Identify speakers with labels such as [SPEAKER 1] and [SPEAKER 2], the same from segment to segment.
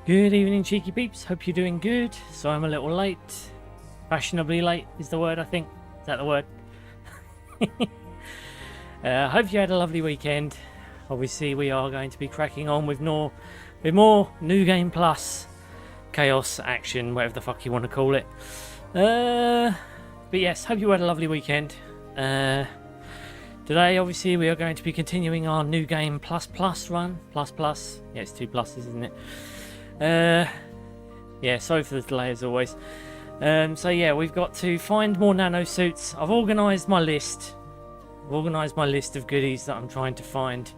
[SPEAKER 1] Good evening, cheeky peeps. Hope you're doing good. So I'm a little late. Fashionably late is the word, I think. Is that the word? Hope you had a lovely weekend. Obviously, we are going to be cracking on with more New Game Plus chaos action, whatever the fuck you want to call it. But yes, hope you had a lovely weekend. Today, obviously, we are going to be continuing our New Game Plus run. Plus. Yeah, it's 2 pluses, isn't it? Yeah, sorry for the delay as always. So yeah, we've got to find more nano suits. I've organised my list. Of goodies that I'm trying to find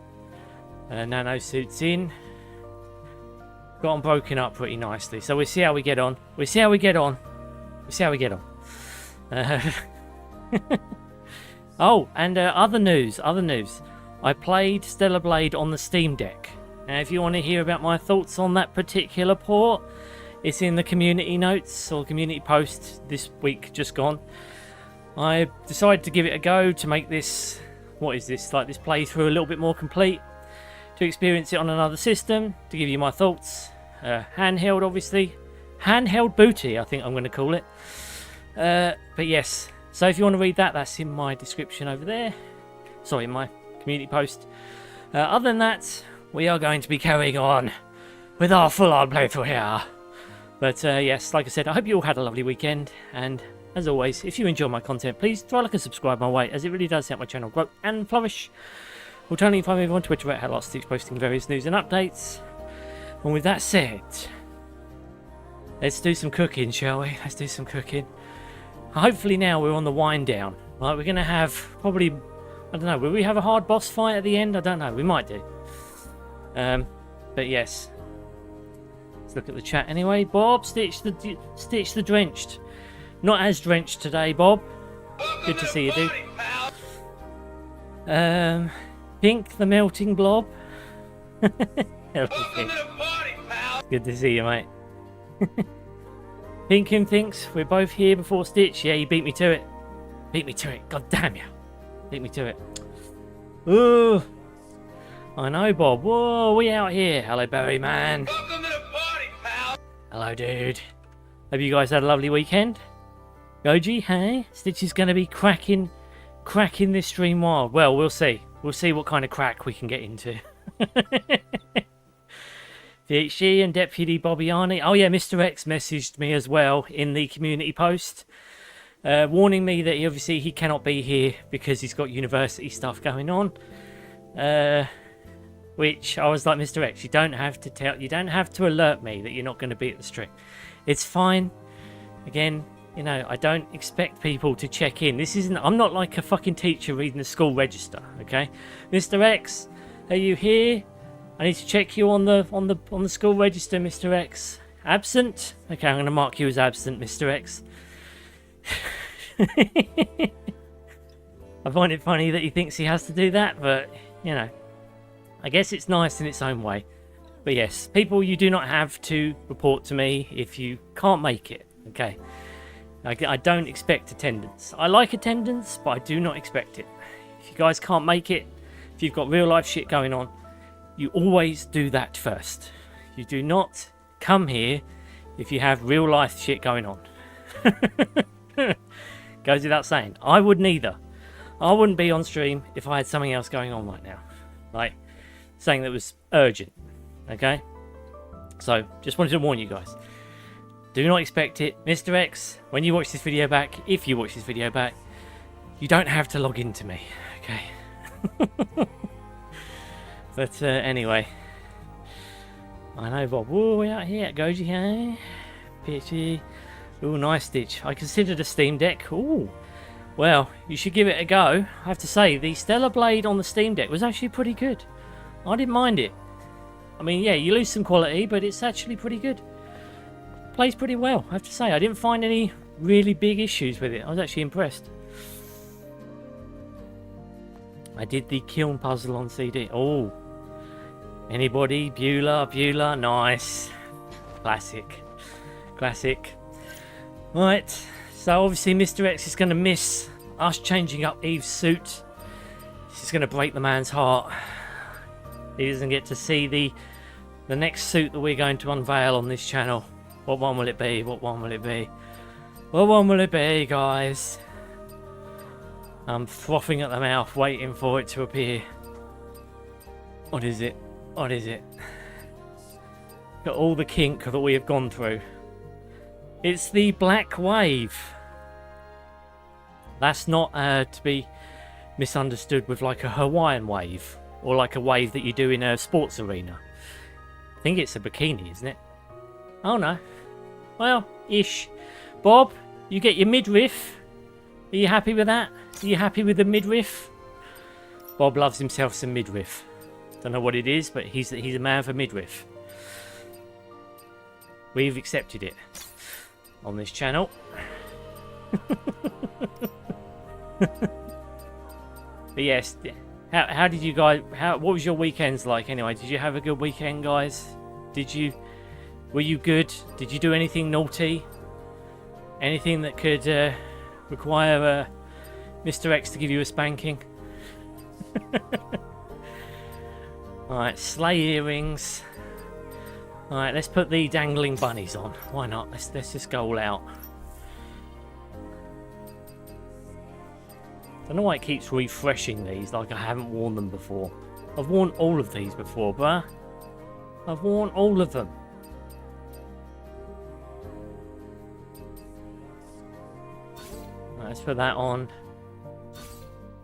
[SPEAKER 1] nano suits in. Got them broken up pretty nicely. So we'll see how we get on. Oh, and other news. I played Stellarblade on the Steam Deck. Now, if you want to hear about my thoughts on that particular port, it's in the community notes or community post this week just gone. I decided to give it a go to make this, this playthrough a little bit more complete, to experience it on another system, to give you my thoughts. Handheld, obviously. Handheld booty, I think I'm going to call it. But yes, so if you want to read that, that's in my description over there. Sorry, in my community post. Other than that, we are going to be carrying on with our full-on playthrough here. But yes, like I said, I hope you all had a lovely weekend. And as always, if you enjoy my content, please try like and subscribe my way, as it really does help my channel grow and flourish. Alternatively, find me on Twitter at @Stitch, posting various news and updates. And with that said, let's do some cooking, shall we? Let's do some cooking. Hopefully now we're on the wind down. Right, we're going to have probably, I don't know, will we have a hard boss fight at the end? I don't know, we might do. But yes, let's look at the chat anyway. Bob, Stitch the drenched. Not as drenched today, Bob. Good to see you, dude. Pink the melting blob. Good to see you, mate. Pinkin thinks we're both here before Stitch. Yeah, you beat me to it. God damn you. Beat me to it. Ooh. I know, Bob. Whoa, we out here. Hello, Barry, man. Welcome to the party, pal. Hello, dude. Hope you guys had a lovely weekend. Goji, hey? Stitch is going to be cracking this stream wild. Well, we'll see. We'll see what kind of crack we can get into. DHG and Deputy Bobbiani. Oh yeah, Mr. X messaged me as well in the community post, warning me that he cannot be here because he's got university stuff going on. Which I was like, Mr. X, you don't have to alert me that you're not going to be at the stream. It's fine. Again, you know, I don't expect people to check in. I'm not like a fucking teacher reading the school register, okay? Mr. X, are you here? I need to check you on the school register, Mr. X. Absent? Okay, I'm going to mark you as absent, Mr. X. I find it funny that he thinks he has to do that, but, you know, I guess it's nice in its own way. But yes, people, you do not have to report to me if you can't make it, okay? I don't expect attendance. I like attendance, but I do not expect it. If you guys can't make it, if you've got real life shit going on, you always do that first. You do not come here if you have real life shit going on. Goes without saying. I wouldn't either. I wouldn't be on stream if I had something else going on right now. Like, something that was urgent. Okay? So, just wanted to warn you guys. Do not expect it. Mr. X, when you watch this video back, if you watch this video back, you don't have to log into me. Okay? But anyway, I know, Bob. Whoa, we're out here at Goji, hey? Pitchy. Ooh, nice Stitch. I considered a Steam Deck. Ooh. Well, you should give it a go. I have to say, the Stellarblade on the Steam Deck was actually pretty good. I didn't mind it. I mean, yeah, you lose some quality, but it's actually pretty good. Plays pretty well, I have to say. I didn't find any really big issues with it. I was actually impressed. I did the Kiln puzzle on CD. Oh. Anybody? Beulah, nice. Classic. Right, so obviously Mr. X is going to miss us changing up Eve's suit. This is going to break the man's heart. He doesn't get to see the The next suit that we're going to unveil on this channel. What one will it be? What one will it be? What one will it be, guys? I'm frothing at the mouth, waiting for it to appear. What is it? What is it? Got all the kink that we have gone through. It's the Black Wave. That's not to be misunderstood with like a Hawaiian wave. Or like a wave that you do in a sports arena. I think it's a bikini, isn't it? Oh no. Well, ish. Bob, you get your midriff. Are you happy with that? Are you happy with the midriff? Bob loves himself some midriff. Don't know what it is, but he's a man for midriff. We've accepted it on this channel. But yes, how did you guys? What was your weekends like anyway? Did you have a good weekend, guys? Were you good? Did you do anything naughty? Anything that could require Mr. X to give you a spanking? Alright, sleigh earrings. Alright, let's put the dangling bunnies on. Why not? Let's just go all out. Don't know why it keeps refreshing these like I haven't worn them before. I've worn all of these before, bruh. I've worn all of them. Right, let's put that on.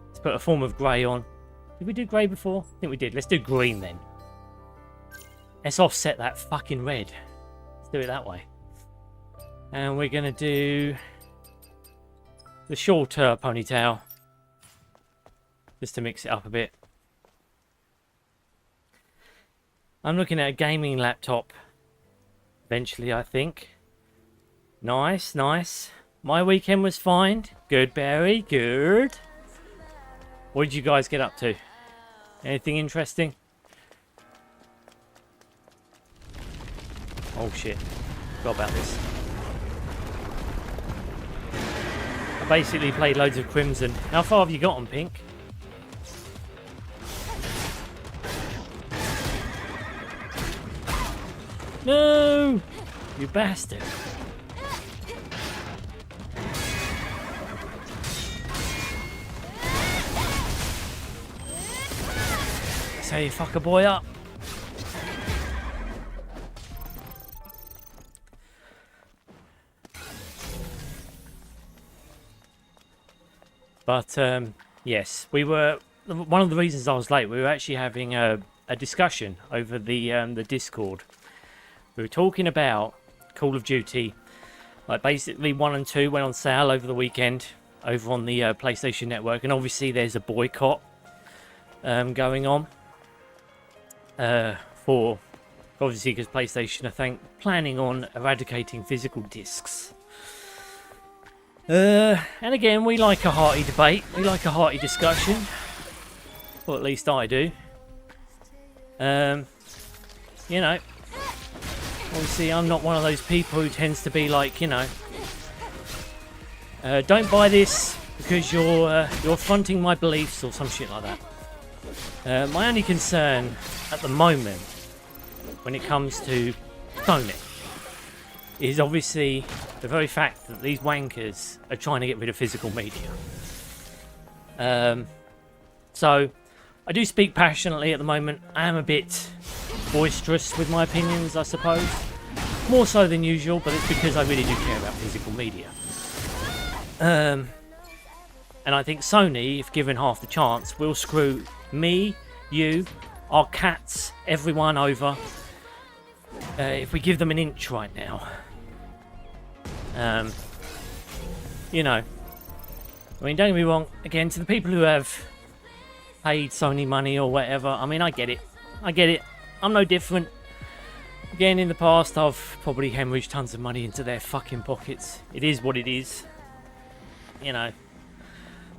[SPEAKER 1] Let's put a form of grey on. Did we do grey before? I think we did. Let's do green then. Let's offset that fucking red. Let's do it that way. And we're going to do the shorter ponytail. Just to mix it up a bit. I'm looking at a gaming laptop. Eventually, I think. Nice, nice. My weekend was fine. Good, Barry. Good. What did you guys get up to? Anything interesting? Oh shit. Forgot about this. I basically played loads of Crimson. How far have you got on Pink? No! You bastard. That's how you fuck a boy up. But, yes, we were... One of the reasons I was late, we were actually having a discussion over the Discord. We were talking about Call of Duty. Like, basically 1 and 2 went on sale over the weekend over on the PlayStation Network. And obviously there's a boycott going on. For... Obviously because PlayStation are planning on eradicating physical discs. And again, we like a hearty debate. We like a hearty discussion. Or at least I do. You know... Obviously, I'm not one of those people who tends to be like, you know, don't buy this because you're fronting my beliefs or some shit like that. My only concern at the moment, when it comes to Sony, is obviously the very fact that these wankers are trying to get rid of physical media. So, I do speak passionately at the moment. I am a bit boisterous with my opinions, I suppose. More so than usual, but it's because I really do care about physical media. And I think Sony, if given half the chance, will screw me, you, our cats, everyone over if we give them an inch right now. You know, I mean, don't get me wrong, again, to the people who have paid Sony money or whatever, I mean, I get it. I get it. I'm no different. Again, in the past, I've probably hemorrhaged tons of money into their fucking pockets. It is what it is. You know.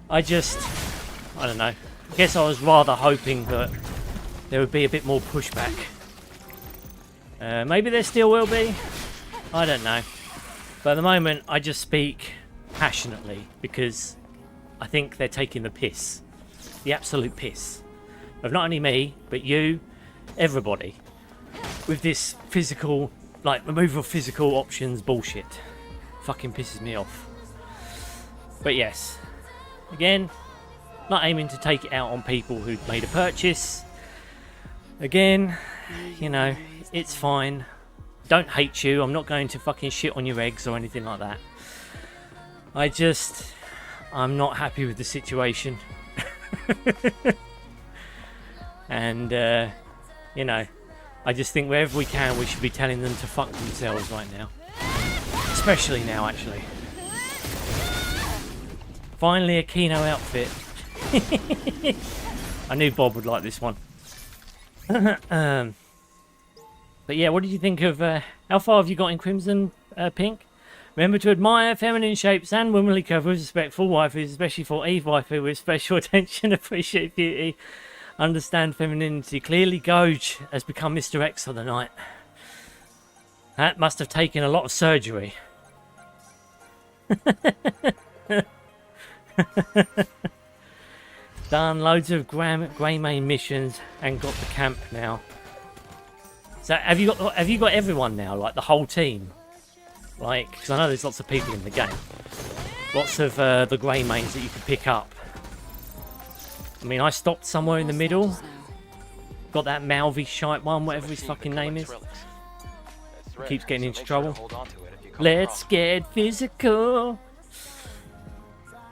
[SPEAKER 1] I don't know. I guess I was rather hoping that there would be a bit more pushback. Maybe there still will be. I don't know. But at the moment, I just speak passionately because I think they're taking the piss. The absolute piss. Of not only me, but you, everybody. with this physical, like, removal of physical options bullshit. Fucking pisses me off. But yes, again, not aiming to take it out on people who've made a purchase. Again, you know, it's fine. Don't hate you. I'm not going to fucking shit on your eggs or anything like that. I'm not happy with the situation. And, you know, I just think wherever we can, we should be telling them to fuck themselves right now. Especially now, actually. Finally, a Kino outfit. I knew Bob would like this one. But yeah, what did you think of... how far have you got in Crimson Pink? Remember to admire feminine shapes and womanly covers, respectful waifus, especially for Eve waifu with special attention, appreciate beauty, understand femininity. Clearly Goge has become Mr. X for the night. That must have taken a lot of surgery. Done loads of grey main missions and got the camp now. So have you got everyone now, like the whole team? Like, because I know there's lots of people in the game. Lots of the grey mains that you can pick up. I mean, I stopped somewhere in the middle. Got that Malvy shite one, whatever his fucking name is. Keeps getting into trouble. Let's get physical.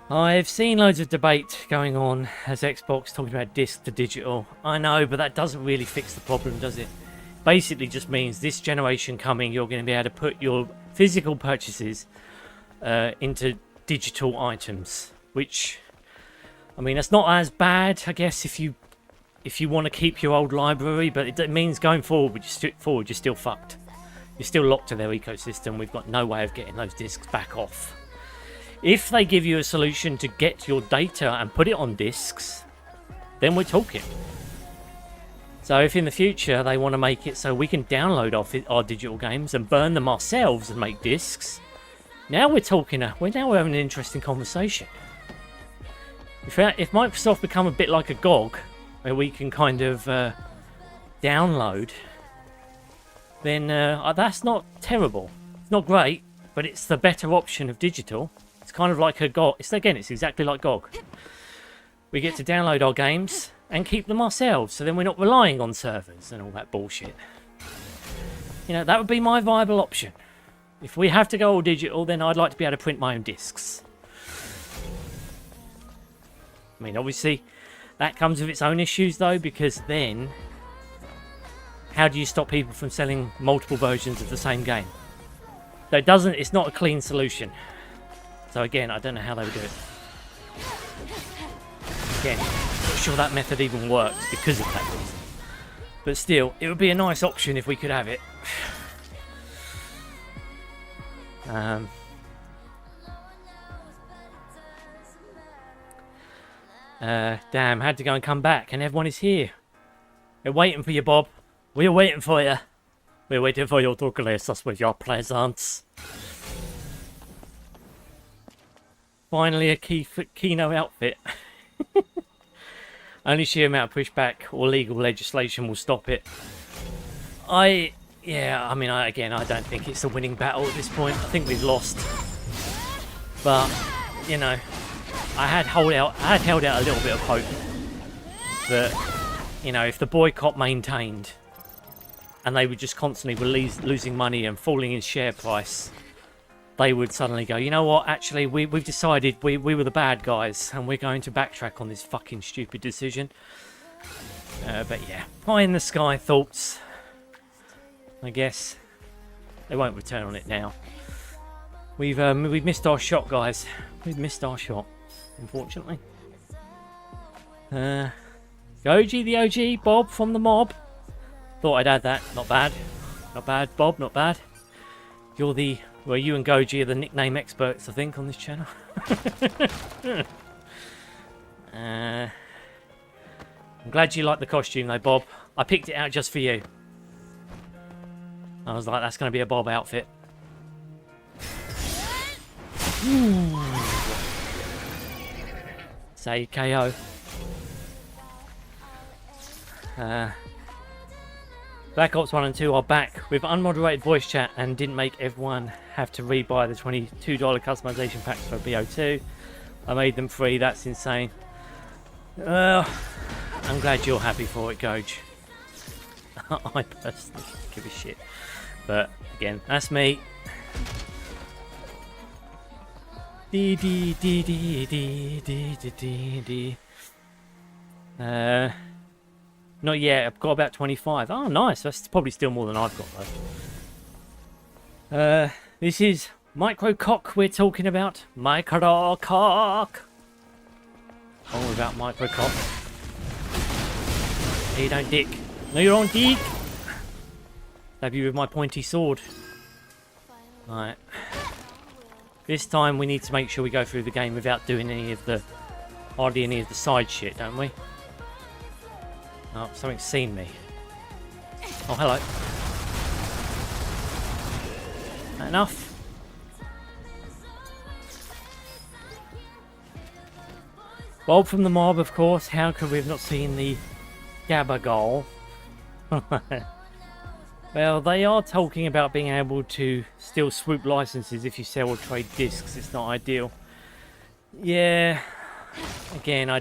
[SPEAKER 1] I've seen loads of debate going on as Xbox talking about disc to digital. I know, but that doesn't really fix the problem, does it? Basically just means this generation coming, you're going to be able to put your physical purchases into digital items, which, I mean, that's not as bad, I guess, if you want to keep your old library, but it means going forward, you're still fucked. You're still locked to their ecosystem. We've got no way of getting those discs back off. If they give you a solution to get your data and put it on discs, then we're talking. So if in the future they want to make it so we can download our digital games and burn them ourselves and make discs, now we're talking. We're having an interesting conversation. If Microsoft become a bit like a GOG, where we can kind of download, then that's not terrible. It's not great, but it's the better option of digital. It's kind of like a GOG. It's exactly like GOG. We get to download our games and keep them ourselves, so then we're not relying on servers and all that bullshit. You know, that would be my viable option. If we have to go all digital, then I'd like to be able to print my own discs. I mean, obviously, that comes with its own issues, though, because then, how do you stop people from selling multiple versions of the same game? So it's not a clean solution. So again, I don't know how they would do it. Again, not sure that method even works because of that reason. But still, it would be a nice option if we could have it. Damn, had to go and come back, and everyone is here. They're waiting for you, Bob. We're waiting for you. We're waiting for you to grace us with your presence. Finally, a Kino outfit. Only sheer amount of pushback or legal legislation will stop it. I don't think it's a winning battle at this point. I think we've lost. But, you know, I had held out a little bit of hope that, you know, if the boycott maintained and they were just constantly losing money and falling in share price, they would suddenly go, you know what, actually, we've decided we were the bad guys and we're going to backtrack on this fucking stupid decision. But yeah, pie in the sky thoughts. I guess they won't return on it now. We've missed our shot, guys. We've missed our shot, unfortunately. Goji the OG, Bob from the mob. Thought I'd add that. Not bad. Not bad, Bob, not bad. You and Goji are the nickname experts, I think, on this channel. I'm glad you like the costume, though, Bob. I picked it out just for you. I was like, that's going to be a Bob outfit. Say KO. Black Ops 1 and 2 are back with unmoderated voice chat and didn't make everyone have to rebuy the $22 customization packs for BO2. I made them free, that's insane. I'm glad you're happy for it, Goj. I personally don't give a shit. But again, that's me. Not yet, I've got about 25. Oh, nice. That's probably still more than I've got, though. This is Microcock we're talking about. Microcock. All about Microcock. Hey, you don't dick. No, you're on dick. Stab you with my pointy sword. Alright. This time we need to make sure we go through the game without doing hardly any of the side shit, don't we? Oh, something's seen me. Oh, hello. Enough. Bob from the mob, of course. How could we have not seen the Gabagal? Well, they are talking about being able to still swoop licenses if you sell or trade discs. It's not ideal. Yeah. Again, I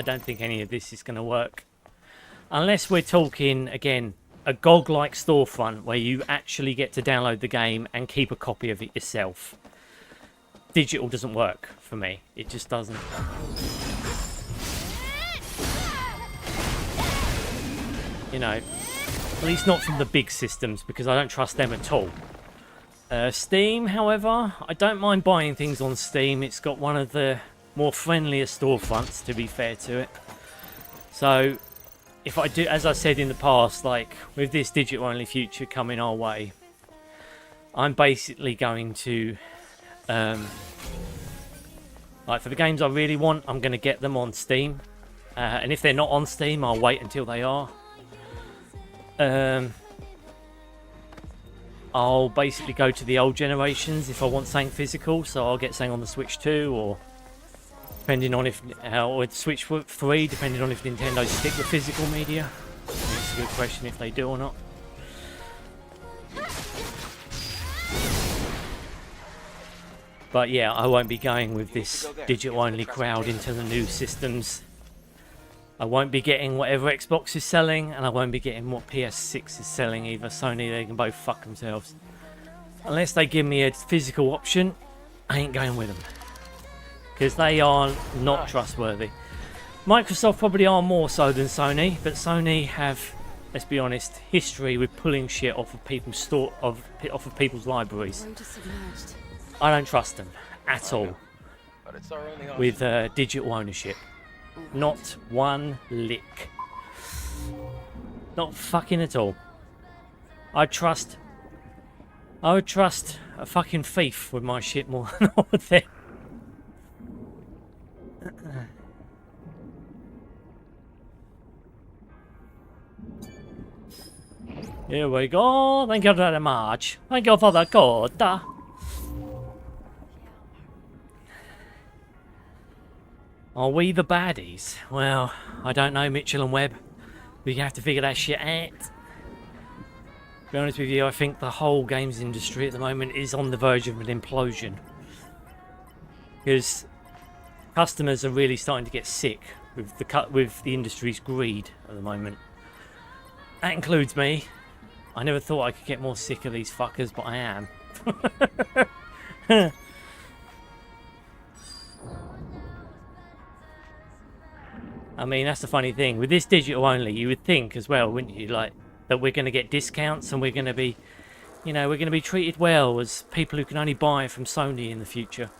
[SPEAKER 1] don't think any of this is going to work. Unless we're talking, again, a GOG-like storefront where you actually get to download the game and keep a copy of it yourself. Digital doesn't work for me. It just doesn't. You know, at least not from the big systems, because I don't trust them at all. Steam, however, I don't mind buying things on Steam. It's got one of the more friendlier storefronts, to be fair to it. So if I do, as I said in the past, like with this digital only future coming our way, I'm basically going to like for the games I really want, I'm going to get them on Steam, and if they're not on Steam, I'll wait until they are. I'll basically go to the old generations if I want something physical, so I'll get something on the Switch 2, or depending on if or Switch 3, depending on if Nintendo stick with physical media. It's a good question if they do or not. But yeah, I won't be going with this digital only crowd into the new systems. I won't be getting whatever Xbox is selling, and I won't be getting what PS6 is selling either. Sony, they can both fuck themselves. Unless they give me a physical option, I ain't going with them. Because they are not trustworthy. Microsoft probably are more so than Sony, but Sony have, let's be honest, history with pulling shit off of people's off of people's libraries. I don't trust them at all with digital ownership. Not one lick. Not fucking at all. I would trust a fucking thief with my shit more than I would think. Here we go. Thank you very much. Thank you for the code. Are we the baddies? Well, I don't know, Mitchell and Webb. We have to figure that shit out. To be honest with you, I think the whole games industry at the moment is on the verge of an implosion. Because customers are really starting to get sick with the industry's greed at the moment. That includes me. I never thought I could get more sick of these fuckers, but I am. I mean, that's the funny thing. With this digital only, you would think as well, wouldn't you? Like, that we're going to get discounts and we're going to be, you know, we're going to be treated well as people who can only buy from Sony in the future.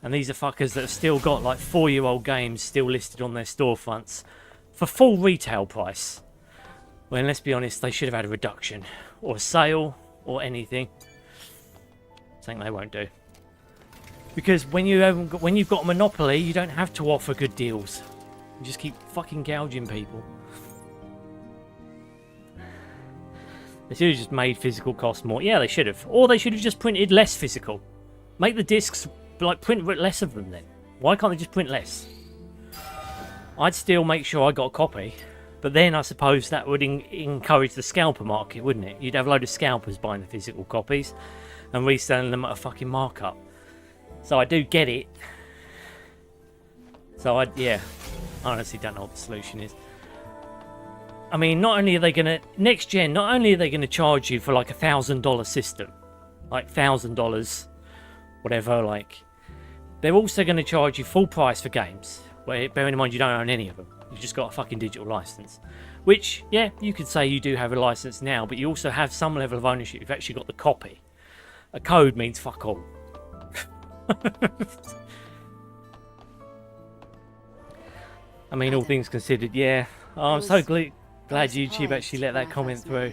[SPEAKER 1] And these are fuckers that have still got, like, 4-year-old games still listed on their storefronts for full retail price. Well, let's be honest, they should have had a reduction. Or a sale, or anything. Something they won't do. Because when you've got a monopoly, you don't have to offer good deals. You just keep fucking gouging people. They should have just made physical cost more. Yeah, they should have. Or they should have just printed less physical. Make the discs, like, print less of them then. Why can't they just print less? I'd still make sure I got a copy. But then I suppose that would encourage the scalper market, wouldn't it? You'd have a load of scalpers buying the physical copies and reselling them at a fucking markup. So I do get it. So I honestly don't know what the solution is. I mean, not only are they gonna next gen, not only are they gonna charge you for like $1,000 system, like $1,000, whatever, like they're also gonna charge you full price for games. Where, bearing in mind you don't own any of them, you've just got a fucking digital license. Which, yeah, you could say you do have a license now, but you also have some level of ownership. You've actually got the copy. A code means fuck all. I mean, all things considered, yeah. Oh, I'm so glad YouTube actually let that comment through.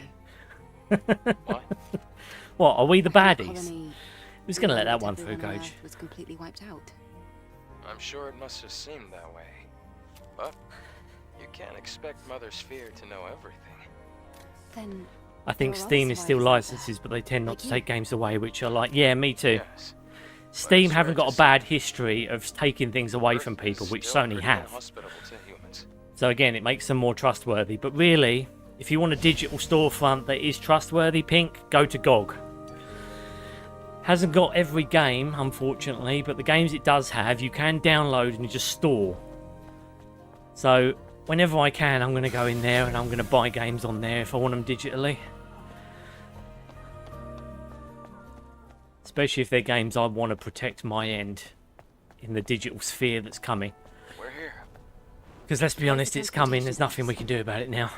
[SPEAKER 1] What, are we the baddies? Who's going to let that one through, Coach?
[SPEAKER 2] Was completely wiped out.
[SPEAKER 3] I'm sure it must have seemed that way. But you can't expect Mother Sphere to know everything.
[SPEAKER 2] Then
[SPEAKER 1] I think Steam is still licenses, but they tend not to take games away, which are like, yeah, me too.
[SPEAKER 3] Yes.
[SPEAKER 1] Steam haven't got a bad history of taking things away from people, which Sony have. So again, it makes them more trustworthy. But really, if you want a digital storefront that is trustworthy, Pink, go to GOG. Hasn't got every game, unfortunately, but the games it does have, you can download and just store. So whenever I can, I'm going to go in there and I'm going to buy games on there if I want them digitally. Especially if they're games I want to protect my end in the digital sphere that's coming.
[SPEAKER 3] We're here.
[SPEAKER 1] Because let's be honest, it's coming. There's nothing we can do about it now.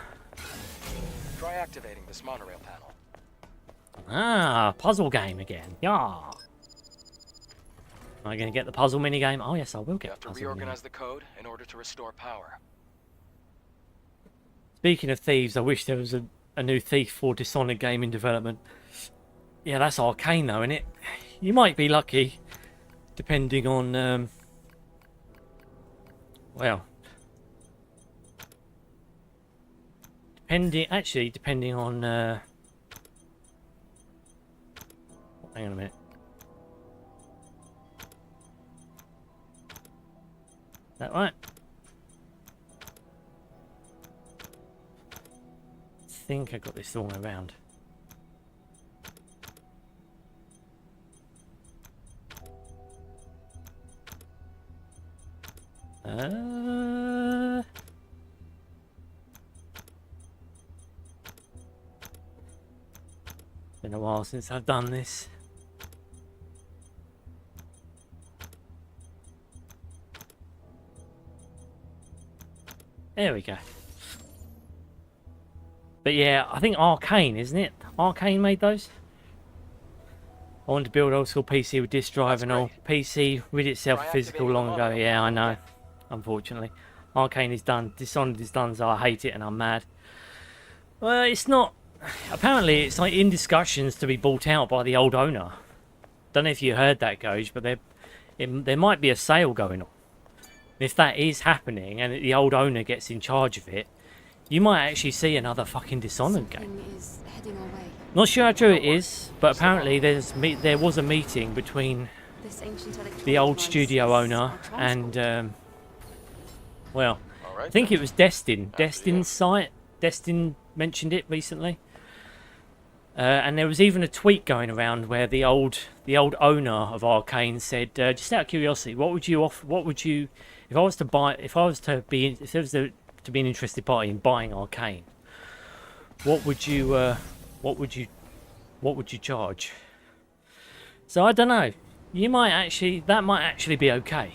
[SPEAKER 3] Try activating this monorail panel.
[SPEAKER 1] Ah, puzzle game again. Yeah. Am I going to get the puzzle minigame? Oh yes, I will
[SPEAKER 3] You
[SPEAKER 1] get
[SPEAKER 3] have
[SPEAKER 1] the
[SPEAKER 3] to
[SPEAKER 1] puzzle
[SPEAKER 3] reorganize
[SPEAKER 1] minigame.
[SPEAKER 3] the code in order to restore power.
[SPEAKER 1] Speaking of thieves, I wish there was a new Thief or Dishonored game in development. Yeah, that's arcane though, isn't it? You might be lucky, depending on, well, depending on, hang on a minute. Is that right? I think I got this all around. Been a while since I've done this. There we go. But yeah, I think Arcane, isn't it? Arcane made those? I wanted to build old school PC with disk drive and all. PC rid itself physical long ago. Yeah, I know. Unfortunately. Arcane is done. Dishonored is done, so I hate it and I'm mad. Well, it's not... Apparently, it's like in discussions to be bought out by the old owner. Don't know if you heard that, Goj, but there might be a sale going on. If that is happening and the old owner gets in charge of it, you might actually see another fucking Dishonored game.
[SPEAKER 2] Is heading our way.
[SPEAKER 1] Not sure how true it is, but apparently there was a meeting between
[SPEAKER 2] This ancient
[SPEAKER 1] the old studio owner and, well, I think it was Destin. Destin's site. Destin mentioned it recently. And there was even a tweet going around where the old owner of Arcane said, just out of curiosity, what would you offer? What would you, if there was to be an interested party in buying Arcane, what would you charge? So I don't know. That might actually be okay.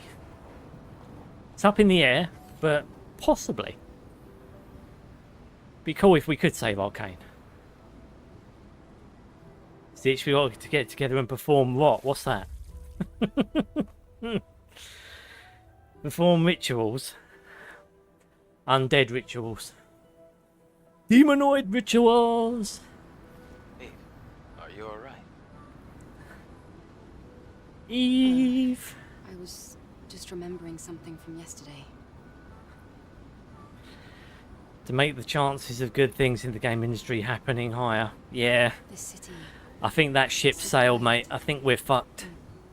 [SPEAKER 1] It's up in the air, but possibly. Be cool if we could save Arcane. Stitch, we got to get together and perform what? What's that? Perform rituals. Undead rituals. Demonoid rituals!
[SPEAKER 3] Eve, are you alright?
[SPEAKER 1] Eve!
[SPEAKER 2] I was just remembering something from yesterday.
[SPEAKER 1] To make the chances of good things in the game industry happening higher. Yeah.
[SPEAKER 2] This city.
[SPEAKER 1] I think that ship sailed, mate. I think we're fucked.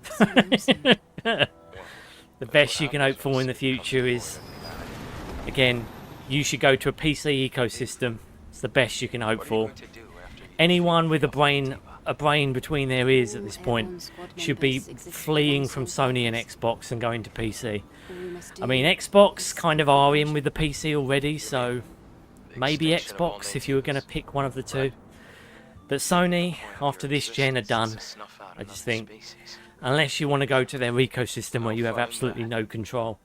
[SPEAKER 2] So lonesome.
[SPEAKER 1] The best you can hope for in the future is, again, you should go to a PC ecosystem. It's the best you can hope
[SPEAKER 3] What are you
[SPEAKER 1] for.
[SPEAKER 3] going to do after you
[SPEAKER 1] Anyone with
[SPEAKER 3] defeat
[SPEAKER 1] a brain between their ears at this point
[SPEAKER 2] Airborne Squad
[SPEAKER 1] should be
[SPEAKER 2] members exist
[SPEAKER 1] fleeing
[SPEAKER 2] on
[SPEAKER 1] from
[SPEAKER 2] some
[SPEAKER 1] Sony and
[SPEAKER 2] basis.
[SPEAKER 1] Xbox and going to PC.
[SPEAKER 2] All we must do
[SPEAKER 1] I mean,
[SPEAKER 2] is
[SPEAKER 1] Xbox kind of are in with the PC already, so
[SPEAKER 3] the
[SPEAKER 1] maybe
[SPEAKER 3] extinction of all
[SPEAKER 1] Xbox if you were going to
[SPEAKER 3] natives?
[SPEAKER 1] pick one of the two.
[SPEAKER 3] Right.
[SPEAKER 1] But Sony,
[SPEAKER 3] Point of
[SPEAKER 1] after
[SPEAKER 3] your
[SPEAKER 1] this gen, are
[SPEAKER 3] existence
[SPEAKER 1] done.
[SPEAKER 3] is to snuff out
[SPEAKER 1] I just
[SPEAKER 3] another
[SPEAKER 1] think,
[SPEAKER 3] species.
[SPEAKER 1] unless you want to go to their ecosystem where
[SPEAKER 3] No
[SPEAKER 1] you have
[SPEAKER 3] fun in
[SPEAKER 1] absolutely
[SPEAKER 3] that.
[SPEAKER 1] no control.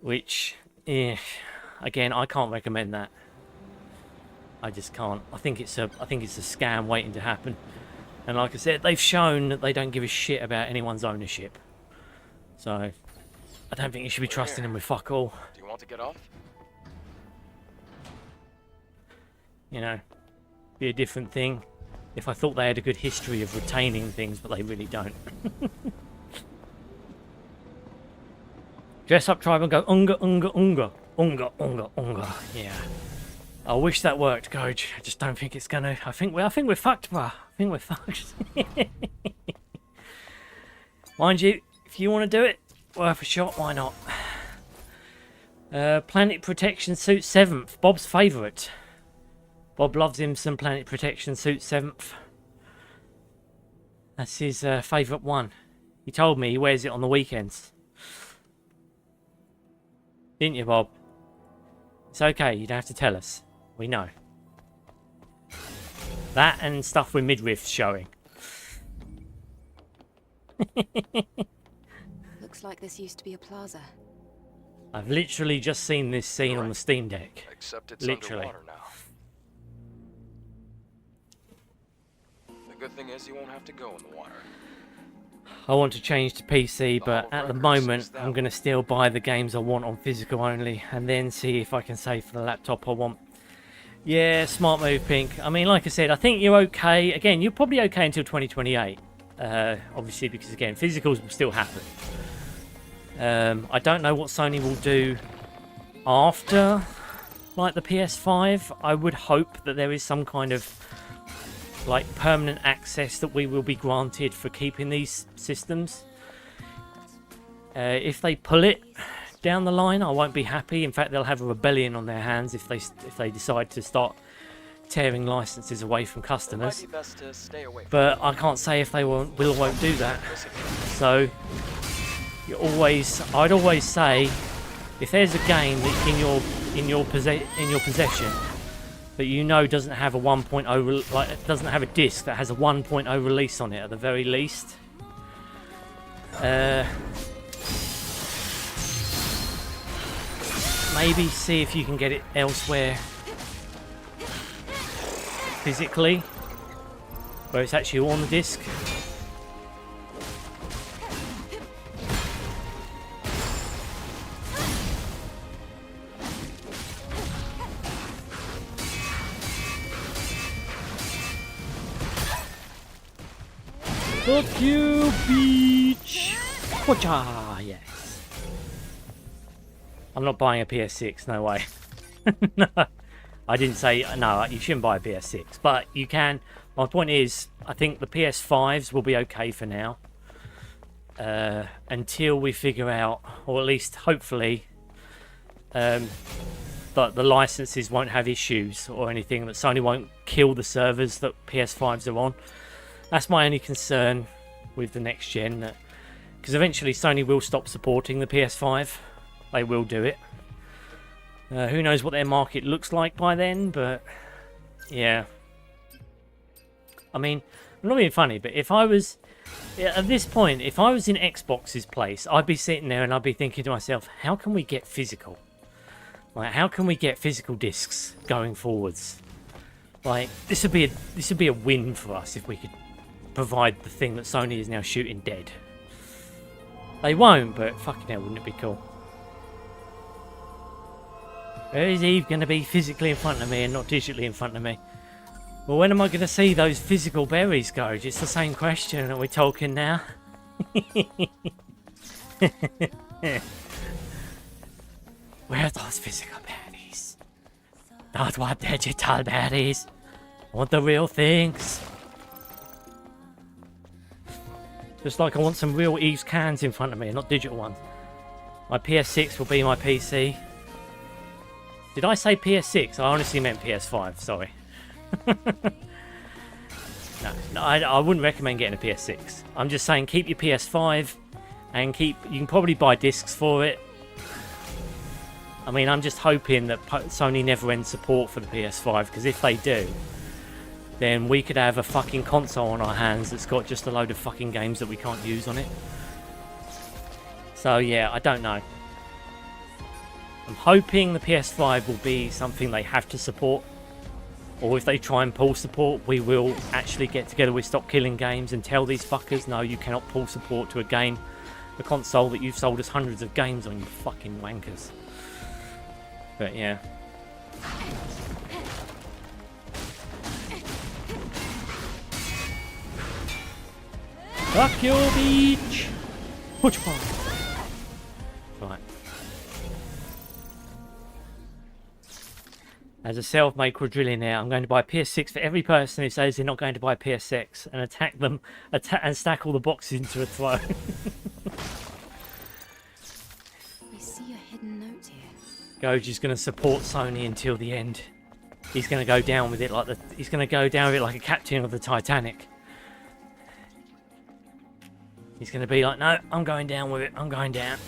[SPEAKER 1] Which, again, I can't recommend that. I just can't. I think it's a scam waiting to happen. And like I said, they've shown that they don't give a shit about anyone's ownership. So, I don't think you should be trusting them with fuck all.
[SPEAKER 3] Do you want to get off?
[SPEAKER 1] You know, be a different thing if I thought they had a good history of retaining things, but they really don't. Dress up, tribe, and go unga, unga, unga, unga, unga, unga. Yeah. I wish that worked, Coach. I just don't think it's gonna. I think we're fucked, bruh. I think we're fucked. Mind you, if you want to do it, worth a shot. Why not? Planet Protection Suit 7th. Bob's favourite. Bob loves him some Planet Protection Suit 7th. That's his favourite one. He told me he wears it on the weekends. Didn't you, Bob? It's okay, you don't have to tell us. We know. That and stuff with midriffs showing.
[SPEAKER 2] Looks like this used to be a plaza.
[SPEAKER 1] I've literally just seen this scene on the Steam Deck.
[SPEAKER 3] Except it's
[SPEAKER 1] Literally.
[SPEAKER 3] underwater now. The good thing is you won't have to go in the water.
[SPEAKER 1] I want to change to PC, but
[SPEAKER 3] Oh,
[SPEAKER 1] at the
[SPEAKER 3] records,
[SPEAKER 1] moment
[SPEAKER 3] is that
[SPEAKER 1] I'm going to still buy the games I want on physical only, and then see if I can save for the laptop I want. Yeah, smart move, Pink. I mean, like I said, I think you're okay. Again, you're probably okay until 2028. Obviously, because again, physicals will still happen. I don't know what Sony will do after, like, the PS5. I would hope that there is some kind of like permanent access that we will be granted for keeping these systems. If they pull it down the line, I won't be happy. In fact, they'll have a rebellion on their hands if they decide to start tearing licenses away from
[SPEAKER 3] It might
[SPEAKER 1] customers.
[SPEAKER 3] be best to stay away from
[SPEAKER 1] But I can't say if they will or won't do that. So I'd always say, if there's a game that in your possession that you know doesn't have a 1.0 like doesn't have a disc that has a 1.0 release on it at the very least, maybe see if you can get it elsewhere physically, where it's actually on the disc. Fuck you, beach! Whatcha? Yes. I'm not buying a PS6, no way. No, I didn't say, no, you shouldn't buy a PS6, but you can. My point is, I think the PS5s will be okay for now. Until we figure out, or at least hopefully, that the licenses won't have issues or anything, that Sony won't kill the servers that PS5s are on. That's my only concern with the next gen, because eventually Sony will stop supporting the PS5. They will do it. Who knows what their market looks like by then, but yeah. I mean, I'm not being funny, but if I was, at this point, if I was in Xbox's place, I'd be sitting there and I'd be thinking to myself, how can we get physical? Like, how can we get physical discs going forwards? Like, this would be a win for us if we could provide the thing that Sony is now shooting dead. They won't, but fucking hell, wouldn't it be cool? Where is Eve going to be physically in front of me and not digitally in front of me? Well, when am I going to see those physical berries go? It's the same question that we're talking now. Where are those physical berries? Not want digital berries. I want the real things. Just like I want some real Eve's cans in front of me, not digital ones. My PS6 will be my PC. Did I say PS6? I honestly meant PS5, sorry. No, I wouldn't recommend getting a PS6. I'm just saying keep your PS5 and you can probably buy discs for it. I mean, I'm just hoping that Sony never ends support for the PS5, because if they do, then we could have a fucking console on our hands that's got just a load of fucking games that we can't use on it. So yeah, I don't know. I'm hoping the PS5 will be something they have to support. Or if they try and pull support, we will actually get together with Stop Killing Games and tell these fuckers, no, you cannot pull support to a console that you've sold us hundreds of games on, you fucking wankers. But yeah. Fuck your beach! Push one. Right. As a self-made quadrillionaire, I'm going to buy a PS6 for every person who says they're not going to buy a PS6 and attack them and stack all the boxes into a throne.
[SPEAKER 2] I see a hidden note here.
[SPEAKER 1] Goji's is going to support Sony until the end. He's going to go down with it like he's going to go down with it like a captain of the Titanic. He's going to be like, no, I'm going down with it. I'm going down.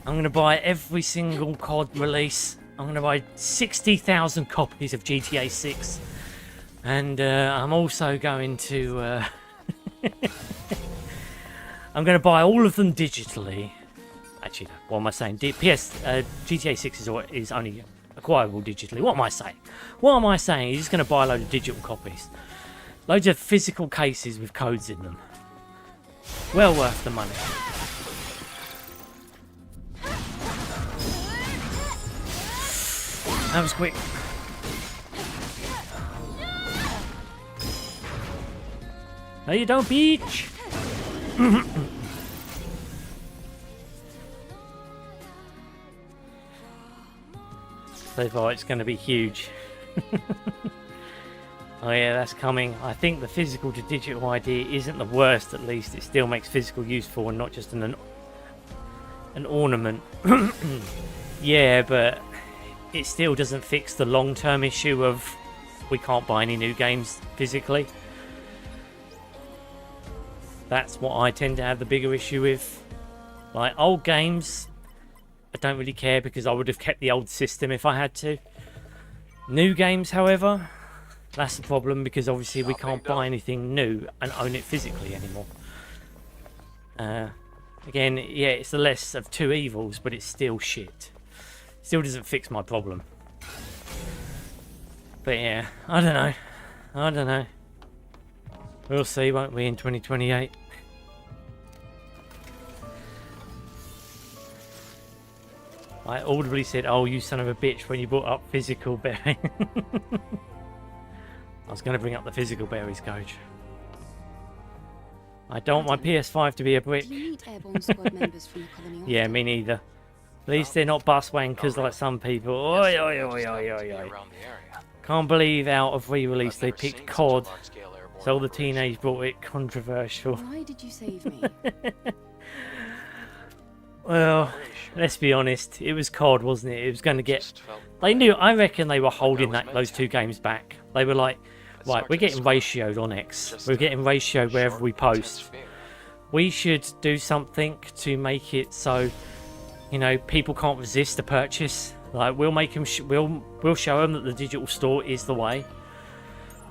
[SPEAKER 1] I'm going to buy every single COD release. I'm going to buy 60,000 copies of GTA 6. And I'm also going to... I'm going to buy all of them digitally. Actually, no, what am I saying? GTA 6 is only acquirable digitally. What am I saying? What am I saying? You're just going to buy a load of digital copies. Loads of physical cases with codes in them. Well worth the money. That was quick. No, you don't, beach. So far, it's going to be huge. Oh yeah, that's coming. I think the physical to digital idea isn't the worst. At least it still makes physical useful and not just an ornament. Yeah, but it still doesn't fix the long-term issue of we can't buy any new games physically. That's what I tend to have the bigger issue with. Like old games, I don't really care because I would have kept the old system if I had to. New games, however, that's the problem because obviously we can't buy anything new and own it physically anymore. Again, yeah, it's the less of two evils, but it's still shit. Still doesn't fix my problem. But yeah, I don't know. We'll see, won't we, in 2028? I audibly said, oh, you son of a bitch, when you brought up physical berry. I was going to bring up the physical berries, coach. I don't want my PS5 to be a brick.
[SPEAKER 2] Do you need Airborne Squad members from the colony?
[SPEAKER 1] Yeah, me neither. At least they're not bus wankers like some people. Oi, oi, oi, oi, oi, oi. Can't believe out of re-release they picked COD. So the teenage brought it controversial.
[SPEAKER 2] Why did you save me?
[SPEAKER 1] Well, let's be honest. It was COD, wasn't it? It was going to get... They knew, I reckon they were holding those two games back. They were like, right, we're getting ratioed on X. We're getting ratioed wherever we post. We should do something to make it so, you know, people can't resist the purchase. Like, we'll make them, we'll show them that the digital store is the way.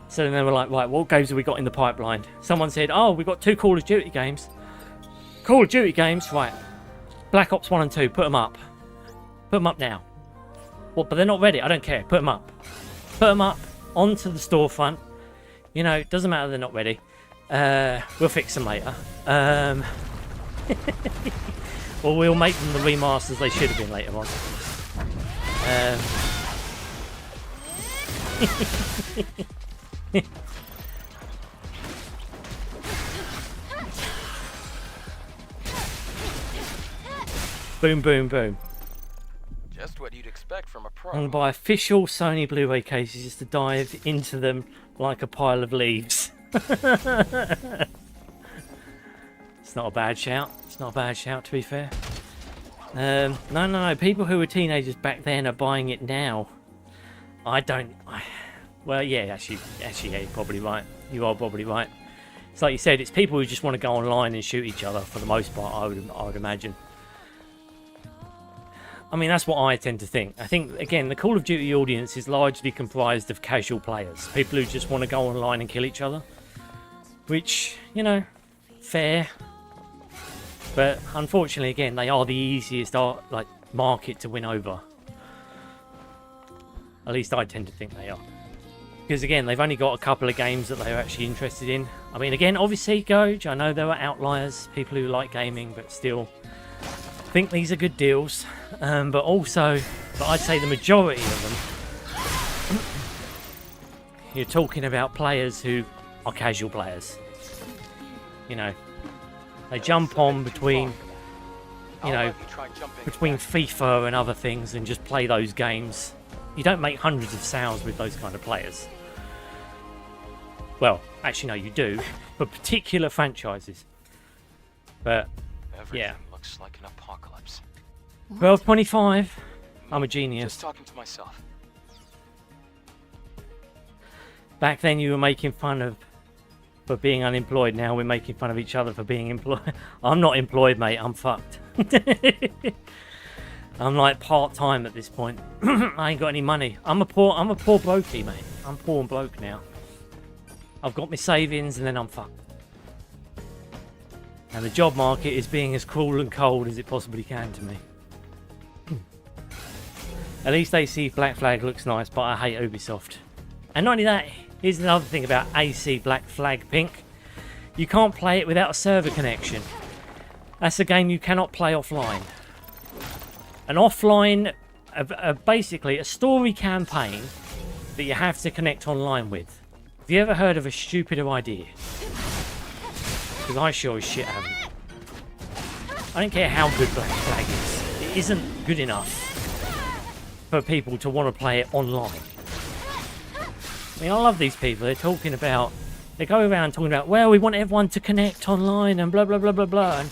[SPEAKER 1] So then they were like, right, what games have we got in the pipeline? Someone said, oh, we've got 2 Call of Duty games. Call of Duty games, right. Black Ops 1 and 2, put them up. Put them up now. Well, but they're not ready, I don't care, put them up. Put them up onto the storefront. You know, it doesn't matter they're not ready. We'll fix them later. Or we'll make them the remasters they should have been later on. Boom, boom, boom.
[SPEAKER 3] Just what you'd expect from a pro.
[SPEAKER 1] I'm going to buy official Sony Blu-ray cases just to dive into them like a pile of leaves. It's not a bad shout. It's not a bad shout, to be fair. No. People who were teenagers back then are buying it now. Well, yeah, actually, yeah, you're probably right. You are probably right. It's like you said, it's people who just want to go online and shoot each other for the most part, I would imagine. I mean, that's what I tend to think. I think, again, the Call of Duty audience is largely comprised of casual players. People who just want to go online and kill each other. Which, you know, fair. But unfortunately, again, they are the easiest market to win over. At least I tend to think they are. Because again, they've only got a couple of games that they're actually interested in. I mean, again, obviously, Goj, I know there are outliers, people who like gaming, but still think these are good deals. But I'd say the majority of them, you're talking about players who are casual players. You know, they jump on between FIFA and other things and just play those games. You don't make hundreds of sales with those kind of players. Well, actually, no, you do, for particular franchises. But, yeah.
[SPEAKER 3] Looks like an apocalypse.
[SPEAKER 1] 12:25. I'm a genius.
[SPEAKER 3] Just talking to myself.
[SPEAKER 1] Back then, you were making fun for being unemployed. Now we're making fun of each other for being employed. I'm not employed, mate. I'm fucked. I'm like part-time at this point. I ain't got any money. I'm a poor blokey, mate. I'm poor and broke now. I've got my savings and then I'm fucked. And the job market is being as cruel and cold as it possibly can to me. At least AC Black Flag looks nice, but I hate Ubisoft. And not only that, here's another thing about AC Black Flag Pink. You can't play it without a server connection. That's a game you cannot play offline. An offline, basically a story campaign that you have to connect online with. Have you ever heard of a stupider idea? Because I sure as shit haven't. I don't care how good Black Flag is. It isn't good enough for people to want to play it online. I mean, I love these people. They go around talking about, well, we want everyone to connect online and blah, blah, blah, blah, blah. And,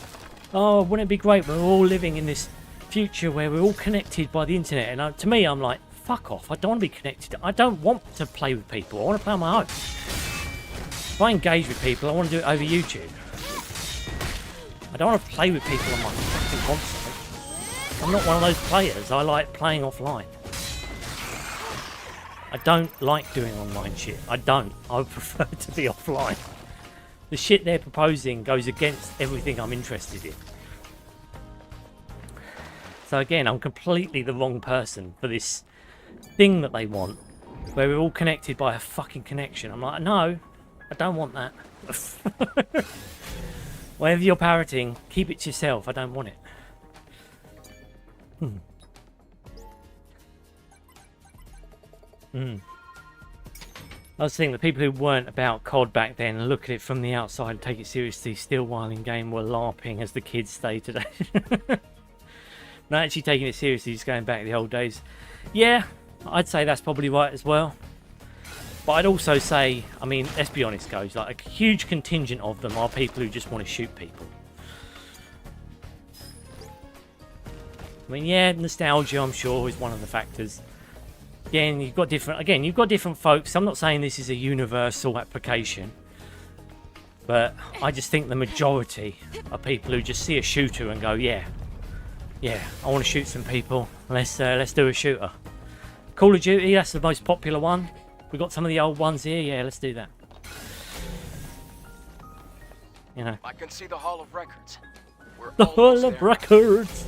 [SPEAKER 1] oh, wouldn't it be great? We're all living in this future where we're all connected by the internet. And to me, I'm like, fuck off. I don't want to be connected. I don't want to play with people. I want to play on my own. If I engage with people, I want to do it over YouTube. I don't want to play with people on my fucking console. I'm not one of those players. I like playing offline. I don't like doing online shit. I don't. I would prefer to be offline. The shit they're proposing goes against everything I'm interested in. So again, I'm completely the wrong person for this thing that they want, where we're all connected by a fucking connection. I'm like, no, I don't want that. Whatever you're parroting, keep it to yourself. I don't want it. I was thinking the people who weren't about COD back then look at it from the outside and take it seriously still while in game were LARPing, as the kids say today. Not actually taking it seriously, just going back to the old days. Yeah, I'd say that's probably right as well. But I'd also say, I mean, let's be honest, guys, like a huge contingent of them are people who just want to shoot people. I mean, yeah, nostalgia, I'm sure, is one of the factors. Again, you've got different folks. I'm not saying this is a universal application, but I just think the majority are people who just see a shooter and go, yeah, I want to shoot some people. Let's do a shooter. Call of Duty, that's the most popular one. We got some of the old ones here. Yeah, let's do that. You know.
[SPEAKER 3] I can see the Hall of Records.
[SPEAKER 1] The Hall of Records.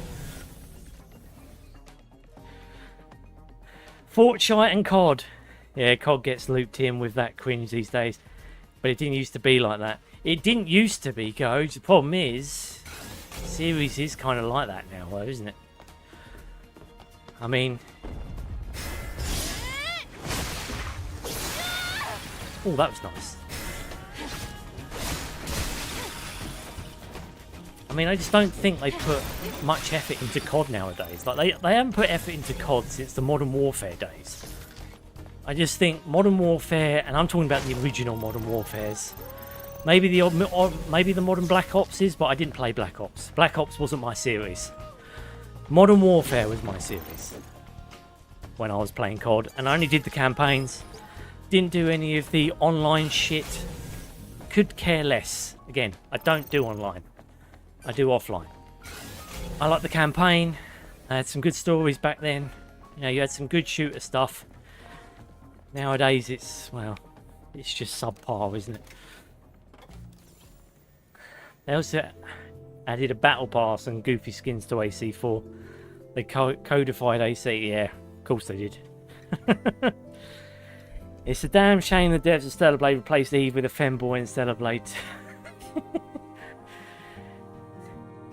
[SPEAKER 1] Fortnite and COD. Yeah, COD gets looped in with that cringe these days. But it didn't used to be like that. It didn't used to be, Goj. The problem is, series is kind of like that now, though, isn't it? I mean... Oh, that was nice. I mean, I just don't think they put much effort into COD nowadays. Like, they haven't put effort into COD since the Modern Warfare days. I just think Modern Warfare, and I'm talking about the original Modern Warfares. Maybe the modern Black Ops is, but I didn't play Black Ops. Black Ops wasn't my series. Modern Warfare was my series when I was playing COD, and I only did the campaigns. Didn't do any of the online shit. Could care less. Again, I don't do online. I do offline. I like the campaign. I had some good stories back then. You know, you had some good shooter stuff. Nowadays, it's, well, it's just subpar, isn't it? They also added a battle pass and goofy skins to AC4. They codified AC, yeah, of course they did. It's a damn shame the devs of Stellarblade replaced Eve with a femboy in Stellarblade.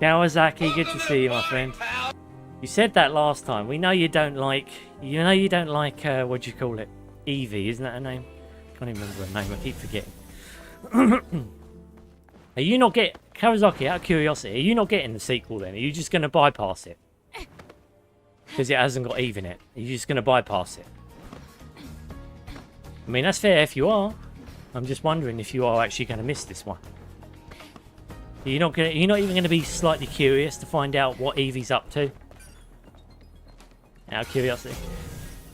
[SPEAKER 1] Kawasaki, good to see you, my friend. You said that last time. We know you don't like, what do you call it? Evie, isn't that her name? Can't even remember her name, I keep forgetting. Are you not getting, Kawasaki, out of curiosity, are you not getting the sequel then? Are you just going to bypass it? Because it hasn't got Eve in it. Are you just going to bypass it? I mean, that's fair if you are. I'm just wondering if you are actually going to miss this one. You're not even going to be slightly curious to find out what Evie's up to? Out of curiosity.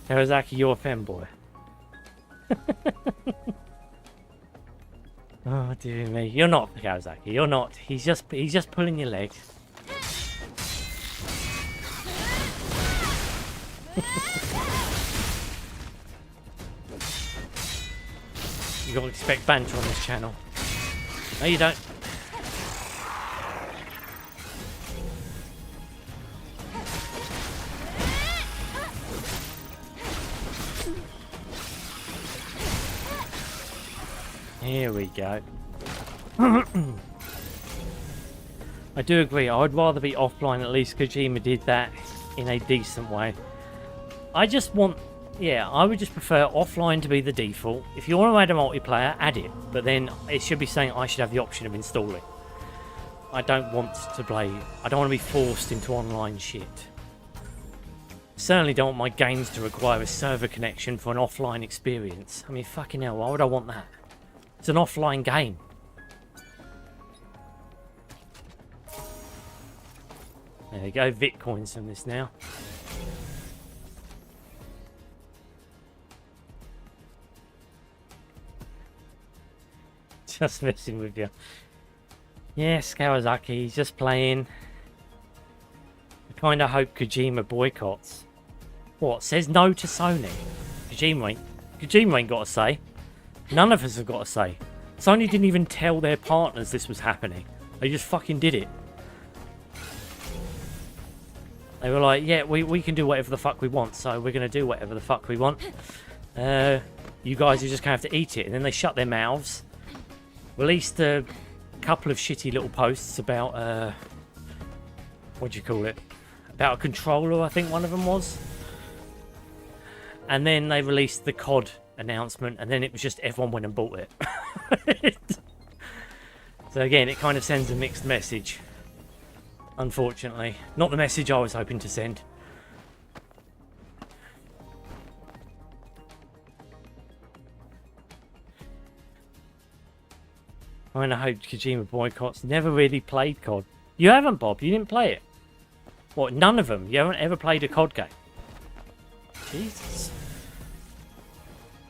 [SPEAKER 1] Kawasaki, you're a femboy. Oh dear me. You're not, Kawasaki. You're not. He's just pulling your leg. You gotta expect banter on this channel. No, you don't. Here we go. I do agree. I would rather be offline. At least Kojima did that in a decent way. I just want... Yeah, I would just prefer offline to be the default. If you want to add a multiplayer, add it. But then it should be saying I should have the option of installing. I don't want to play... I don't want to be forced into online shit. Certainly don't want my games to require a server connection for an offline experience. I mean, fucking hell, why would I want that? It's an offline game. There you go, Bitcoins from this now. Just messing with you. Yes, Kawasaki, he's just playing. I kind of hope Kojima boycotts. What, says no to Sony? Kojima ain't got a say. None of us have got a say. Sony didn't even tell their partners this was happening. They just fucking did it. They were like, yeah, we can do whatever the fuck we want, so we're going to do whatever the fuck we want. You guys are just going to have to eat it. And then they shut their mouths. Released a couple of shitty little posts about, what do you call it? About a controller, I think one of them was. And then they released the COD announcement, and then it was just everyone went and bought it. So again, it kind of sends a mixed message. Unfortunately. Not the message I was hoping to send. I mean, I hope Kojima boycotts. Never really played COD. You haven't, Bob? You didn't play it? What, none of them? You haven't ever played a COD game? Jesus.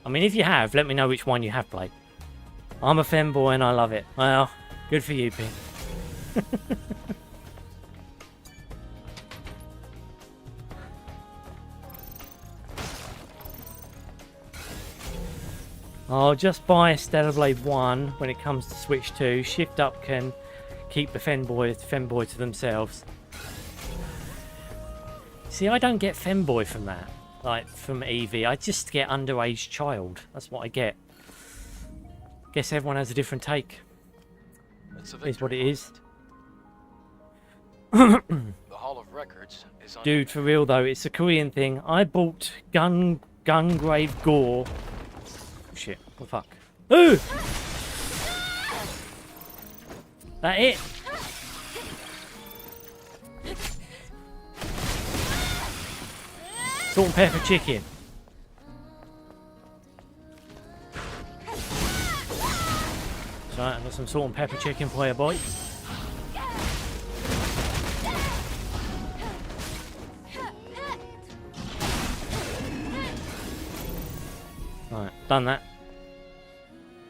[SPEAKER 1] I mean, if you have, let me know which one you have played. I'm a femboy and I love it. Well, good for you, Pin. I'll just buy Stellarblade 1 when it comes to Switch 2. Shiftup can keep the femboy to themselves. See, I don't get femboy from that. Like, from Eevee. I just get underage child. That's what I get. Guess everyone has a different take. Is what it is.
[SPEAKER 3] The Hall of Records is on.
[SPEAKER 1] Dude, for real though, it's a Korean thing. I bought Gungrave Gore. Oh, shit, what the fuck? Ooh! That it? Salt and pepper chicken. So I've got some salt and pepper chicken for you, boy. Right, done that.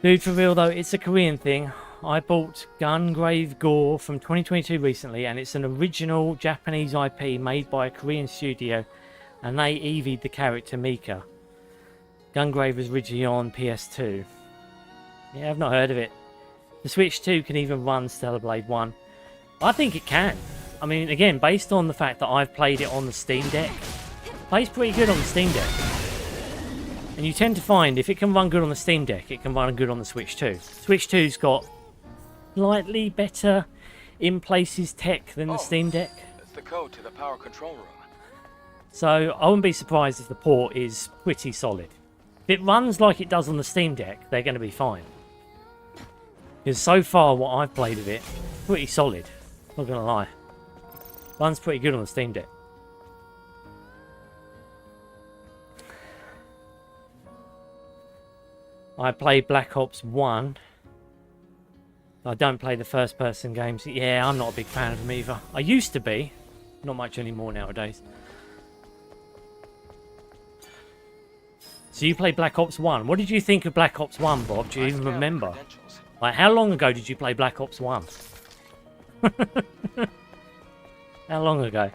[SPEAKER 1] Dude, for real though, it's a Korean thing. I bought Gungrave Gore from 2022 recently, and it's an original Japanese IP made by a Korean studio, and they EV'd the character Mika. Gungrave was originally on PS2. Yeah, I've not heard of it. The Switch 2 can even run Stellarblade 1. I think it can. I mean, again, based on the fact that I've played it on the Steam Deck, it plays pretty good on the Steam Deck. And you tend to find if it can run good on the Steam Deck, it can run good on the Switch 2. Switch 2's got slightly better in places tech than the Steam Deck.
[SPEAKER 3] That's the code to the power control room.
[SPEAKER 1] So I wouldn't be surprised if the port is pretty solid. If it runs like it does on the Steam Deck, they're going to be fine. Because so far what I've played of it, pretty solid. Not going to lie. Runs pretty good on the Steam Deck. I played Black Ops 1. I don't play the first person games. Yeah, I'm not a big fan of them either. I used to be. Not much anymore nowadays. So you played Black Ops 1. What did you think of Black Ops 1, Bob? Do you even remember? Like, how long ago did you play Black Ops 1? How long ago?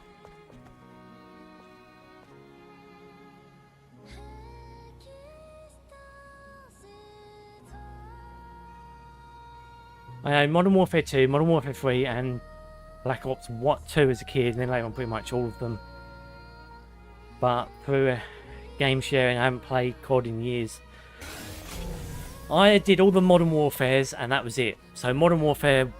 [SPEAKER 1] I had Modern Warfare 2, Modern Warfare 3, and Black Ops 2 as a kid, and then later on pretty much all of them. But through game sharing, I haven't played COD in years. I did all the Modern Warfares, and that was it. So Modern Warfare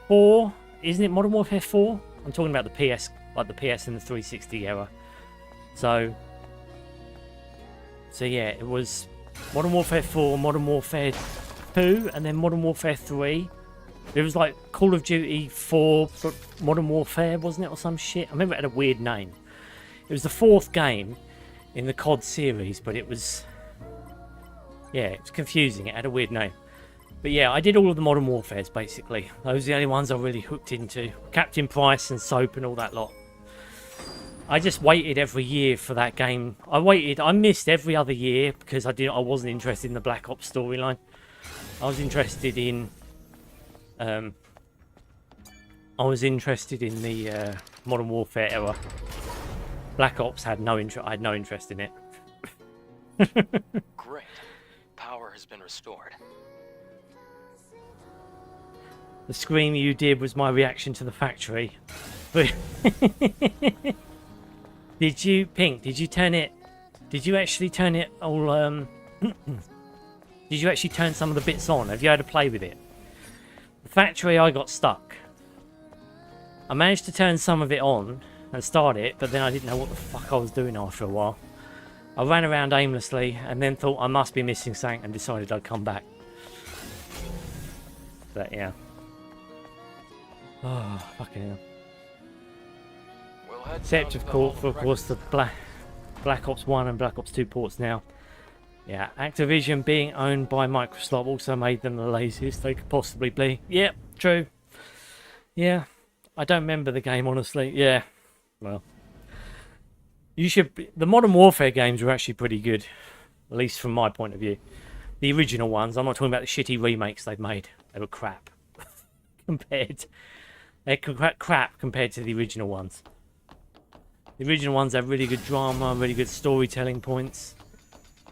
[SPEAKER 1] 4, isn't it Modern Warfare 4? I'm talking about the PS, like the PS and the 360 era. So yeah, it was Modern Warfare 4, Modern Warfare 2, and then Modern Warfare 3. It was like Call of Duty 4 but Modern Warfare, wasn't it, or some shit? I remember it had a weird name. It was the fourth game in the COD series, but it was, yeah, it's confusing. It had a weird name. But yeah, I did all of the Modern Warfares basically. Those are the only ones I really hooked into. Captain Price and Soap and all that lot. I just waited every year for that game. I missed every other year because I wasn't interested in the Black Ops storyline. I was interested in the Modern Warfare era. Black Ops had no interest. I had no interest in it.
[SPEAKER 3] Great. Power has been restored.
[SPEAKER 1] The scream you did was my reaction to the factory. But did you, Pink? Did you turn it? Did you actually turn it all? Did you actually turn some of the bits on? Have you had to play with it? The factory, I got stuck. I managed to turn some of it on and start it, but then I didn't know what the fuck I was doing after a while. I ran around aimlessly and then thought I must be missing something and decided I'd come back. But yeah. Oh, fucking hell. Except of course the Black Ops 1 and Black Ops 2 ports now. Yeah, Activision being owned by Microsoft also made them the laziest they could possibly be. Yeah, true. Yeah, I don't remember the game honestly. Yeah, well, the Modern Warfare games were actually pretty good, at least from my point of view. The original ones. I'm not talking about the shitty remakes they've made. They were crap they're crap compared to the original ones. The original ones have really good drama, really good storytelling points.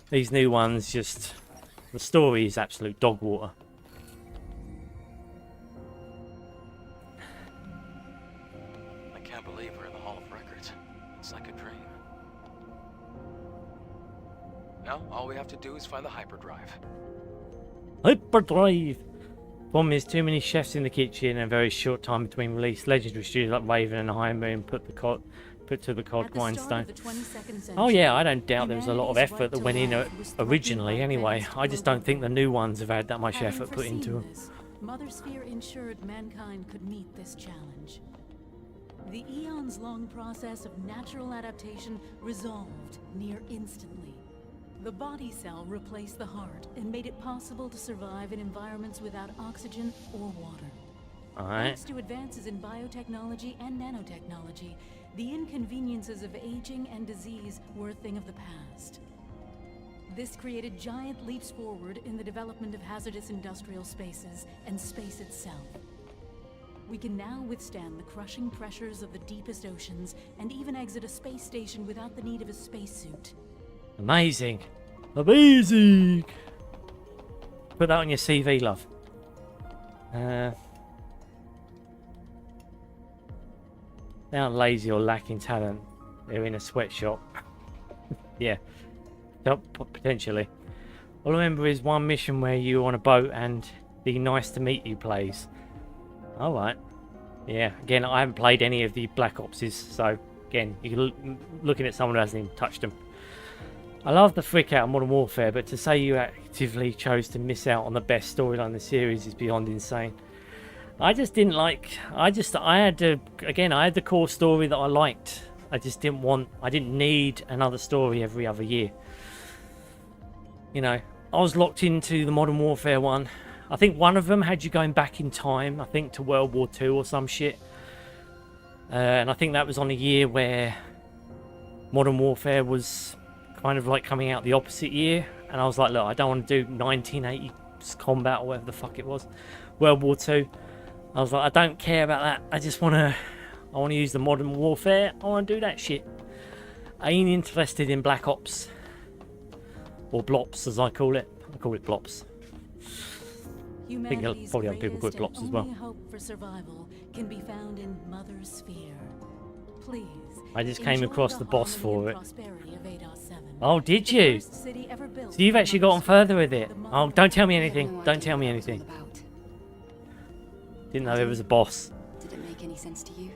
[SPEAKER 1] These new ones, just the story is absolute dog water.
[SPEAKER 3] I can't believe we're in the Hall of Records. It's like a dream. Now, all we have to do is find the hyperdrive.
[SPEAKER 1] Hyperdrive! Problem is, too many chefs in the kitchen and a very short time between release. Legendary studios like Raven and High Moon put to the COD grindstone. Oh yeah, I don't doubt there was a lot of effort that went in originally anyway. I just don't think the new ones have had that much effort put into them.
[SPEAKER 4] Mother Sphere ensured mankind could meet this challenge. The eons-long process of natural adaptation resolved near instantly. The body cell replaced the heart and made it possible to survive in environments without oxygen or water. Thanks to advances in biotechnology and nanotechnology, the inconveniences of aging and disease were a thing of the past. This created giant leaps forward in the development of hazardous industrial spaces and space itself. We can now withstand the crushing pressures of the deepest oceans and even exit a space station without the need of a spacesuit.
[SPEAKER 1] Amazing. Amazing. Put that on your CV, love. They aren't lazy or lacking talent. They're in a sweatshop. Yeah. Potentially. All I remember is one mission where you were on a boat and the Nice to Meet You plays. Alright. Yeah, again, I haven't played any of the Black Opses, so again, you're looking at someone who hasn't even touched them. I love the freak out of Modern Warfare, but to say you actively chose to miss out on the best storyline in the series is beyond insane. I just didn't like... I had the core story that I liked. I didn't need another story every other year. You know, I was locked into the Modern Warfare one. I think one of them had you going back in time, I think to World War II or some shit. And I think that was on a year where Modern Warfare was kind of like coming out the opposite year. And I was like, look, I don't want to do 1980s combat or whatever the fuck it was. World War II. I was like, I don't care about that. I want to use the Modern Warfare. I want to do that shit. I ain't interested in Black Ops. Or Blops, as I call it. I call it Blops. I think probably other people call it Blops as well.
[SPEAKER 4] Hope for survival can be found in Mother's Sphere. Please.
[SPEAKER 1] I just came across the boss for it. Oh, did you? So you've actually gotten further with it. Oh, don't tell me anything. Don't tell me anything. Didn't know there was a boss.
[SPEAKER 2] Did it make any sense to you?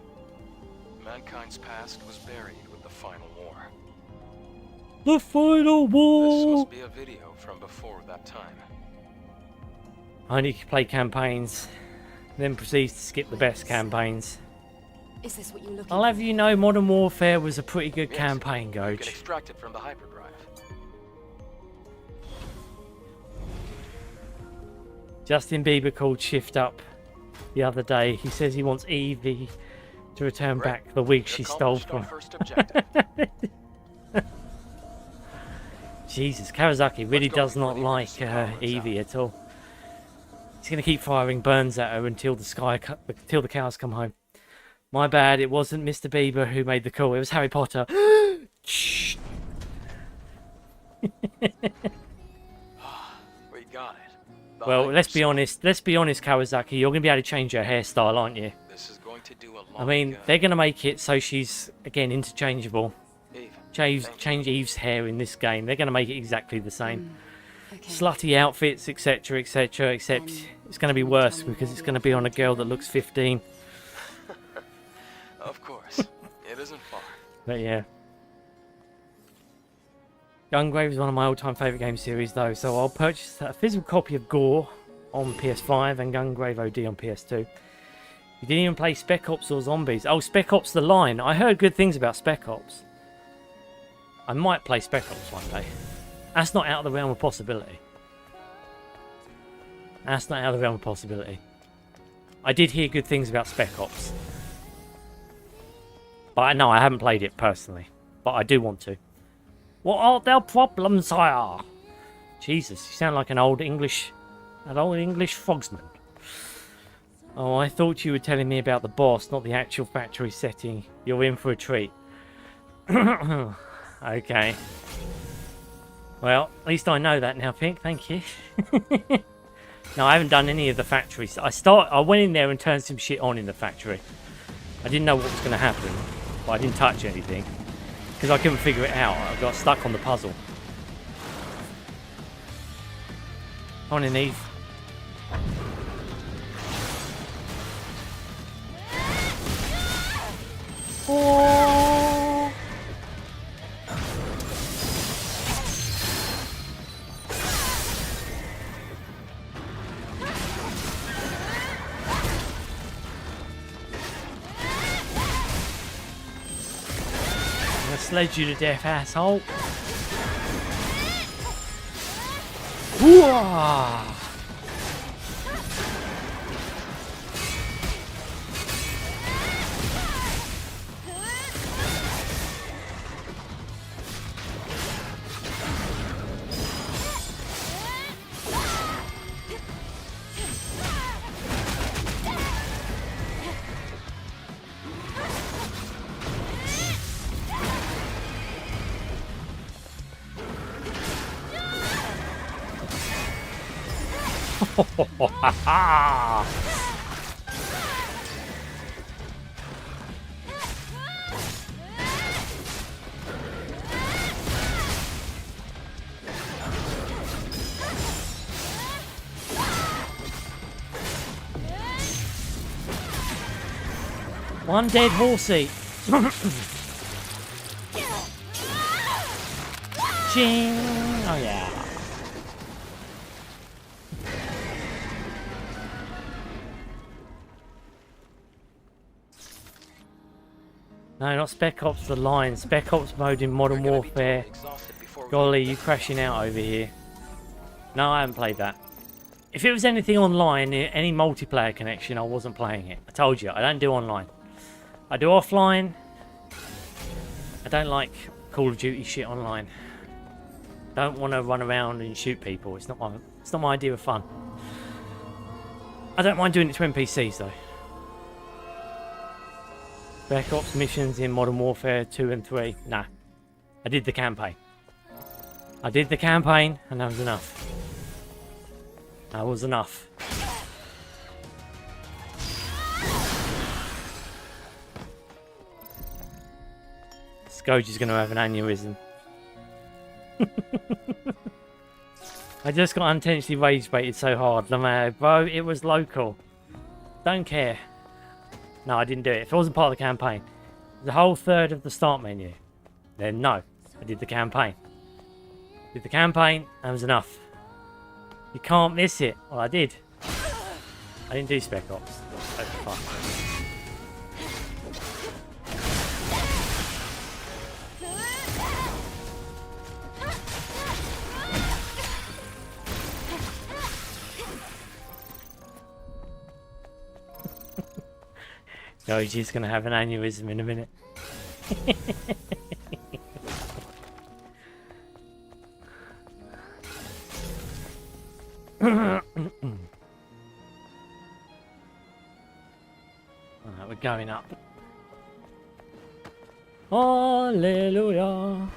[SPEAKER 3] Mankind's past was buried with the final war.
[SPEAKER 1] The final
[SPEAKER 3] This
[SPEAKER 1] war!
[SPEAKER 3] must be a video from before that time.
[SPEAKER 1] I only play campaigns, then proceeds to skip the best campaigns.
[SPEAKER 2] Is this what you're looking
[SPEAKER 1] I'll have you know Modern Warfare was a pretty good campaign,
[SPEAKER 3] You can
[SPEAKER 1] Goj.
[SPEAKER 3] extract it from the hyperdrive.
[SPEAKER 1] Justin Bieber called Shiftup the other day. He says he wants Evie to return back the wig she stole from.
[SPEAKER 3] First objective.
[SPEAKER 1] Jesus, Kawasaki really does not like Evie at all. He's going to keep firing burns at her until the cows come home. My bad, it wasn't Mr. Bieber who made the call. It was Harry Potter. Shh.
[SPEAKER 3] We got it.
[SPEAKER 1] Well, let's be honest, Kawasaki. You're going to be able to change her hairstyle, aren't you?
[SPEAKER 3] This is going to do a lot.
[SPEAKER 1] I mean, they're going to make it so she's, again, interchangeable.
[SPEAKER 3] Eve,
[SPEAKER 1] Change Eve's hair in this game. They're going to make it exactly the same.
[SPEAKER 2] Okay.
[SPEAKER 1] Slutty outfits, etc., etc., except it's going to be worse because it's going to be on a girl that looks 15.
[SPEAKER 3] Of course. It isn't far.
[SPEAKER 1] But yeah. Gungrave is one of my all-time favourite game series though, so I'll purchase a physical copy of Gore on PS5 and Gungrave OD on PS2. You didn't even play Spec Ops or Zombies. Oh, Spec Ops The Line. I heard good things about Spec Ops. I might play Spec Ops one day. That's not out of the realm of possibility. That's not out of the realm of possibility. I did hear good things about Spec Ops. But no, I haven't played it personally. But I do want to. What are their problems, sire? Jesus, you sound like an old English frogsman. Oh, I thought you were telling me about the boss, not the actual factory setting. You're in for a treat. Okay. Well, at least I know that now, Pink. Thank you. No, I haven't done any of the factories. I went in there and turned some shit on in the factory. I didn't know what was going to happen, but I didn't touch anything because I couldn't figure it out. I got stuck on the puzzle. Come on in, Eve. Oh. I'm gonna sledge you to death, asshole. Hooah! One dead horsey. Ching. Oh yeah. No, not Spec Ops, the line. Spec Ops mode in Modern Warfare. Golly, you crashing out over here. No, I haven't played that. If it was anything online, any multiplayer connection, I wasn't playing it. I told you, I don't do online. I do offline. I don't like Call of Duty shit online. Don't want to run around and shoot people. It's not my idea of fun. I don't mind doing it to NPCs though. Spec Ops missions in Modern Warfare 2 and 3. Nah. I did the campaign. I did the campaign and that was enough. That was enough. Scourge is going to have an aneurysm. I just got unintentionally rage baited so hard. No matter, bro, it was local. Don't care. No, I didn't do it. If it wasn't part of the campaign, the whole third of the start menu, then no, I did the campaign. Did the campaign, that was enough. You can't miss it. Well, I did. I didn't do Spec Ops. Oh, fuck. No, she's gonna have an aneurysm in a minute. Alright, we're going up. Hallelujah.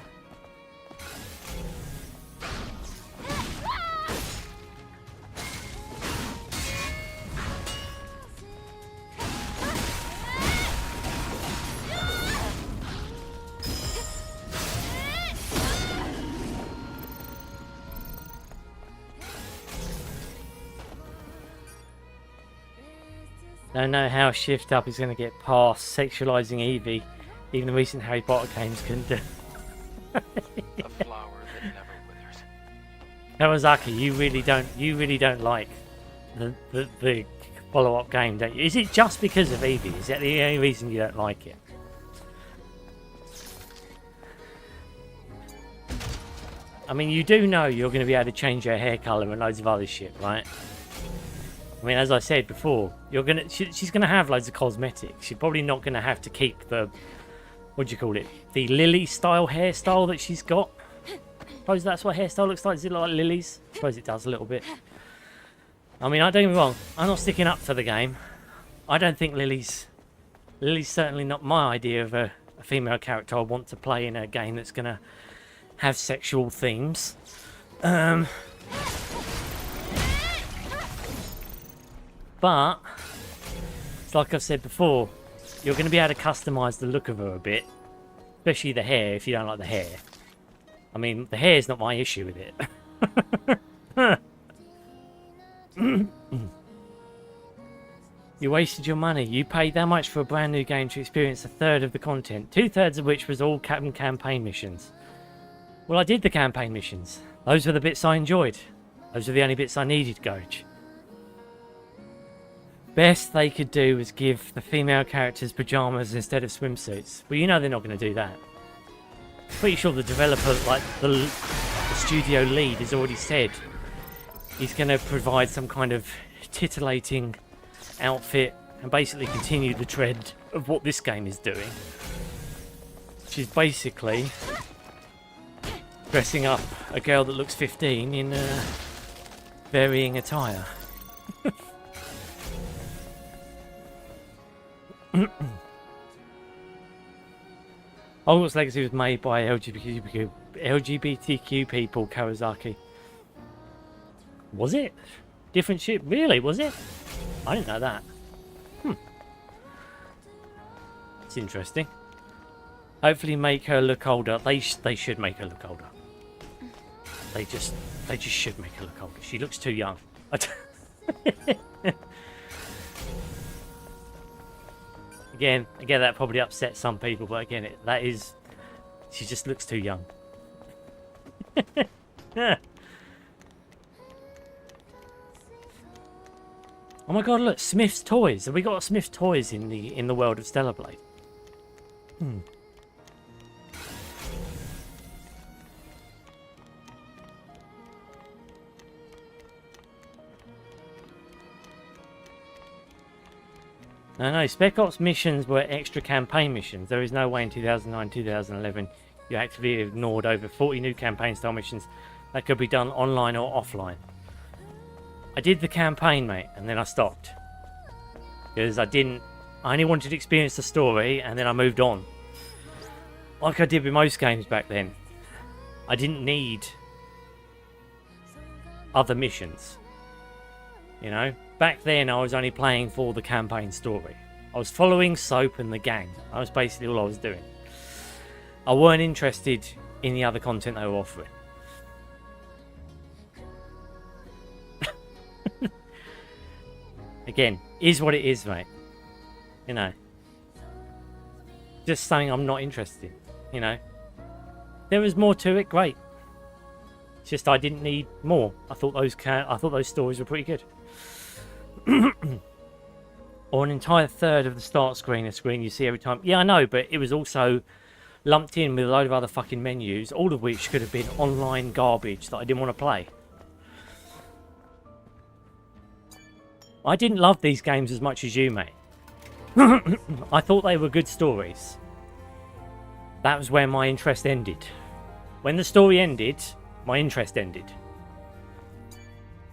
[SPEAKER 1] Don't know how Shiftup is going to get past sexualizing Evie. Even the recent Harry Potter games couldn't do.
[SPEAKER 3] A flower that never withers.
[SPEAKER 1] Kawasaki, you really don't like the follow-up game, don't you? Is it just because of Evie? Is that the only reason you don't like it? I mean, you do know you're going to be able to change your hair color and loads of other shit, right? I mean, as I said before, she's gonna have loads of cosmetics. She's probably not gonna have to keep the, what do you call it, the Lily style hairstyle that she's got. Suppose that's what hairstyle looks like. Does it look like Lily's? Suppose it does a little bit. I mean, don't get me wrong, I'm not sticking up for the game. I don't think Lily's certainly not my idea of a female character I want to play in a game that's gonna have sexual themes. But, it's like I've said before, you're going to be able to customise the look of her a bit. Especially the hair, if you don't like the hair. I mean, the hair's not my issue with it. You wasted your money. You paid that much for a brand new game to experience a third of the content. 2/3 of which was all campaign missions. Well, I did the campaign missions. Those were the bits I enjoyed. Those were the only bits I needed, Gouge. Best they could do was give the female characters pajamas instead of swimsuits. Well, you know they're not going to do that. Pretty sure the developer, like the studio lead, has already said he's going to provide some kind of titillating outfit and basically continue the trend of what this game is doing. Which is basically dressing up a girl that looks 15 in varying attire. Hogwarts Legacy was made by LGBTQ people, Kawasaki. Was it? Different ship? Really? Was it? I didn't know that. It's interesting. Hopefully make her look older. They should make her look older. They just should make her look older. She looks too young. Again, that probably upsets some people, but again, she just looks too young. Oh my god, look, Smith's Toys. Have we got Smith's Toys in the world of Stellarblade? No, Spec Ops missions were extra campaign missions. There is no way in 2009-2011 you actively ignored over 40 new campaign-style missions that could be done online or offline. I did the campaign, mate, and then I stopped. Because I only wanted to experience the story, and then I moved on. Like I did with most games back then. I didn't need other missions. You know? Back then, I was only playing for the campaign story. I was following Soap and the gang. That was basically all I was doing. I weren't interested in the other content they were offering. Again, is what it is, mate. You know. Just something I'm not interested in, you know. There was more to it, great. It's just I didn't need more. I thought those stories were pretty good. Or an entire third of the start screen, a screen you see every time. Yeah, I know, but it was also lumped in with a load of other fucking menus, all of which could have been online garbage that I didn't want to play. I didn't love these games as much as you, mate. I thought they were good stories. That was where my interest ended. When the story ended, my interest ended.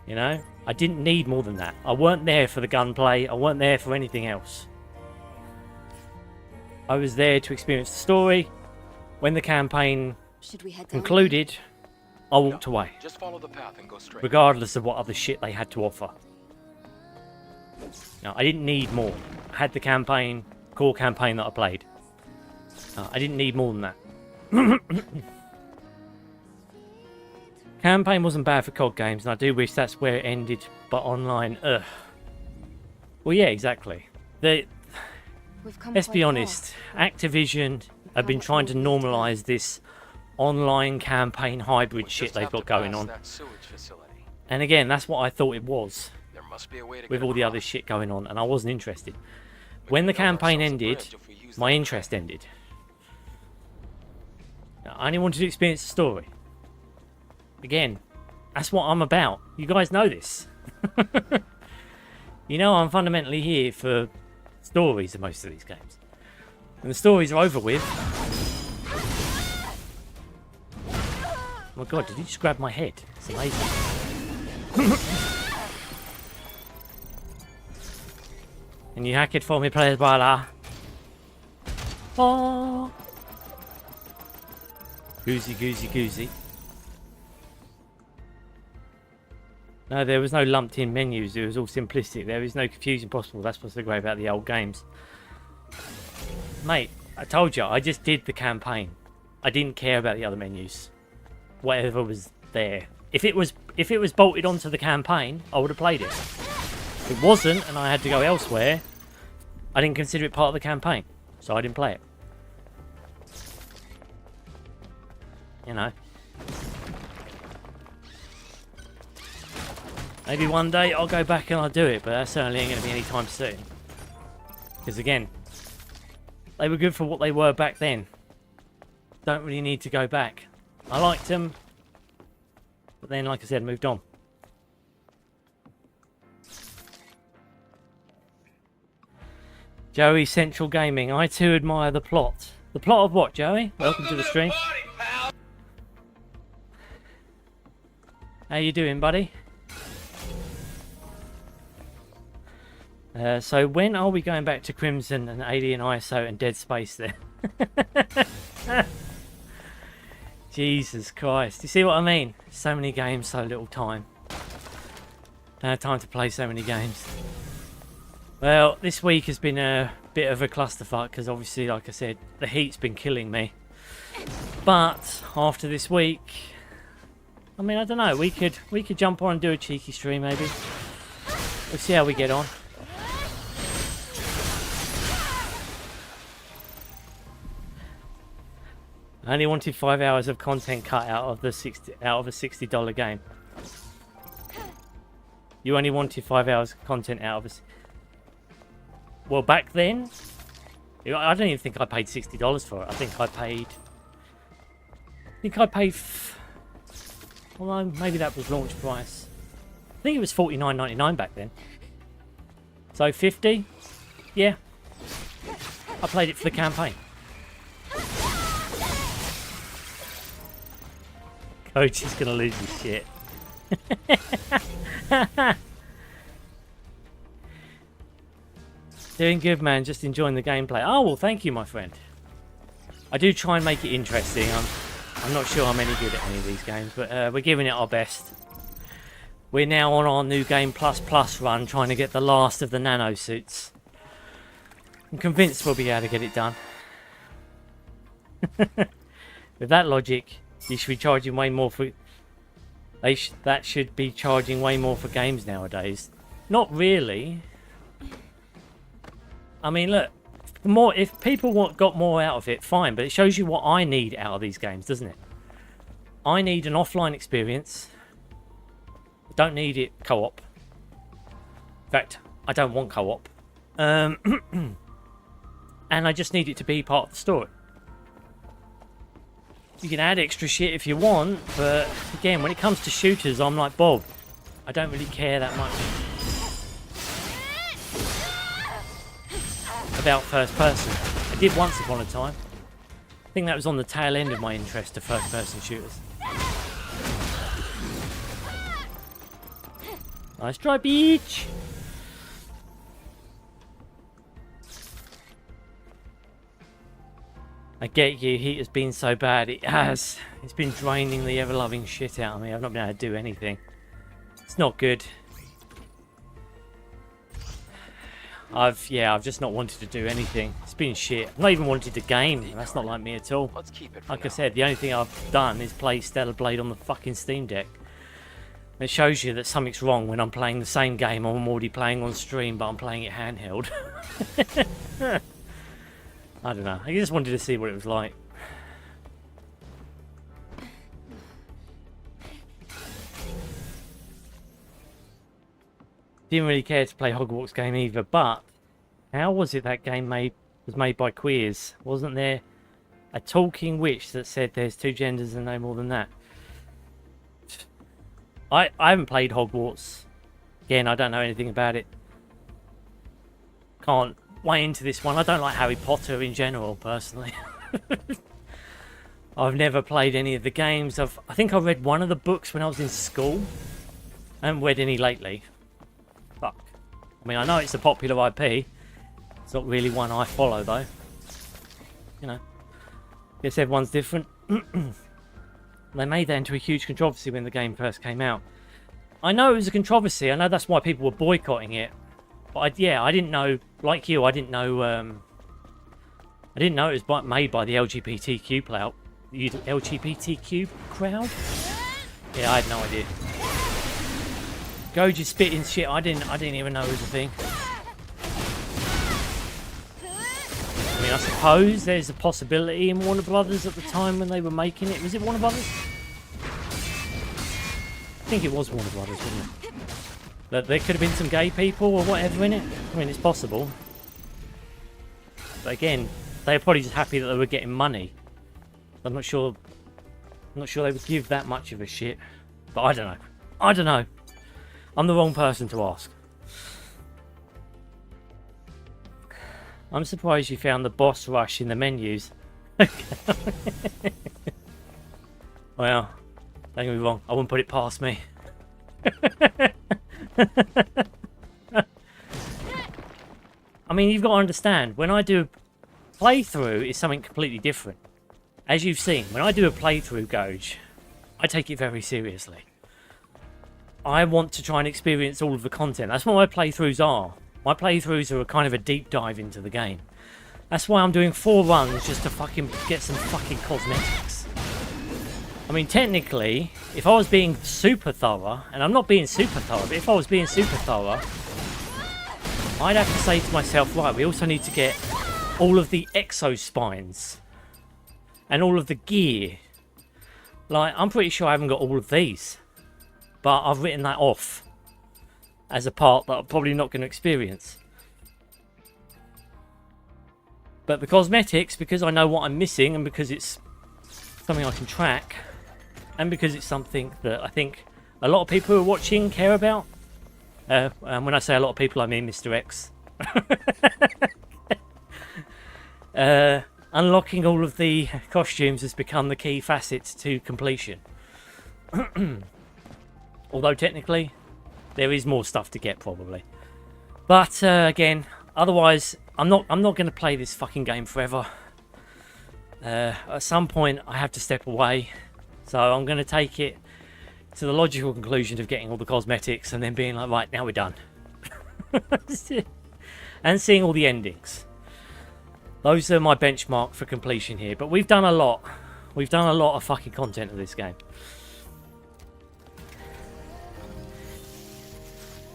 [SPEAKER 1] You know? I didn't need more than that. I weren't there for the gunplay. I weren't there for anything else. I was there to experience the story. When the campaign concluded, I walked away.
[SPEAKER 3] Just follow the path and go straight.
[SPEAKER 1] Regardless of what other shit they had to offer. No, I didn't need more. I had the campaign, core campaign that I played. No, I didn't need more than that. Campaign wasn't bad for COD games, and I do wish that's where it ended, but online, ugh. Well, yeah, exactly. Let's be honest, Activision have been trying to normalise this online campaign hybrid shit they've got going on. And again, that's what I thought it was. With all the other shit going on, and I wasn't interested. When the campaign ended, my interest ended. I only wanted to experience the story. Again, that's what I'm about. You guys know this. You know I'm fundamentally here for stories in most of these games. When the stories are over with... Oh my god, did he just grab my head? It's amazing. And you hack it for me, players, brother. Oh. Goosey, goosey, goosey. No, there was no lumped in menus. It was all simplistic. There is no confusion possible. That's what's so great about the old games. Mate, I told you, I just did the campaign. I didn't care about the other menus. Whatever was there. If it was bolted onto the campaign, I would have played it. If it wasn't, and I had to go elsewhere, I didn't consider it part of the campaign, so I didn't play it. You know. Maybe one day I'll go back and I'll do it, but that certainly ain't going to be anytime soon. Because again, they were good for what they were back then. Don't really need to go back. I liked them, but then, like I said, moved on. Joey, Central Gaming. I too admire the plot. The plot of what, Joey? Welcome to the stream. How you doing, buddy? So when are we going back to Crimson and Alien ISO and Dead Space then? Jesus Christ. You see what I mean? So many games, so little time. Don't have time to play so many games. Well, this week has been a bit of a clusterfuck because obviously, like I said, the heat's been killing me. But after this week, I mean, I don't know. We could jump on and do a cheeky stream maybe. We'll see how we get on. I only wanted 5 hours of content cut out of a $60 game. You only wanted 5 hours of content out of a... Well, back then, I don't even think I paid $60 for it. I think I paid... Well, maybe that was launch price. I think it was $49.99 back then. So 50? Yeah. I played it for the campaign. Coach is gonna lose his shit. Doing good, man. Just enjoying the gameplay. Oh, well, thank you, my friend. I do try and make it interesting. I'm not sure I'm any good at any of these games, but we're giving it our best. We're now on our new game plus run, trying to get the last of the nano suits. I'm convinced we'll be able to get it done. With that logic, you should be charging way more for... that should be charging way more for games nowadays. Not really. I mean, look, if people got more out of it, fine, but it shows you what I need out of these games, doesn't it? I need an offline experience. I don't need it co-op. In fact, I don't want co-op. And I just need it to be part of the story. You can add extra shit if you want, but again, when it comes to shooters, I'm like Bob. I don't really care that much about first person. I did once upon a time. I think that was on the tail end of my interest to first person shooters. Nice try, beach! I get you, heat has been so bad. It has. It's been draining the ever-loving shit out of me. I've not been able to do anything. It's not good. I've just not wanted to do anything. It's been shit. I've not even wanted to game. That's not like me at all.
[SPEAKER 3] Let's keep it for
[SPEAKER 1] Like I
[SPEAKER 3] now.
[SPEAKER 1] said, the only thing I've done is play Stellarblade on the fucking Steam Deck. It shows you that something's wrong when I'm playing the same game I'm already playing on stream, but I'm playing it handheld. I don't know. I just wanted to see what it was like. Didn't really care to play Hogwarts game either, but how was it that game was made by queers? Wasn't there a talking witch that said there's two genders and no more than that? I haven't played Hogwarts. Again, I don't know anything about it. Can't weigh into this one. I don't like Harry Potter in general, personally. I've never played any of the games. I think I read one of the books when I was in school. I haven't read any lately. Fuck. I mean, I know it's a popular IP. It's not really one I follow, though. You know. Guess everyone's different. They made that into a huge controversy when the game first came out. I know it was a controversy. I know that's why people were boycotting it. But I didn't know, like you, I didn't know it was made by the LGBTQ crowd. LGBTQ crowd? Yeah, I had no idea. Goji spitting shit. I didn't even know it was a thing. I mean, I suppose there's a possibility in Warner Brothers at the time when they were making it. Was it Warner Brothers? I think it was Warner Brothers, wasn't it? That there could have been some gay people or whatever in it. I mean, it's possible. But again, they were probably just happy that they were getting money. I'm not sure they would give that much of a shit. But I don't know. I don't know. I'm the wrong person to ask. I'm surprised you found the boss rush in the menus. Well, don't get me wrong, I wouldn't put it past me. I mean, you've got to understand, when I do a playthrough, it's something completely different. As you've seen, when I do a playthrough, Goj, I take it very seriously. I want to try and experience all of the content. That's what my playthroughs are. My playthroughs are a kind of a deep dive into the game. That's why I'm doing 4 runs just to fucking get some fucking cosmetics. I mean, technically, if I was being super thorough, and I'm not being super thorough, but if I was being super thorough, I'd have to say to myself, right, we also need to get all of the exospines and all of the gear. Like, I'm pretty sure I haven't got all of these, but I've written that off as a part that I'm probably not going to experience. But the cosmetics, because I know what I'm missing and because it's something I can track, and because it's something that I think a lot of people who are watching care about. And when I say a lot of people, I mean Mr. X. Unlocking all of the costumes has become the key facet to completion. Although technically, there is more stuff to get probably. But again, otherwise, I'm not going to play this fucking game forever. At some point, I have to step away. So I'm going to take it to the logical conclusion of getting all the cosmetics and then being like, right, now we're done. And seeing all the endings. Those are my benchmark for completion here. But we've done a lot. We've done a lot of fucking content of this game.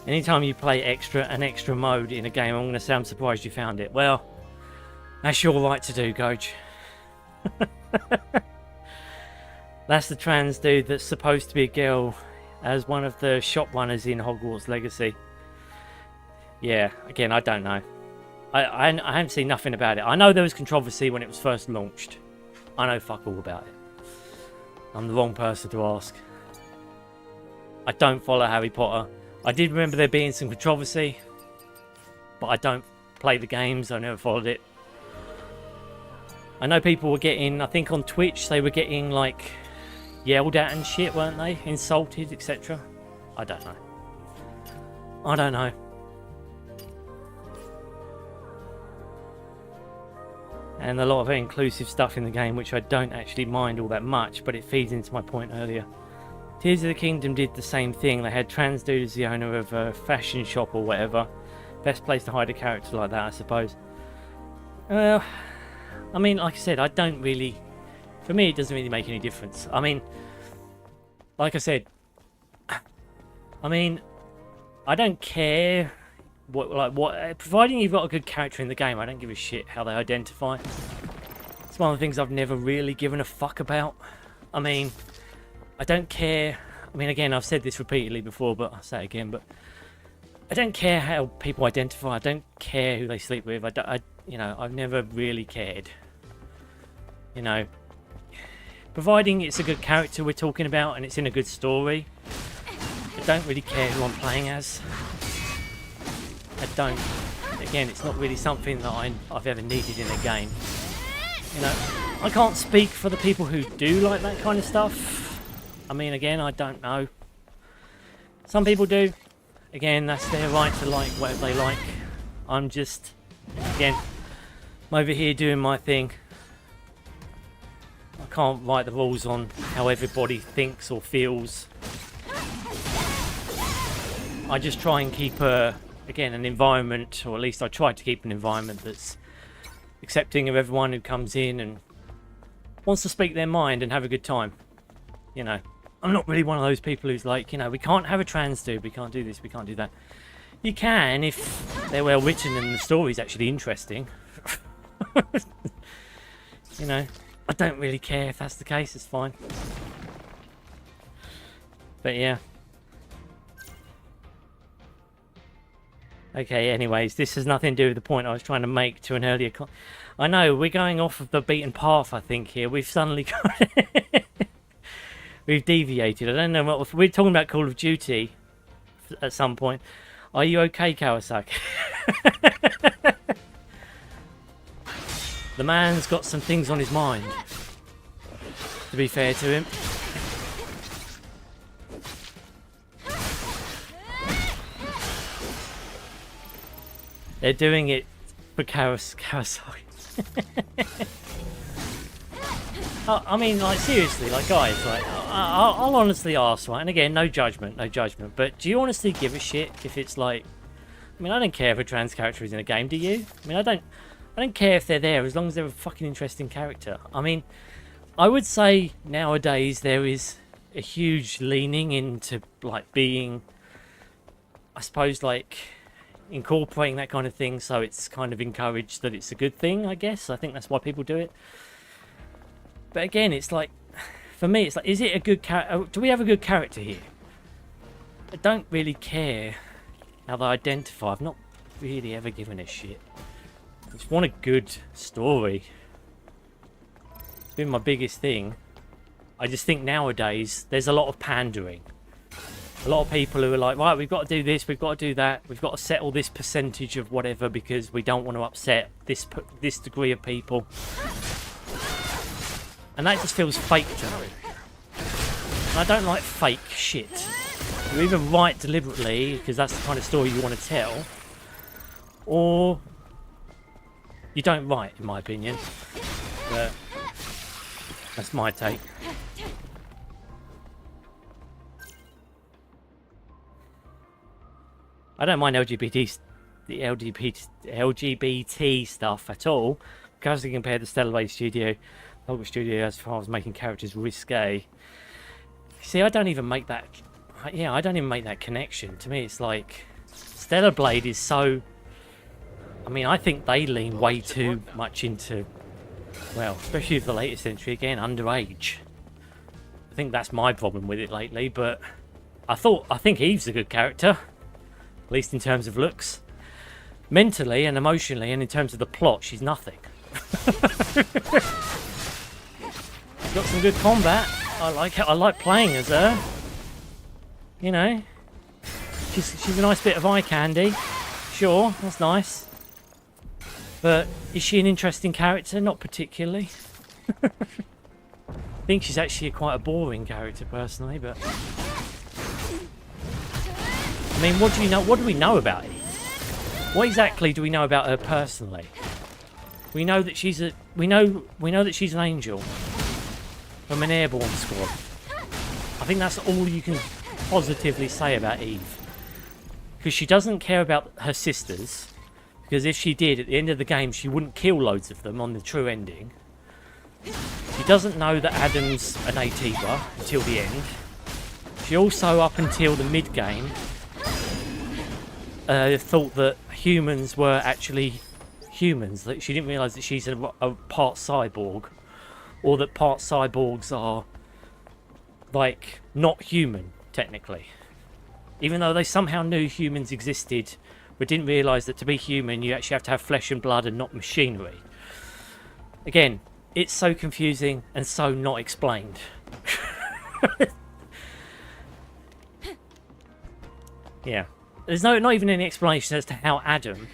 [SPEAKER 1] Anytime you play an extra mode in a game, I'm going to say I'm surprised you found it. Well, that's your right to do, Coach. That's the trans dude that's supposed to be a girl as one of the shop runners in Hogwarts Legacy. Yeah, again, I don't know. I haven't seen nothing about it. I know there was controversy when it was first launched. I know fuck all about it. I'm the wrong person to ask. I don't follow Harry Potter. I did remember there being some controversy, but I don't play the games. I never followed it. I know people were getting, I think on Twitch, they were getting like yelled at and shit, weren't they? Insulted, etc. I don't know. I don't know. And a lot of inclusive stuff in the game, which I don't actually mind all that much, but it feeds into my point earlier. Tears of the Kingdom did the same thing. They had trans dude as the owner of a fashion shop or whatever. Best place to hide a character like that, I suppose. Well, I mean, like I said, I don't really... For me, it doesn't really make any difference. I mean, like I said, I mean, I don't care what... Providing you've got a good character in the game, I don't give a shit how they identify. It's one of the things I've never really given a fuck about. I mean... I don't care. I mean, again, I've said this repeatedly before, but I'll say it again. But I don't care how people identify. I don't care who they sleep with. You know, I've never really cared. You know, providing it's a good character we're talking about and it's in a good story, I don't really care who I'm playing as. I don't. Again, it's not really something that I've ever needed in a game. You know, I can't speak for the people who do like that kind of stuff. I mean, again, I don't know. Some people do. Again, that's their right to like whatever they like. I'm just, again, I'm over here doing my thing. I can't write the rules on how everybody thinks or feels. I just try and keep, again, an environment, or at least I try to keep an environment that's accepting of everyone who comes in and wants to speak their mind and have a good time. You know. I'm not really one of those people who's like, you know, we can't have a trans dude, we can't do this, we can't do that. You can if they're well written and the story's actually interesting. You know, I don't really care if that's the case, it's fine. But yeah. Okay, anyways, this has nothing to do with the point I was trying to make to an earlier I know, we're going off of the beaten path, I think, here. We've suddenly got... We've deviated. I don't know what... We're talking about Call of Duty at some point. Are you okay, Kawasaki? The man's got some things on his mind, to be fair to him. They're doing it for Kawasaki. I mean, like, seriously, like, guys, like, I'll honestly ask, right? And again, no judgment, no judgment. But do you honestly give a shit if it's like... I mean, I don't care if a trans character is in a game, do you? I mean, I don't care if they're there as long as they're a fucking interesting character. I mean, I would say nowadays there is a huge leaning into, like, being... I suppose, like, incorporating that kind of thing, so it's kind of encouraged that it's a good thing, I guess. I think that's why people do it. But again, it's like... For me, it's like, is it a good character? Do we have a good character here? I don't really care how they identify. I've not really ever given a shit. I just want a good story. It's been my biggest thing. I just think nowadays there's a lot of pandering. A lot of people who are like, right, we've got to do this, we've got to do that, we've got to settle this percentage of whatever because we don't want to upset this degree of people. And that just feels fake to me. And I don't like fake shit. You either write deliberately, because that's the kind of story you want to tell, or you don't write, in my opinion. But that's my take. I don't mind the LGBT stuff at all, because they compare the Stellarblade studio. Local studio as far as making characters risque. See, I don't even make that. Yeah, I don't even make that connection. To me, it's like Stellarblade is so. I mean, I think they lean way too much into, well, especially with the latest entry again, underage. I think that's my problem with it lately. But I think Eve's a good character, at least in terms of looks. Mentally and emotionally, and in terms of the plot, she's nothing. Got some good combat. I like it. I like playing as her. You know, she's a nice bit of eye candy. Sure, that's nice. But is she an interesting character? Not particularly. I think she's actually quite a boring character personally. But I mean, what do you know? What do we know about Eve? What exactly do we know about her personally? We know that she's a. We know that she's an angel from an Airborne Squad. I think that's all you can positively say about Eve. Because she doesn't care about her sisters. Because if she did, at the end of the game, she wouldn't kill loads of them on the true ending. She doesn't know that Adam's a Naytiba until the end. She also, up until the mid-game, thought that humans were actually humans. That she didn't realise that she's a part cyborg. Or that part cyborgs are, like, not human, technically. Even though they somehow knew humans existed, but didn't realise that to be human, you actually have to have flesh and blood and not machinery. Again, it's so confusing and so not explained. Yeah. There's not even any explanation as to how Adam,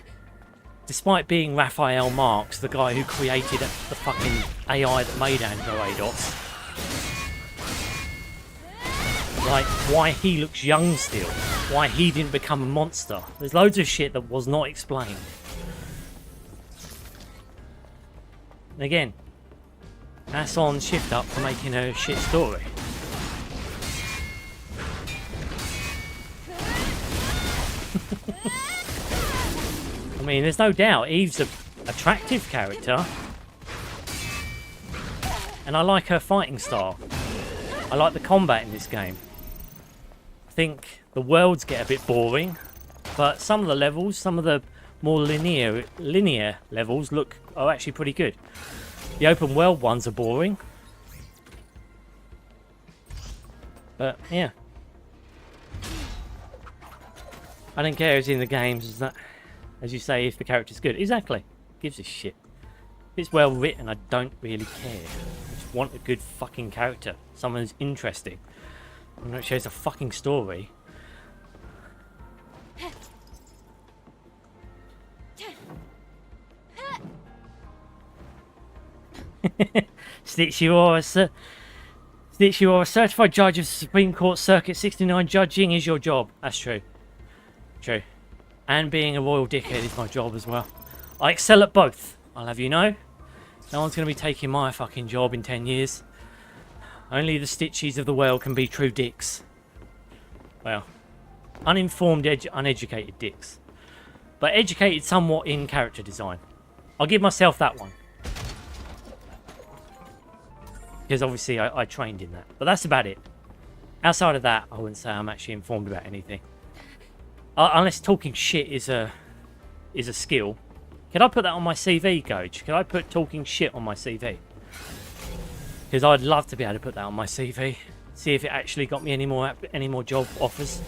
[SPEAKER 1] despite being Raphael Marx, the guy who created the fucking AI that made Android ADOS, like, why he looks young still, why he didn't become a monster. There's loads of shit that was not explained. And again, that's on shiftup for making a shit story. I mean, there's no doubt Eve's an attractive character. And I like her fighting style. I like the combat in this game. I think the worlds get a bit boring. But some of the levels, some of the more linear levels are actually pretty good. The open world ones are boring. But, yeah. I don't care if it's in the games, is that... As you say, if the character's good. Exactly. Gives a shit. If it's well written, I don't really care. I just want a good fucking character. Someone who's interesting. And that shows a fucking story. Stitch, you are a certified judge of the Supreme Court Circuit 69. Judging is your job. That's true. True. And being a royal dickhead is my job as well. I excel at both, I'll have you know. No one's going to be taking my fucking job in 10 years. Only the Stitchies of the world can be true dicks. Well, uninformed, uneducated dicks. But educated somewhat in character design. I'll give myself that one. Because obviously I trained in that. But that's about it. Outside of that, I wouldn't say I'm actually informed about anything. Unless talking shit is a skill. Could I put that on my CV, Coach? Could I put talking shit on my CV? Because I'd love to be able to put that on my CV. See if it actually got me any more job offers.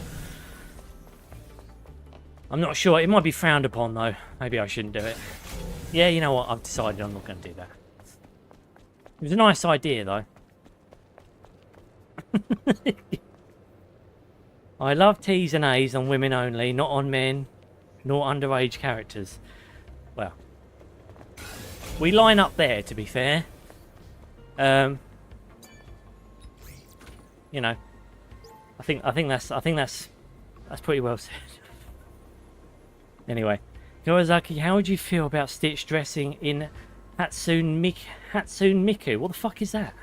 [SPEAKER 1] I'm not sure. It might be frowned upon, though. Maybe I shouldn't do it. Yeah, you know what? I've decided I'm not going to do that. It was a nice idea, though. I love T's and A's on women only, not on men, nor underage characters. Well, we line up there, to be fair. You know, I think that's pretty well said. Anyway, Kawasaki, how would you feel about Stitch dressing in Hatsune Miku? What the fuck is that?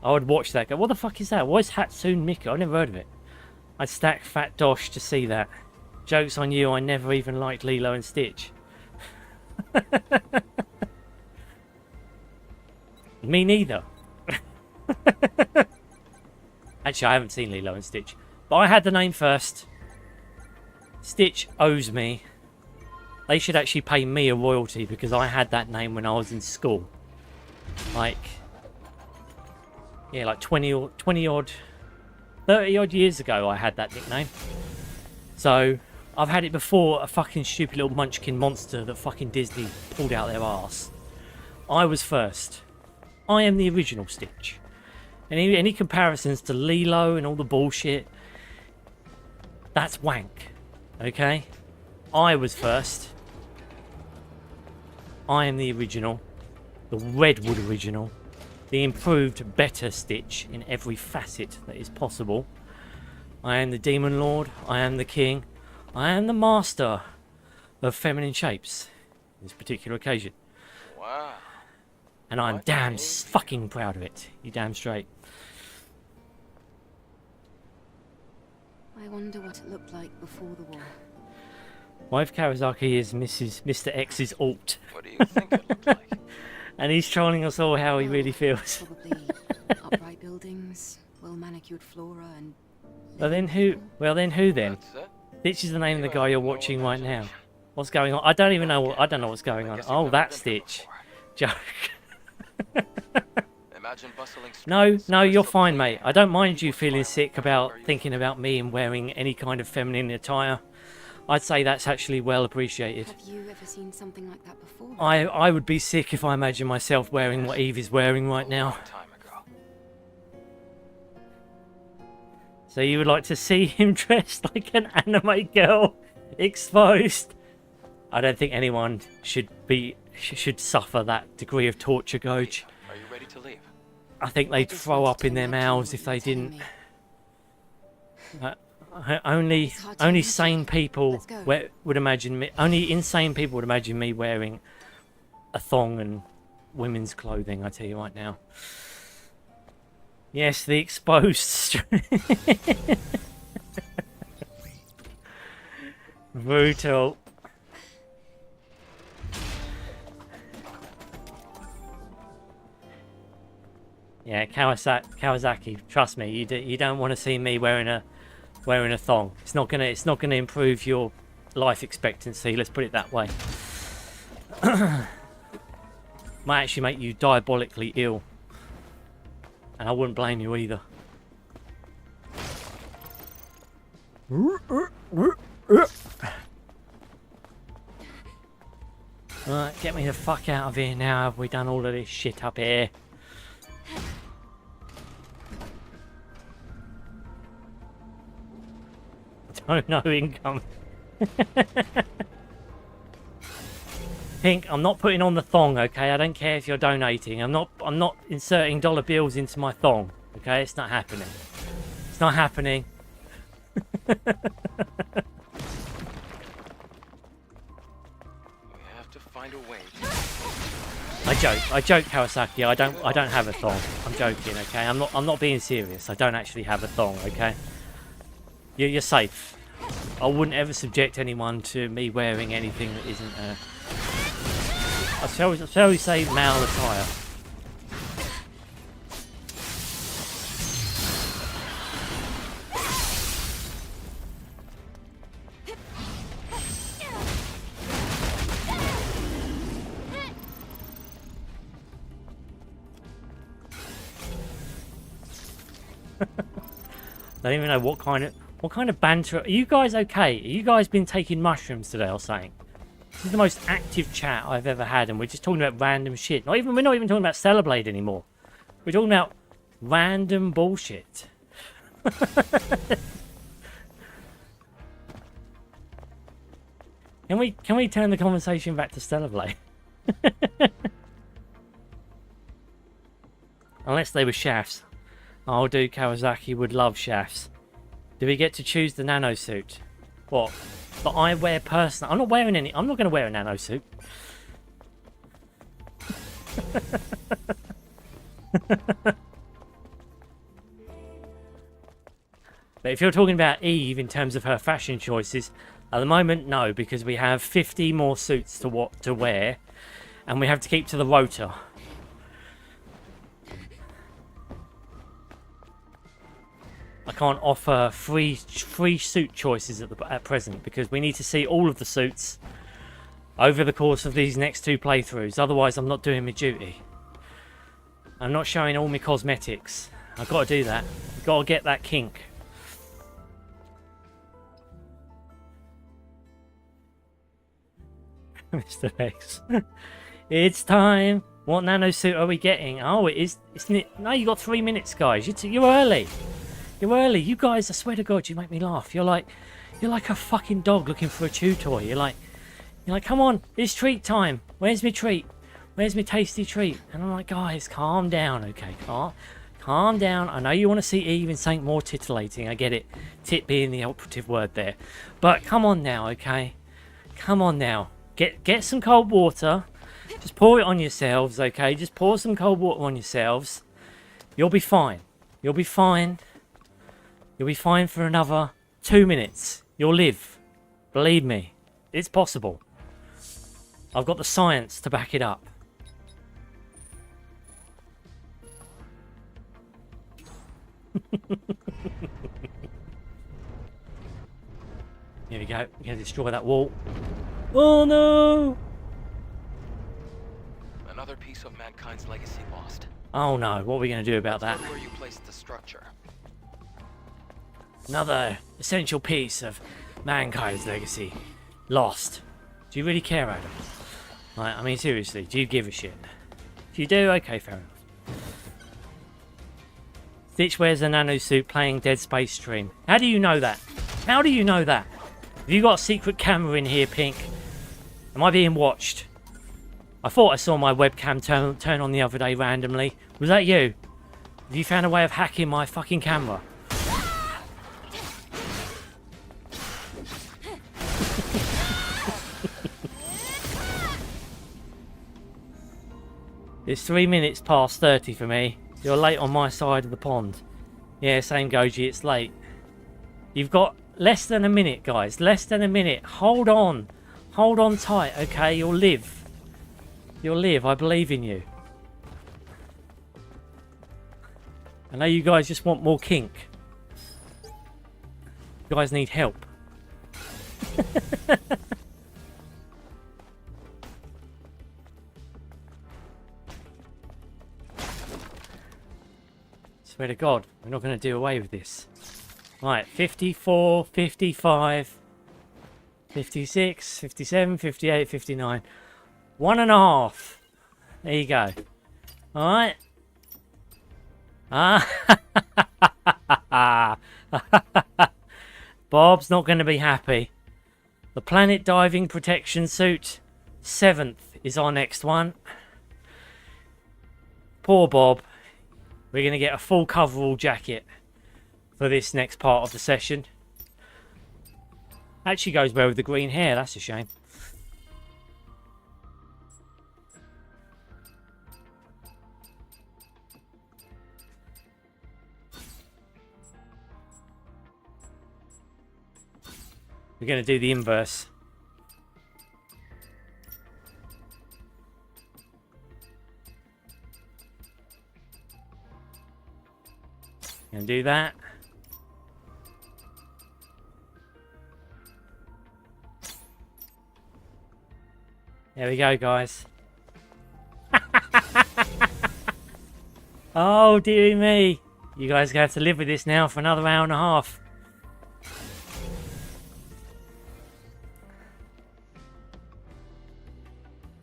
[SPEAKER 1] I would watch that. Go, what the fuck is that? What is Hatsune Miku? I've never heard of it. I'd stack Fat Dosh to see that. Joke's on you, I never even liked Lilo and Stitch. Me neither. Actually, I haven't seen Lilo and Stitch. But I had the name first. Stitch owes me. They should actually pay me a royalty because I had that name when I was in school. Like... yeah, like 20 odd... 30 odd years ago I had that nickname. So, I've had it before a fucking stupid little munchkin monster that fucking Disney pulled out their arse. I was first. I am the original Stitch. Any comparisons to Lilo and all the bullshit, that's wank. Okay? I was first. I am the original. The Redwood original. The improved, better Stitch in every facet that is possible. I am the Demon Lord. I am the King. I am the master of feminine shapes. On this particular occasion.
[SPEAKER 3] Wow.
[SPEAKER 1] And I'm damn fucking proud of it. You damn straight.
[SPEAKER 2] I wonder what it looked like before the war.
[SPEAKER 1] Wife Kawasaki is Mr. X's alt.
[SPEAKER 3] What do you think it looked like?
[SPEAKER 1] And he's trolling us all how he really feels.
[SPEAKER 2] Probably upright buildings, well-manicured flora, and...
[SPEAKER 1] Well then who then?
[SPEAKER 3] That's it?
[SPEAKER 1] Stitch is the name of the guy you're watching right now. What's going on? I don't even know. I don't know what's going on. Oh, that's Stitch. Joke.
[SPEAKER 3] Imagine bustling
[SPEAKER 1] No,
[SPEAKER 3] streets,
[SPEAKER 1] you're
[SPEAKER 3] crystal
[SPEAKER 1] fine,
[SPEAKER 3] clear,
[SPEAKER 1] mate. I don't mind you feeling
[SPEAKER 3] people
[SPEAKER 1] sick about thinking about me and wearing any kind of feminine attire. I'd say that's actually well appreciated.
[SPEAKER 2] Have you ever seen something like that before?
[SPEAKER 1] I would be sick if I imagine myself wearing what Eve is wearing right now.
[SPEAKER 3] Long time ago.
[SPEAKER 1] So you would like to see him dressed like an anime girl, exposed? I don't think anyone should suffer that degree of torture, Goj.
[SPEAKER 3] Are you ready to leave?
[SPEAKER 1] I think they'd throw up in their mouths if they didn't. Only sane people would imagine me. Only insane people would imagine me wearing a thong and women's clothing. I tell you right now. Yes, the exposed. Brutal. Yeah, Kawasaki. Trust me, you don't want to see me wearing a thong. It's not gonna improve your life expectancy. Let's put it that way. Might actually make you diabolically ill, and I wouldn't blame you either. Right, get me the fuck out of here now. Have we done all of this shit up here? Oh no, income. Pink, I'm not putting on the thong, okay? I don't care if you're donating. I'm not inserting dollar bills into my thong, okay? It's not happening. It's not happening.
[SPEAKER 3] We have to find a way to...
[SPEAKER 1] I joke, Kawasaki. I don't have a thong. I'm joking, okay? I'm not being serious. I don't actually have a thong, okay? You're safe. I wouldn't ever subject anyone to me wearing anything that isn't shall we say male attire. I don't even know what kind of banter. Are you guys okay? Are you guys been taking mushrooms today or something? This is the most active chat I've ever had, and we're just talking about random shit. We're not even talking about Stellarblade anymore. We're talking about random bullshit. Can we turn the conversation back to Stellarblade? Unless they were shafts. Oh, dude, Kawasaki would love shafts. Do we get to choose the nano suit? What? That I wear personally? I'm not wearing any. I'm not going to wear a nano suit. But if you're talking about Eve in terms of her fashion choices, at the moment, no, because we have 50 more suits to wear, and we have to keep to the rota. I can't offer free suit choices at present because we need to see all of the suits over the course of these next 2 playthroughs. Otherwise, I'm not doing my duty. I'm not showing all my cosmetics. I've got to do that. I've got to get that kink. Mr. X. It's time. What nano suit are we getting? Oh, it is. Isn't it? No, you got 3 minutes, guys. You're early. You're early. You guys, I swear to God, you make me laugh. You're like a fucking dog looking for a chew toy. You're like, come on, it's treat time. Where's my treat? Where's my tasty treat? And I'm like, guys, calm down, okay? Calm down. I know you want to see Eve in something more titillating. I get it. Tit being the operative word there. But come on now, okay? Come on now. Get some cold water. Just pour it on yourselves, okay? Just pour some cold water on yourselves. You'll be fine. You'll be fine. You'll be fine for another 2 minutes. You'll live. Believe me. It's possible. I've got the science to back it up. Here we go. We're going to destroy that wall. Oh no!
[SPEAKER 3] Another piece of mankind's legacy lost.
[SPEAKER 1] Oh no, what are we going to do about that?
[SPEAKER 3] Look where you placed the structure.
[SPEAKER 1] Another essential piece of mankind's legacy lost. Do you really care, Adam? Like, I mean, seriously, do you give a shit? If you do, okay, fair enough. Stitch wears a nano suit playing Dead Space stream. How do you know that? How do you know that? Have you got a secret camera in here, Pink? Am I being watched? I thought I saw my webcam turn on the other day randomly. Was that you? Have you found a way of hacking my fucking camera? It's 3 minutes past 30 for me. You're late on my side of the pond. Yeah, same Goji, it's late. You've got less than a minute, guys. Less than a minute. Hold on. Hold on tight, okay? You'll live. You'll live. I believe in you. I know you guys just want more kink. You guys need help. Swear to God, we're not going to do away with this. Right, 54, 55, 56, 57, 58, 59. 1.5. There you go. Alright. Bob's not going to be happy. The planet diving protection suit. 7th is our next one. Poor Bob. We're going to get a full coverall jacket for this next part of the session. Actually goes well with the green hair, that's a shame. We're going to do the inverse. Gonna do that. There we go, guys. Oh, dearie me. You guys are going to have to live with this now for another hour and a half.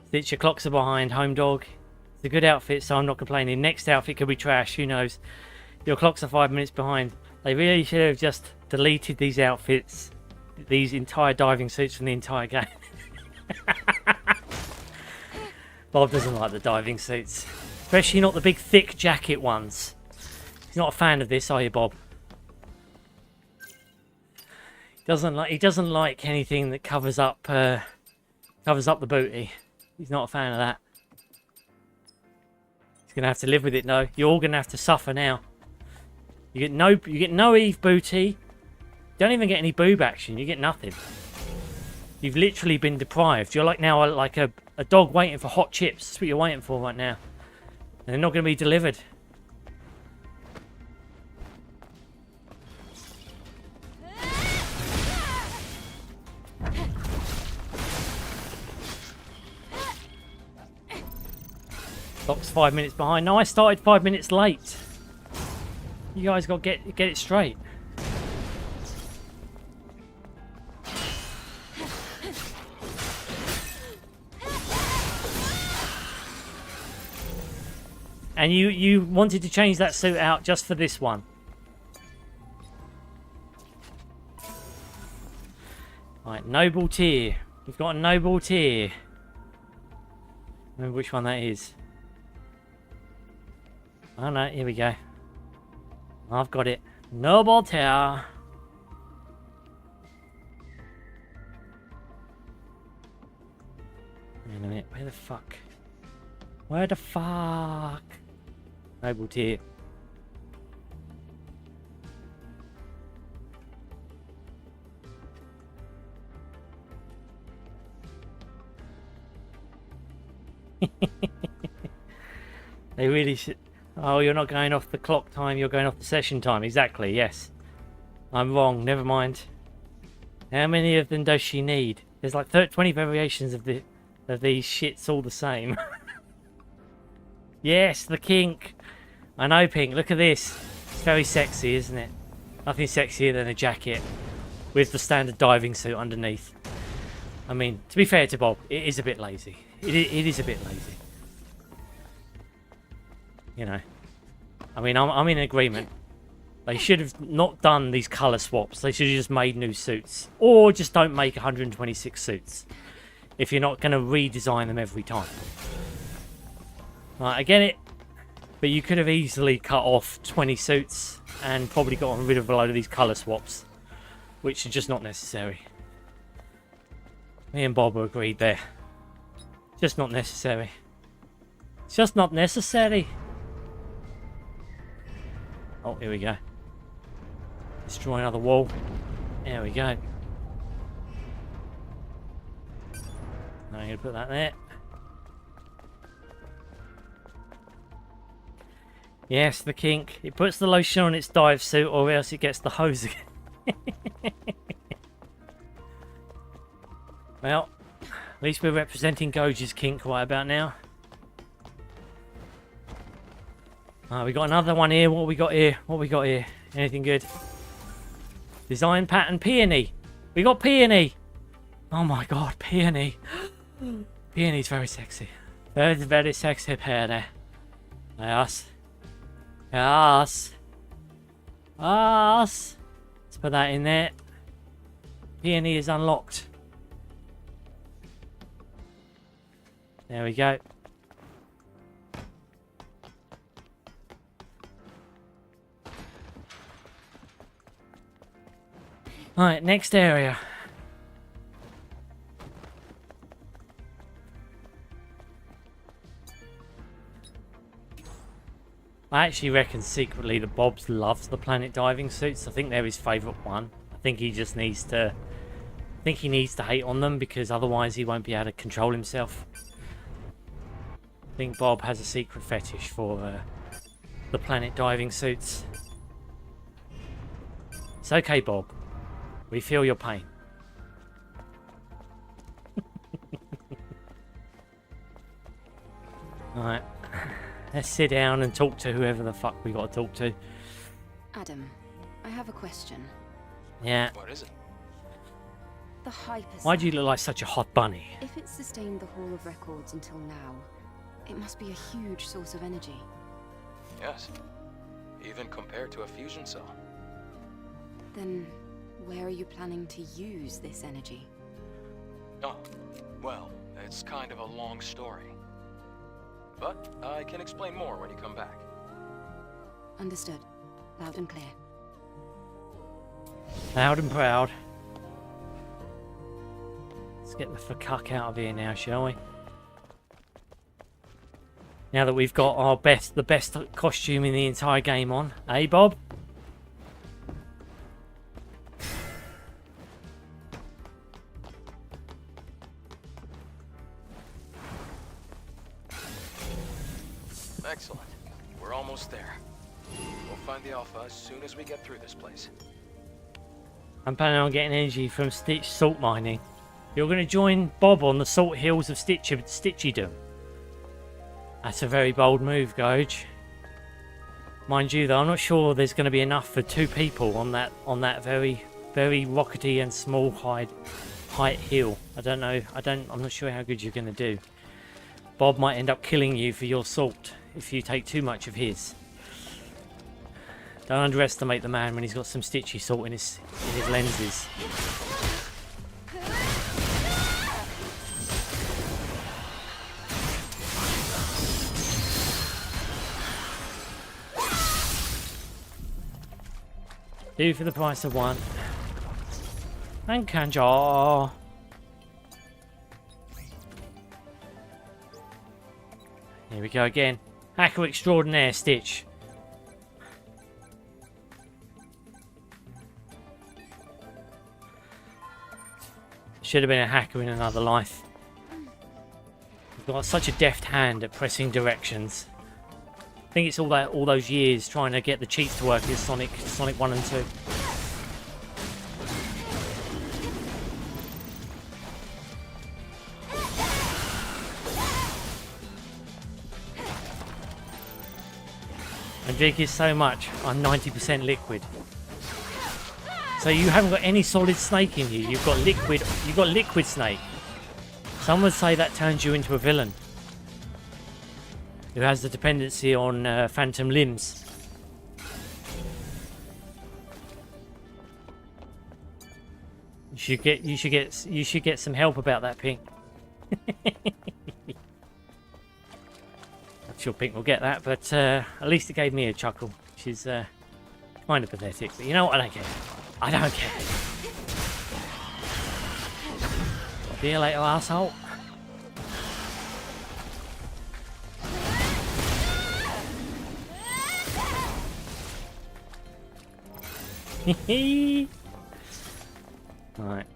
[SPEAKER 1] Stitch, your clocks are behind, home dog. It's a good outfit, so I'm not complaining. Next outfit could be trash, who knows. Your clocks are 5 minutes behind. They really should have just deleted these outfits, these entire diving suits from the entire game. Bob doesn't like the diving suits. Especially not the big thick jacket ones. He's not a fan of this, are you, Bob? He doesn't like anything that covers up the booty. He's not a fan of that. He's gonna have to live with it though. You're all gonna have to suffer now. You get no Eve booty. Don't even get any boob action. You get nothing. You've literally been deprived. You're like now like a dog waiting for hot chips. That's what you're waiting for right now. And they're not going to be delivered. Clock's 5 minutes behind. No, I started 5 minutes late. You guys got to get it straight. And you wanted to change that suit out just for this one. Right, noble tier. We've got a noble tier. Remember which one that is. Oh no, here we go. I've got it. Noble tier. Wait a minute, where the fuck? Where the fuck? Noble tier. They really should. Oh, you're not going off the clock time, you're going off the session time. Exactly, yes. I'm wrong, never mind. How many of them does she need? There's like 20 variations of these shits all the same. Yes, the kink. I know, Pink. Look at this. It's very sexy, isn't it? Nothing sexier than a jacket with the standard diving suit underneath. I mean, to be fair to Bob, it is a bit lazy. It is a bit lazy. You know. I mean, I'm in agreement. They should have not done these colour swaps. They should have just made new suits. Or just don't make 126 suits. If you're not going to redesign them every time. Right, I get it. But you could have easily cut off 20 suits and probably gotten rid of a load of these colour swaps, which are just not necessary. Me and Bob are agreed there. Just not necessary. It's just not necessary. Oh, here we go. Destroy another wall. There we go. I'm going to put that there. Yes, the kink. It puts the lotion on its dive suit or else it gets the hose again. Well, at least we're representing Goji's kink right about now. We got another one here. What we got here? What we got here? Anything good? Design pattern peony. We got peony. Oh my god, peony. Peony's very sexy. Very, very sexy peony. Yes. Yes. Yes. Let's put that in there. Peony is unlocked. There we go. Alright, next area. I actually reckon secretly that Bob's loves the planet diving suits. I think they're his favourite one. I think he just needs to think he needs to hate on them because otherwise he won't be able to control himself. I think Bob has a secret fetish for the planet diving suits. It's okay, Bob. We feel your pain. Alright. Let's sit down and talk to whoever the fuck we got to talk to.
[SPEAKER 2] Adam, I have a question.
[SPEAKER 1] Yeah.
[SPEAKER 3] What is it?
[SPEAKER 2] The hyper.
[SPEAKER 1] Why do you look like such a hot bunny?
[SPEAKER 2] If it sustained the Hall of Records until now, it must be a huge source of energy.
[SPEAKER 3] Yes. Even compared to a fusion cell.
[SPEAKER 2] Then, where are you planning to use this energy?
[SPEAKER 3] Oh, well, it's kind of a long story. But I can explain more when you come back.
[SPEAKER 2] Understood. Loud and clear.
[SPEAKER 1] Loud and proud. Let's get the fuck out of here now, shall we? Now that we've got our the best costume in the entire game on. Eh, Bob?
[SPEAKER 3] Excellent. We're almost there. We'll find the Alpha as soon as we get through this place.
[SPEAKER 1] I'm planning on getting energy from Stitch salt mining. You're going to join Bob on the salt hills of Stitchydom. That's a very bold move, Goj. Mind you, though, I'm not sure there's going to be enough for 2 people on that very, very rockety and small height hill. I don't know. I'm not sure how good you're going to do. Bob might end up killing you for your salt if you take too much of his. Don't underestimate the man when he's got some Stitchy salt in his lenses. Two for the price of one. And Kanjar. Here we go again. Hacker extraordinaire, Stitch. Should have been a hacker in another life. You've got such a deft hand at pressing directions. I think it's all those years trying to get the cheats to work in Sonic 1 and 2. And drink is so much, I'm 90% liquid. So you haven't got any solid snake in you. You've got liquid snake. Some would say that turns you into a villain who has the dependency on phantom limbs. You should get some help about that, Pink. I'm sure Pink will get that, but at least it gave me a chuckle, which is kind of pathetic. But you know what? I don't care. I don't care. See you later, asshole. Right.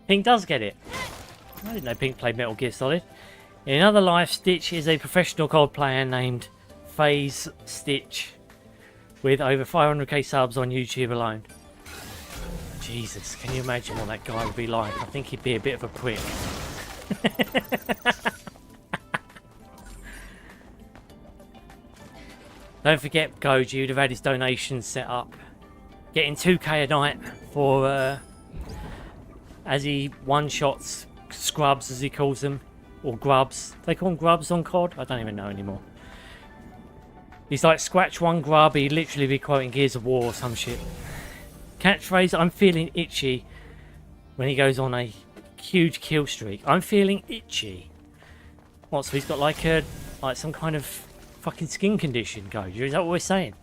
[SPEAKER 1] Pink does get it. I didn't know Pink played Metal Gear Solid. In another life, Stitch is a professional COD player named FaZe Stitch with over 500k subs on YouTube alone. Jesus, can you imagine what that guy would be like? I think he'd be a bit of a prick. Don't forget, Goji, you'd have had his donations set up. Getting 2k a night for, as he one-shots scrubs, as he calls them. Or grubs. Do they call them grubs on COD? I don't even know anymore. He's like, scratch one grub, he'd literally be quoting Gears of War or some shit. Catchphrase, I'm feeling itchy, when he goes on a huge kill streak. I'm feeling itchy. What, so he's got like some kind of fucking skin condition, Gojo? Is that what we're saying?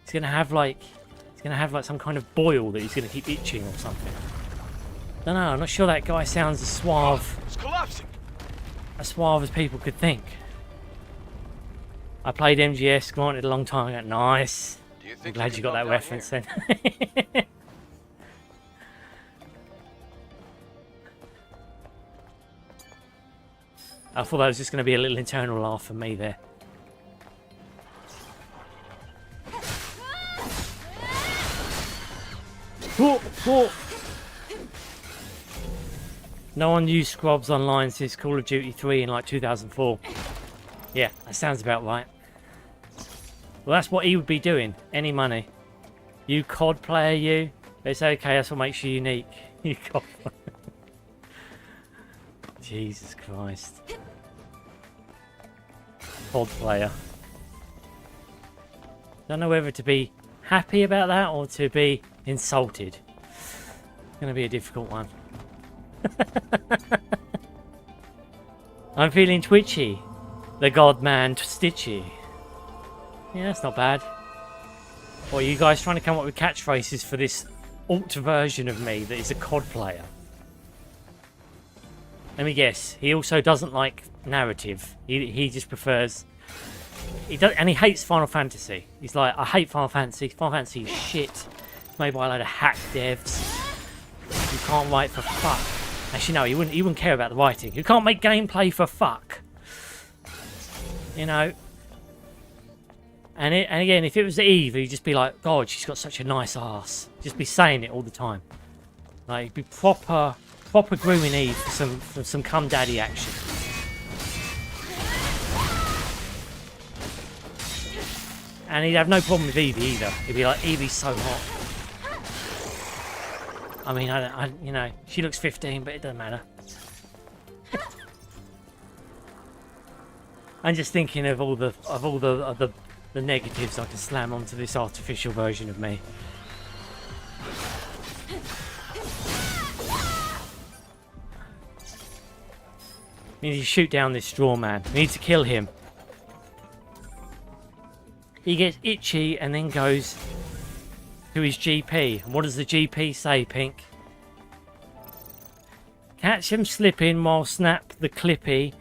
[SPEAKER 1] He's gonna have like some kind of boil that he's gonna keep itching or something. Don't know, I'm not sure that guy sounds as suave.
[SPEAKER 3] It's collapsing.
[SPEAKER 1] As suave as people could think. I played MGS, granted, a long time ago. Nice.
[SPEAKER 3] Do you
[SPEAKER 1] I'm
[SPEAKER 3] think
[SPEAKER 1] glad you got that
[SPEAKER 3] down
[SPEAKER 1] reference
[SPEAKER 3] here?
[SPEAKER 1] then. I thought that was just going to be a little internal laugh for me there. Whoa, whoa. No one used Scrubs online since Call of Duty 3 in like 2004. Yeah, that sounds about right. Well, that's what he would be doing. Any money. You COD player, you. It's okay, that's what makes you unique. You COD player. Jesus Christ. COD player. Don't know whether to be happy about that or to be insulted. It's going to be a difficult one. I'm feeling twitchy. The Godman Stitchy. Yeah, that's not bad. Or are you guys trying to come up with catchphrases for this alt version of me that is a COD player? Let me guess. He also doesn't like narrative. He just prefers... and he hates Final Fantasy. He's like, I hate Final Fantasy. Final Fantasy is shit. It's made by a load of hack devs. You can't write for fuck. Actually, no, he wouldn't care about the writing. You can't make gameplay for fuck. You know. And again, if it was Eve, he'd just be like, God, she's got such a nice ass. Just be saying it all the time. Like, he'd be proper grooming Eve for some cum daddy action. And he'd have no problem with Evie either. He'd be like, Evie's so hot. I mean, you know, she looks 15, but it doesn't matter. I'm just thinking of all the negatives I can slam onto this artificial version of me. We need to shoot down this straw man. We need to kill him. He gets itchy and then goes to his GP. And what does the GP say, Pink? Catch him slipping while snap the clippy.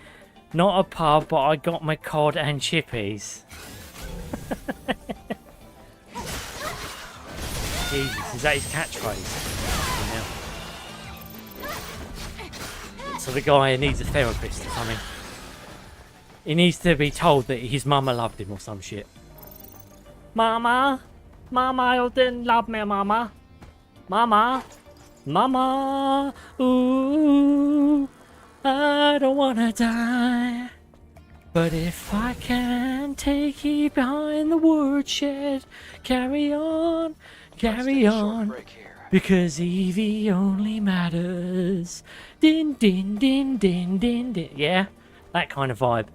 [SPEAKER 1] Not a pub, but I got my cod and chippies. Jesus, is that his catchphrase? So the guy needs a therapist or something. He needs to be told that his mama loved him or some shit. Mama? Mama, you didn't love me, Mama. Mama? Mama? Ooh, I don't wanna die. But if I can take you behind the woodshed, carry on, carry on. Because Evie only matters. Din din din din din din. Yeah, that kind of vibe.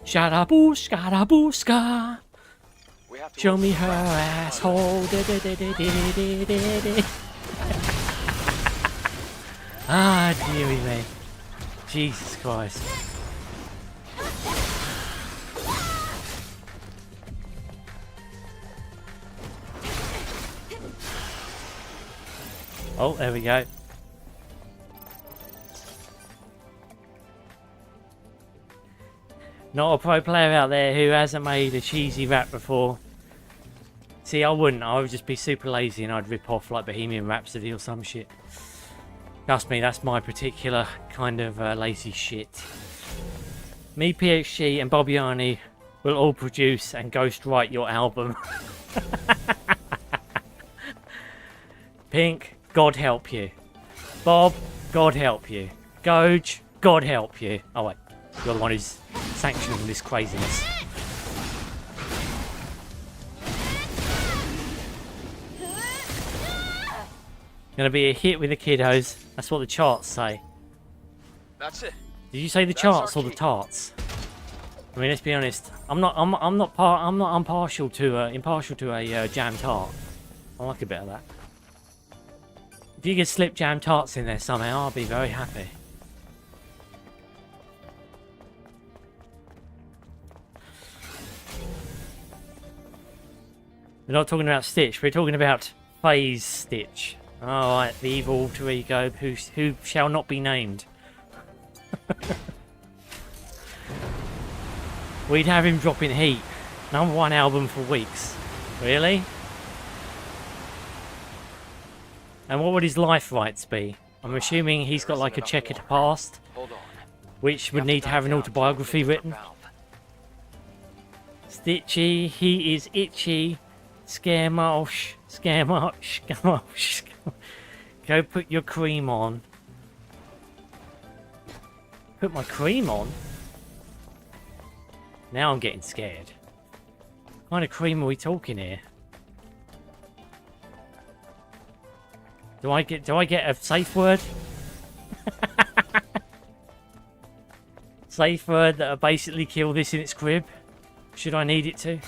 [SPEAKER 1] Shadabooska. Show me her asshole. Ah, dearie me. Jesus Christ. Oh, there we go. Not a pro player out there who hasn't made a cheesy rap before. See, I wouldn't. I would just be super lazy and I'd rip off like Bohemian Rhapsody or some shit. Trust me, that's my particular kind of lazy shit. Me, PhD, and Bobbiani will all produce and ghostwrite your album. Pink, God help you. Bob, God help you. Goge, God help you. Oh wait, you're the one who's sanctioning this craziness. Gonna be a hit with the kiddos. That's what the charts say.
[SPEAKER 3] That's it.
[SPEAKER 1] Did you say the charts or the tarts? I mean, let's be honest. I'm not impartial to a jam tart. I like a bit of that. If you could slip jam tarts in there somehow, I'll be very happy. We're not talking about Stitch. We're talking about Phase Stitch. Alright, the evil alter ego who shall not be named. We'd have him dropping heat. #1 album for weeks. Really? And what would his life rights be? I'm assuming he's got like a checkered past,
[SPEAKER 3] Hold on.
[SPEAKER 1] which would need to have an autobiography written. Stitchy, he is itchy. Scaremosh, scaremosh, scaremosh. Go put your cream on. Put my cream on? Now I'm getting scared. What kind of cream are we talking here? Do I get a safe word? Safe word that'll basically kill this in its crib? Should I need it to?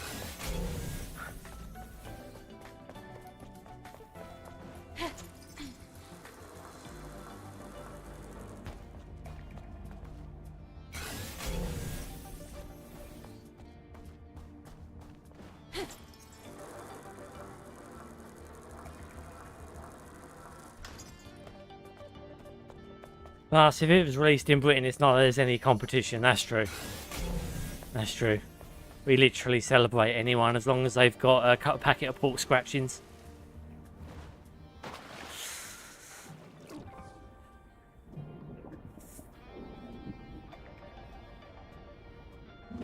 [SPEAKER 1] Plus, if it was released in Britain, it's not that there's any competition. That's true. That's true. We literally celebrate anyone as long as they've got a packet of pork scratchings.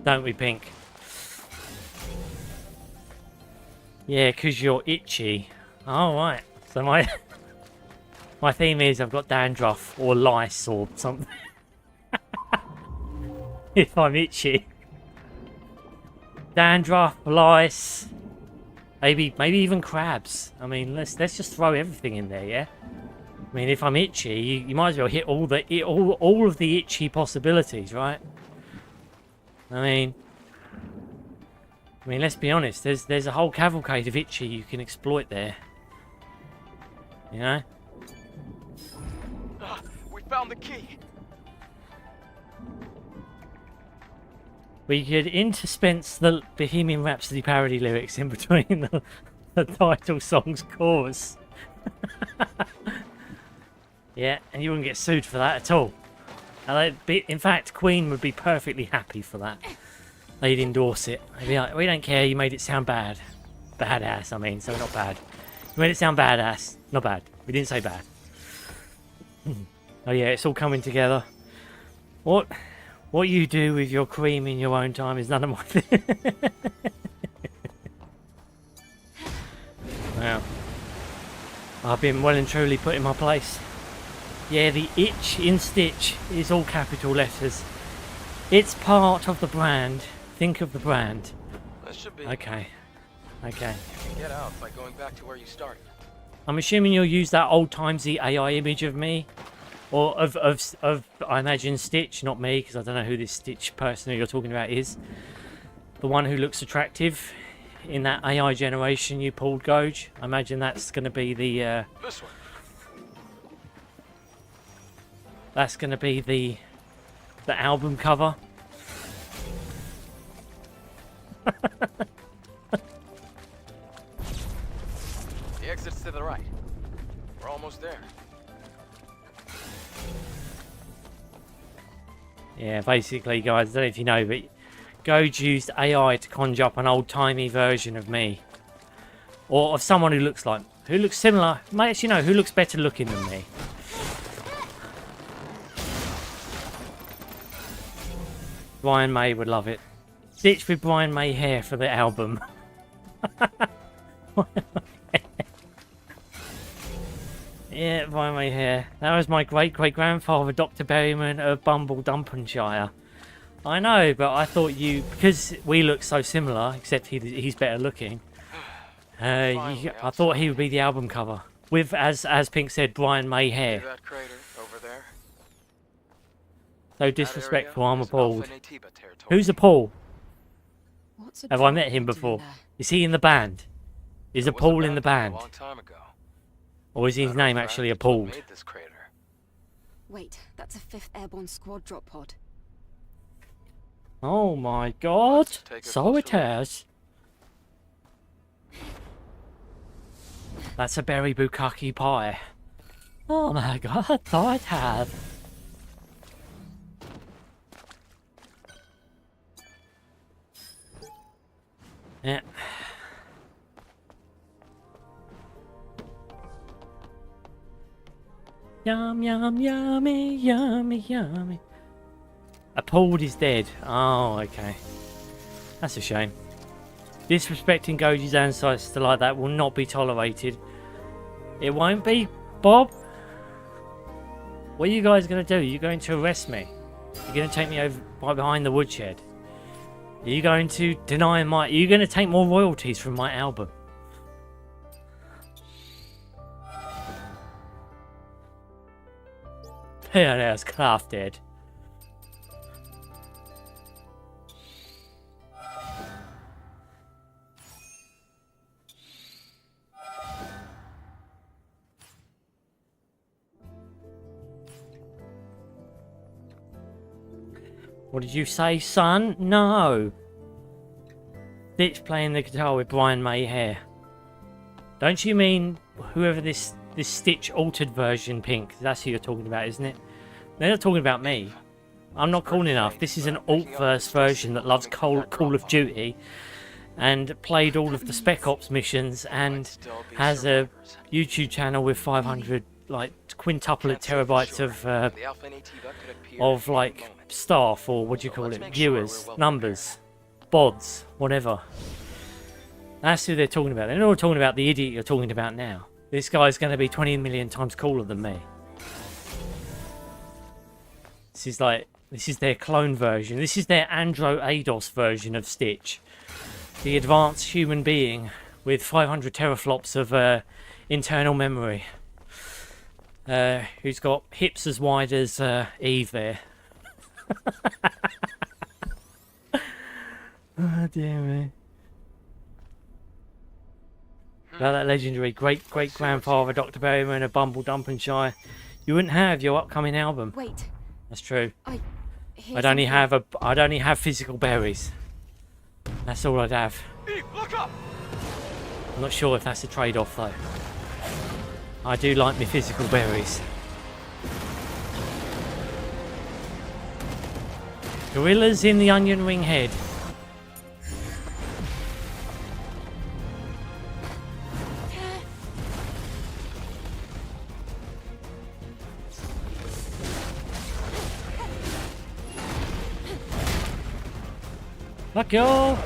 [SPEAKER 1] Don't we, Pink? Yeah, 'cause you're itchy. Alright. So my... My theme is I've got dandruff or lice or something. If I'm itchy. Dandruff, lice, maybe even crabs. I mean, let's just throw everything in there, yeah? I mean, if I'm itchy, you might as well hit all of the itchy possibilities, right? I mean, let's be honest. There's a whole cavalcade of itchy you can exploit there. You know?
[SPEAKER 3] We found the key.
[SPEAKER 1] We could interspense the Bohemian Rhapsody parody lyrics in between the title song's chorus. Yeah, and you wouldn't get sued for that at all. In fact, Queen would be perfectly happy for that. They'd endorse it. They'd be like, we don't care, you made it sound bad. Badass, I mean, so not bad. You made it sound badass, not bad. We didn't say bad. Oh yeah, it's all coming together. What you do with your cream in your own time is none of my business. Wow. I've been well and truly put in my place. Yeah, the itch in Stitch is all capital letters. It's part of the brand. Think of the brand.
[SPEAKER 3] That should be.
[SPEAKER 1] Okay. Okay.
[SPEAKER 3] You can get out by going back to where you started.
[SPEAKER 1] I'm assuming you'll use that old-timesy AI image of me. Or of I imagine Stitch, not me, because I don't know who this Stitch person who you're talking about is. The one who looks attractive in that AI generation you pulled, Goj. I imagine that's going to be the...
[SPEAKER 3] This one.
[SPEAKER 1] That's going to be the album cover.
[SPEAKER 3] The exit's to the right. We're almost there.
[SPEAKER 1] Yeah, basically, guys, I don't know if you know, but Goj used AI to conjure up an old-timey version of me. Or of someone who looks similar. Actually, no, who looks better looking than me. Brian May would love it. Stitch with Brian May hair for the album. Yeah, Brian May hair. That was my great-great-grandfather, Dr. Berryman of Bumble Dumpenshire. I know, but I thought because we look so similar, except he's better looking. I thought he would be the album cover. With, as Pink said, Brian May hair.
[SPEAKER 3] That crater over there.
[SPEAKER 1] So disrespectful, I'm
[SPEAKER 3] That
[SPEAKER 1] appalled.
[SPEAKER 3] Alpha Naytiba territory.
[SPEAKER 1] Who's Paul?
[SPEAKER 2] What's a
[SPEAKER 1] Have I
[SPEAKER 2] Paul
[SPEAKER 1] met him
[SPEAKER 2] doing
[SPEAKER 1] before?
[SPEAKER 2] there?
[SPEAKER 1] Is he in the band? Is
[SPEAKER 3] There
[SPEAKER 1] a
[SPEAKER 3] was
[SPEAKER 1] Paul in the
[SPEAKER 3] band
[SPEAKER 1] band?
[SPEAKER 3] a long time ago.
[SPEAKER 1] Or is his
[SPEAKER 3] Matter of
[SPEAKER 1] name
[SPEAKER 3] fact,
[SPEAKER 1] actually
[SPEAKER 3] it's what
[SPEAKER 1] Appalled?
[SPEAKER 3] made this crater.
[SPEAKER 2] Wait, that's a 5th Airborne Squad drop pod.
[SPEAKER 1] Oh my god!
[SPEAKER 3] Let's take a
[SPEAKER 1] So it
[SPEAKER 3] closer look.
[SPEAKER 1] has. That's a berry bukkake pie. Oh my god, so it has. Yeah. Yum, yum, yummy, yummy, yummy. Appalled is dead. Oh, okay. That's a shame. Disrespecting Goji's ancestor like that will not be tolerated. It won't be, Bob. What are you guys going to do? You're going to arrest me? You're going to take me over behind the woodshed? Are you going to deny my... Are you going to take more royalties from my album? Yeah, there's Calf dead. What did you say, son? No. Stitch playing the guitar with Brian May hair. Don't you mean whoever this Stitch altered version, Pink? That's who you're talking about, isn't it? They're not talking about me. I'm not cool enough. This is an alt-verse version that loves Call of Duty and played all of the Spec Ops missions and has a YouTube channel with 500 like quintuplet terabytes of like staff, or what do you call it, viewers, numbers, bods, whatever. That's who they're talking about. They're not talking about the idiot you're talking about now. This guy's going to be 20 million times cooler than me. This is their clone version. This is their Andro Eidos version of Stitch. The advanced human being with 500 teraflops of internal memory. Who's got hips as wide as Eve there. Oh dear me. About that legendary great-great-grandfather Dr. Berryman of Bumble Dumpenshire, you wouldn't have your upcoming album.
[SPEAKER 2] Wait.
[SPEAKER 1] That's true.
[SPEAKER 2] I'd
[SPEAKER 1] I'd only have physical berries. That's all I'd have.
[SPEAKER 3] Eve, look up!
[SPEAKER 1] I'm not sure if that's a trade-off though. I do like my physical berries. Gorillas in the onion ring head. Fuck y'all!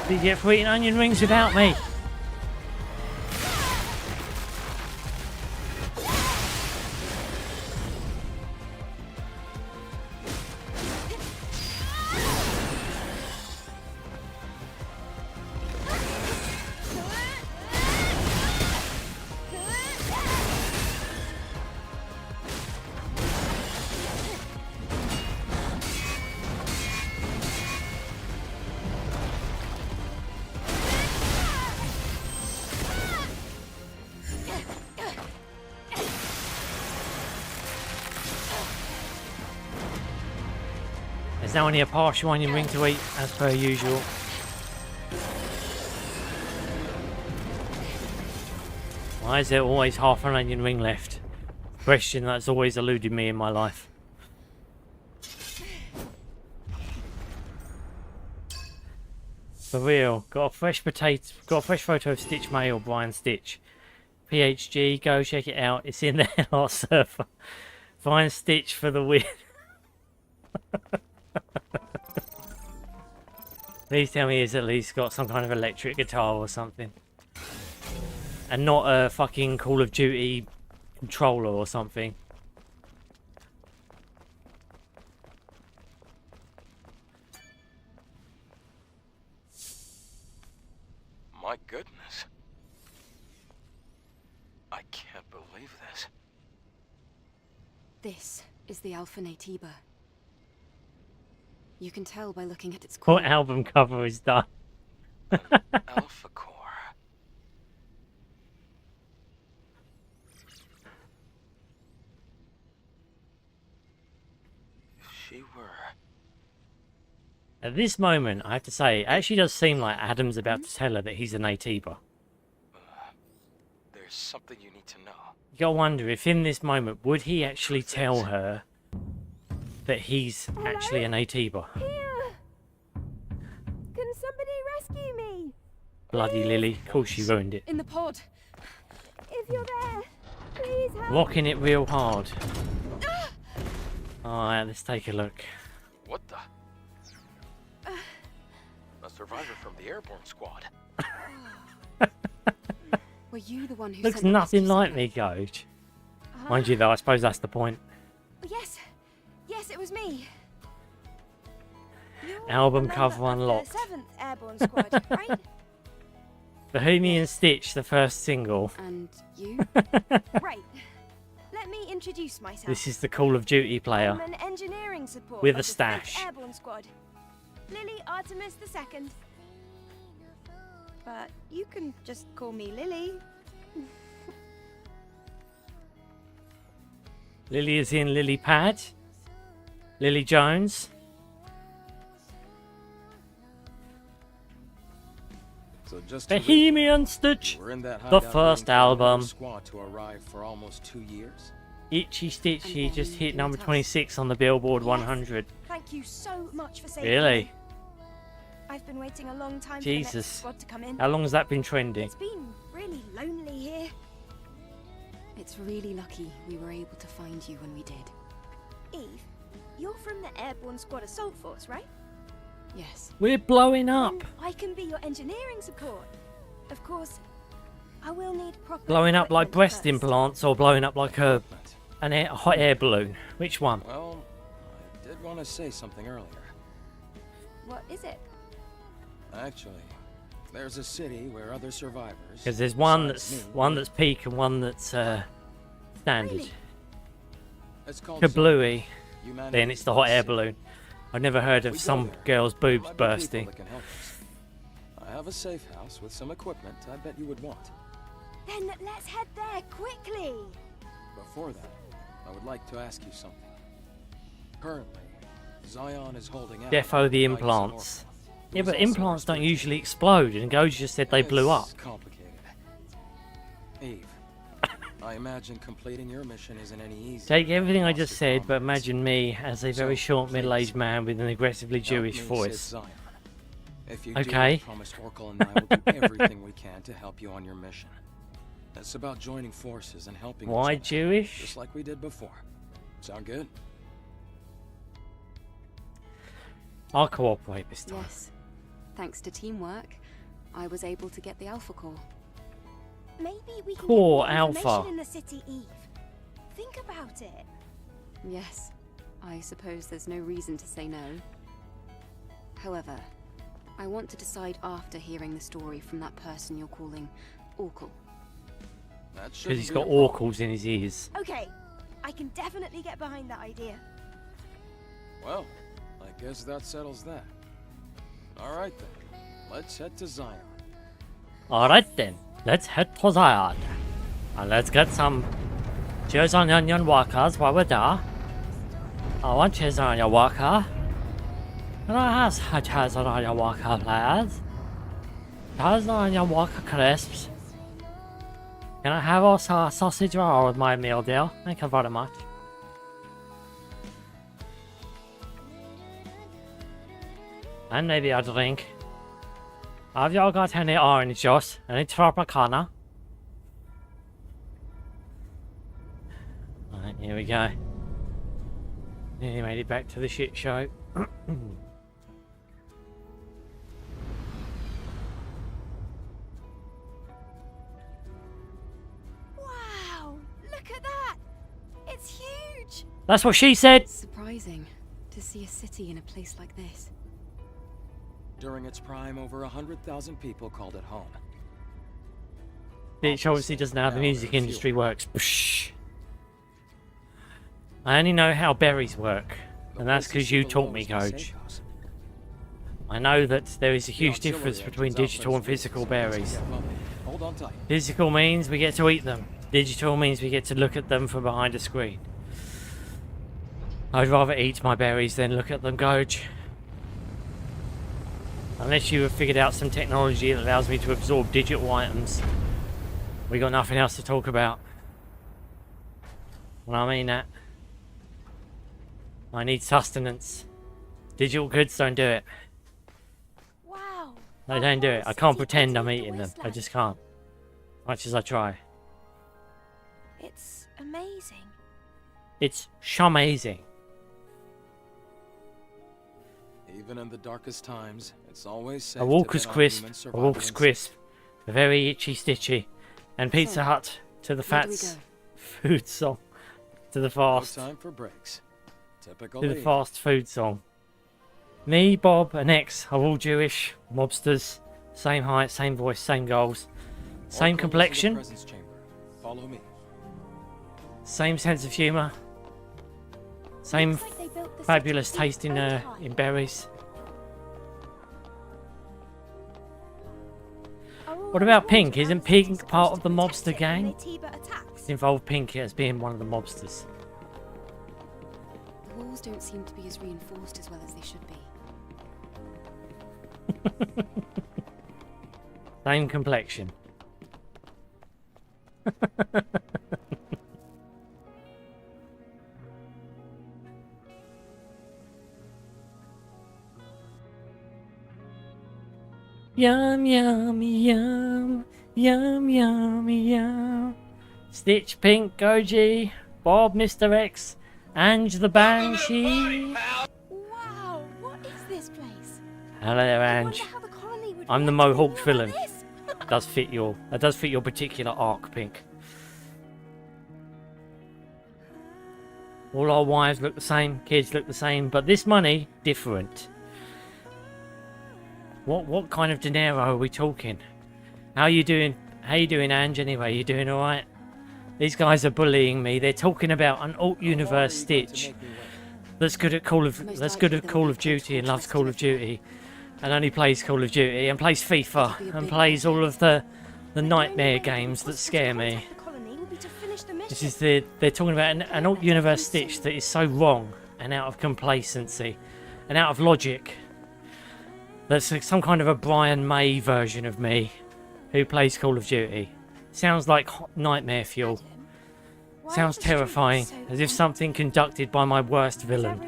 [SPEAKER 1] What do you get for eating onion rings without me? There's now only a partial onion ring to eat, as per usual. Why is there always half an onion ring left? Question that's always eluded me in my life. For real, got a fresh photo of Stitch Mail, Brian Stitch. PHG, go check it out. It's in there, lot surfer. Brian Stitch for the win. Please tell me he's at least got some kind of electric guitar or something. And not a fucking Call of Duty controller or something.
[SPEAKER 3] My goodness. I can't believe this.
[SPEAKER 2] This is the Alpha Naytiba. You can tell by looking at its core.
[SPEAKER 1] What album cover is done?
[SPEAKER 3] Alpha Core. If she were...
[SPEAKER 1] At this moment, I have to say, it actually does seem like Adam's about to tell her that he's a Naytiba.
[SPEAKER 3] There's something you need to know.
[SPEAKER 1] You gotta wonder if in this moment, would he actually tell her that he's actually a Naytiba?
[SPEAKER 5] Here! Can somebody rescue me?
[SPEAKER 1] Bloody Lily. Of course she ruined it.
[SPEAKER 2] In the pod.
[SPEAKER 5] If you're there, please help.
[SPEAKER 1] Locking it real hard. Alright, let's take a look.
[SPEAKER 3] What the? A survivor from the Airborne Squad.
[SPEAKER 2] Were you the one who
[SPEAKER 1] Looks
[SPEAKER 2] sent the
[SPEAKER 1] nothing
[SPEAKER 2] rescue
[SPEAKER 1] like
[SPEAKER 2] signal?
[SPEAKER 1] me, Coach. Mind you though, I suppose that's the point.
[SPEAKER 5] Yes, yes, it was me. You're
[SPEAKER 1] Album
[SPEAKER 5] a member
[SPEAKER 1] cover
[SPEAKER 5] of the
[SPEAKER 1] unlocked.
[SPEAKER 5] 7th Airborne Squad, right?
[SPEAKER 1] Bohemian Stitch, the first single.
[SPEAKER 2] And you?
[SPEAKER 5] Right. Let me introduce myself.
[SPEAKER 1] This is the Call of Duty player.
[SPEAKER 5] I'm an engineering support
[SPEAKER 1] With a
[SPEAKER 5] of the 5th
[SPEAKER 1] stash.
[SPEAKER 5] Airborne Squad. Lily Artemis II. But you can just call me Lily.
[SPEAKER 1] Lily is in Lily Pad. Lily Jones.
[SPEAKER 6] So just to
[SPEAKER 1] Bohemian Stitch.
[SPEAKER 6] we're in that
[SPEAKER 1] the
[SPEAKER 6] hideout
[SPEAKER 1] first
[SPEAKER 6] waiting for another
[SPEAKER 1] album.
[SPEAKER 6] squad to arrive for almost 2 years.
[SPEAKER 1] Itchy Stitchy
[SPEAKER 2] And
[SPEAKER 1] just
[SPEAKER 2] then
[SPEAKER 1] hit
[SPEAKER 2] you
[SPEAKER 1] number
[SPEAKER 2] tell us.
[SPEAKER 1] 26 on the Billboard
[SPEAKER 5] Yes.
[SPEAKER 1] 100.
[SPEAKER 5] Thank you so much for saving
[SPEAKER 1] Really?
[SPEAKER 5] me. I've been waiting a long time for
[SPEAKER 1] Jesus.
[SPEAKER 5] the next squad to come in.
[SPEAKER 1] How long has that been trending?
[SPEAKER 5] It's been really lonely here.
[SPEAKER 2] It's really lucky we were able to find you when we did.
[SPEAKER 5] Eve, you're from the Airborne Squad Assault Force, right?
[SPEAKER 2] Yes.
[SPEAKER 1] We're blowing up.
[SPEAKER 5] Then I can be your engineering support. Of course, I will need proper
[SPEAKER 1] Blowing up like
[SPEAKER 5] equipment
[SPEAKER 1] breast
[SPEAKER 5] first.
[SPEAKER 1] implants or blowing up like a hot air balloon. Which one?
[SPEAKER 6] Well, I did want to say something earlier.
[SPEAKER 5] What is it?
[SPEAKER 6] Actually, there's a city where other survivors.
[SPEAKER 1] Because there's one
[SPEAKER 6] besides
[SPEAKER 1] that's
[SPEAKER 6] me,
[SPEAKER 1] peak and one that's standard.
[SPEAKER 5] Really?
[SPEAKER 6] It's called
[SPEAKER 1] Kablooey.
[SPEAKER 6] Humanity
[SPEAKER 1] Then it's the hot air
[SPEAKER 6] City.
[SPEAKER 1] balloon. I've never heard
[SPEAKER 6] We
[SPEAKER 1] of
[SPEAKER 6] go
[SPEAKER 1] some
[SPEAKER 6] there.
[SPEAKER 1] girl's
[SPEAKER 6] There
[SPEAKER 1] boobs
[SPEAKER 6] might be people
[SPEAKER 1] bursting.
[SPEAKER 6] that can help us. I have a safe house with some equipment I bet you would want.
[SPEAKER 5] Then let's head there quickly.
[SPEAKER 6] Before that, I would like to ask you something. Currently, Zion is holding out.
[SPEAKER 1] Defo the
[SPEAKER 6] like
[SPEAKER 1] implants.
[SPEAKER 6] Zamorpha,
[SPEAKER 1] Yeah,
[SPEAKER 6] who's
[SPEAKER 1] but
[SPEAKER 6] also
[SPEAKER 1] implants don't
[SPEAKER 6] restricted.
[SPEAKER 1] usually explode, and Gojo just said they blew up.
[SPEAKER 6] It's complicated. Eve, I imagine completing your mission isn't any easier.
[SPEAKER 1] Take everything I
[SPEAKER 6] than
[SPEAKER 1] just
[SPEAKER 6] lost
[SPEAKER 1] said,
[SPEAKER 6] your
[SPEAKER 1] but
[SPEAKER 6] comrades.
[SPEAKER 1] imagine me as a very
[SPEAKER 6] So,
[SPEAKER 1] short
[SPEAKER 6] please,
[SPEAKER 1] middle-aged man with an aggressively
[SPEAKER 6] Help
[SPEAKER 1] Jewish
[SPEAKER 6] me save
[SPEAKER 1] voice.
[SPEAKER 6] Zion. If you
[SPEAKER 1] Okay.
[SPEAKER 6] do, I promise Oracle and I will do everything we can to help you on your mission. It's about joining forces and helping
[SPEAKER 1] Why
[SPEAKER 6] each other,
[SPEAKER 1] Jewish?
[SPEAKER 6] just like we did before. Sound good?
[SPEAKER 1] I'll cooperate this time.
[SPEAKER 2] Yes. Thanks to teamwork, I was able to get the Alpha Core.
[SPEAKER 5] Maybe we can
[SPEAKER 1] Core
[SPEAKER 5] get more information
[SPEAKER 1] Alpha.
[SPEAKER 5] in the city, Eve. Think about it.
[SPEAKER 2] Yes. I suppose there's no reason to say no. However, I want to decide after hearing the story from that person you're calling Oracle.
[SPEAKER 6] That
[SPEAKER 1] Because
[SPEAKER 6] shouldn't
[SPEAKER 1] he's
[SPEAKER 6] be
[SPEAKER 1] got
[SPEAKER 6] a problem.
[SPEAKER 1] oracles in his ears.
[SPEAKER 5] Okay, I can definitely get behind that idea.
[SPEAKER 6] Well, I guess that settles that. All right then, let's head to Zion.
[SPEAKER 1] Alright then, let's head to Zion. And let's get some cheers on onion workers while we're there. I want cheers on onion worker. Can I have a chance on your Walker, please? Chance on your Walker crisps. Can I have also a sausage roll with my meal deal? Thank you very much. And maybe a drink. Have y'all got any orange juice? Any Tropicana? Alright, here we go. Nearly made it back to the shit show.
[SPEAKER 5] Wow! Look at that! It's huge!
[SPEAKER 1] That's what she said!
[SPEAKER 2] It's surprising to see a city in a place like this.
[SPEAKER 6] During its prime, over 100,000 people called it home.
[SPEAKER 1] It obviously doesn't know how the music industry works. Psh. I only know how berries work, and that's because you taught me, Coach. I know that there is a huge difference between digital and physical berries.
[SPEAKER 6] Hold on tight.
[SPEAKER 1] Physical means we get to eat them. Digital means we get to look at them from behind a screen. I'd rather eat my berries than look at them, Coach. Unless you have figured out some technology that allows me to absorb digital items, we got nothing else to talk about. Well, I mean that. I need sustenance. Digital goods don't do it.
[SPEAKER 5] Wow!
[SPEAKER 1] They don't do it. I can't pretend I'm eating them. I just can't. Much as I try.
[SPEAKER 5] It's amazing.
[SPEAKER 1] It's shamazing.
[SPEAKER 6] Even in the darkest times, it's always safe
[SPEAKER 1] A
[SPEAKER 6] to
[SPEAKER 1] Walker's
[SPEAKER 6] bet on
[SPEAKER 1] Crisp,
[SPEAKER 6] human
[SPEAKER 1] a
[SPEAKER 6] survival
[SPEAKER 1] Walker's
[SPEAKER 6] instinct.
[SPEAKER 1] Crisp, a very itchy stitchy, and Pizza
[SPEAKER 2] So,
[SPEAKER 1] Hut to the
[SPEAKER 2] Where do we
[SPEAKER 1] fats,
[SPEAKER 2] go?
[SPEAKER 1] food song, to the
[SPEAKER 6] No
[SPEAKER 1] fast,
[SPEAKER 6] time for breaks. Typical
[SPEAKER 1] to the
[SPEAKER 6] Lee.
[SPEAKER 1] fast food song. Me, Bob, and X are all Jewish mobsters, same height, same voice, same goals, same
[SPEAKER 6] All close to the
[SPEAKER 1] complexion,
[SPEAKER 6] presence chamber. Follow me.
[SPEAKER 1] same sense of humour, same
[SPEAKER 5] Looks like they built the
[SPEAKER 1] fabulous
[SPEAKER 5] city
[SPEAKER 1] taste in
[SPEAKER 5] own time.
[SPEAKER 1] berries.
[SPEAKER 5] Are all
[SPEAKER 1] What about
[SPEAKER 5] those
[SPEAKER 1] Pink?
[SPEAKER 5] walls
[SPEAKER 1] Isn't
[SPEAKER 5] around
[SPEAKER 1] Pink
[SPEAKER 5] cities
[SPEAKER 1] part
[SPEAKER 5] supposed
[SPEAKER 1] of the
[SPEAKER 5] to protect
[SPEAKER 1] mobster
[SPEAKER 5] it when
[SPEAKER 1] gang?
[SPEAKER 5] Naytiba attacks?
[SPEAKER 1] Involve Pink as being one of the mobsters.
[SPEAKER 2] The walls don't seem to be as reinforced as well as they should be.
[SPEAKER 1] Same complexion. Yum yum yum yum yum yum. Stitch, Pink, Goji, Bob, Mr. X, Ange the Banshee.
[SPEAKER 5] Wow! What is this place?
[SPEAKER 1] Hello there,
[SPEAKER 5] I
[SPEAKER 1] Ange.
[SPEAKER 5] wonder how the colony would
[SPEAKER 1] I'm the
[SPEAKER 5] react to
[SPEAKER 1] Mohawked
[SPEAKER 5] knowing
[SPEAKER 1] villain.
[SPEAKER 5] this.
[SPEAKER 1] That does fit your particular arc, Pink. All our wives look the same, kids look the same, but this money different. What kind of dinero are we talking? How you doing? How you doing, Ange? Anyway, you doing all right? These guys are bullying me. They're talking about an alt universe Stitch that's good at Call of Duty and loves Call of Duty, and only plays Call of Duty and plays FIFA and plays all of the nightmare games that scare me. This is they're talking about an alt universe Stitch that is so wrong and out of complacency and out of logic. That's some kind of a Brian May version of me who plays Call of Duty. Sounds like hot nightmare fuel. Sounds terrifying, as if something conducted by my worst villain.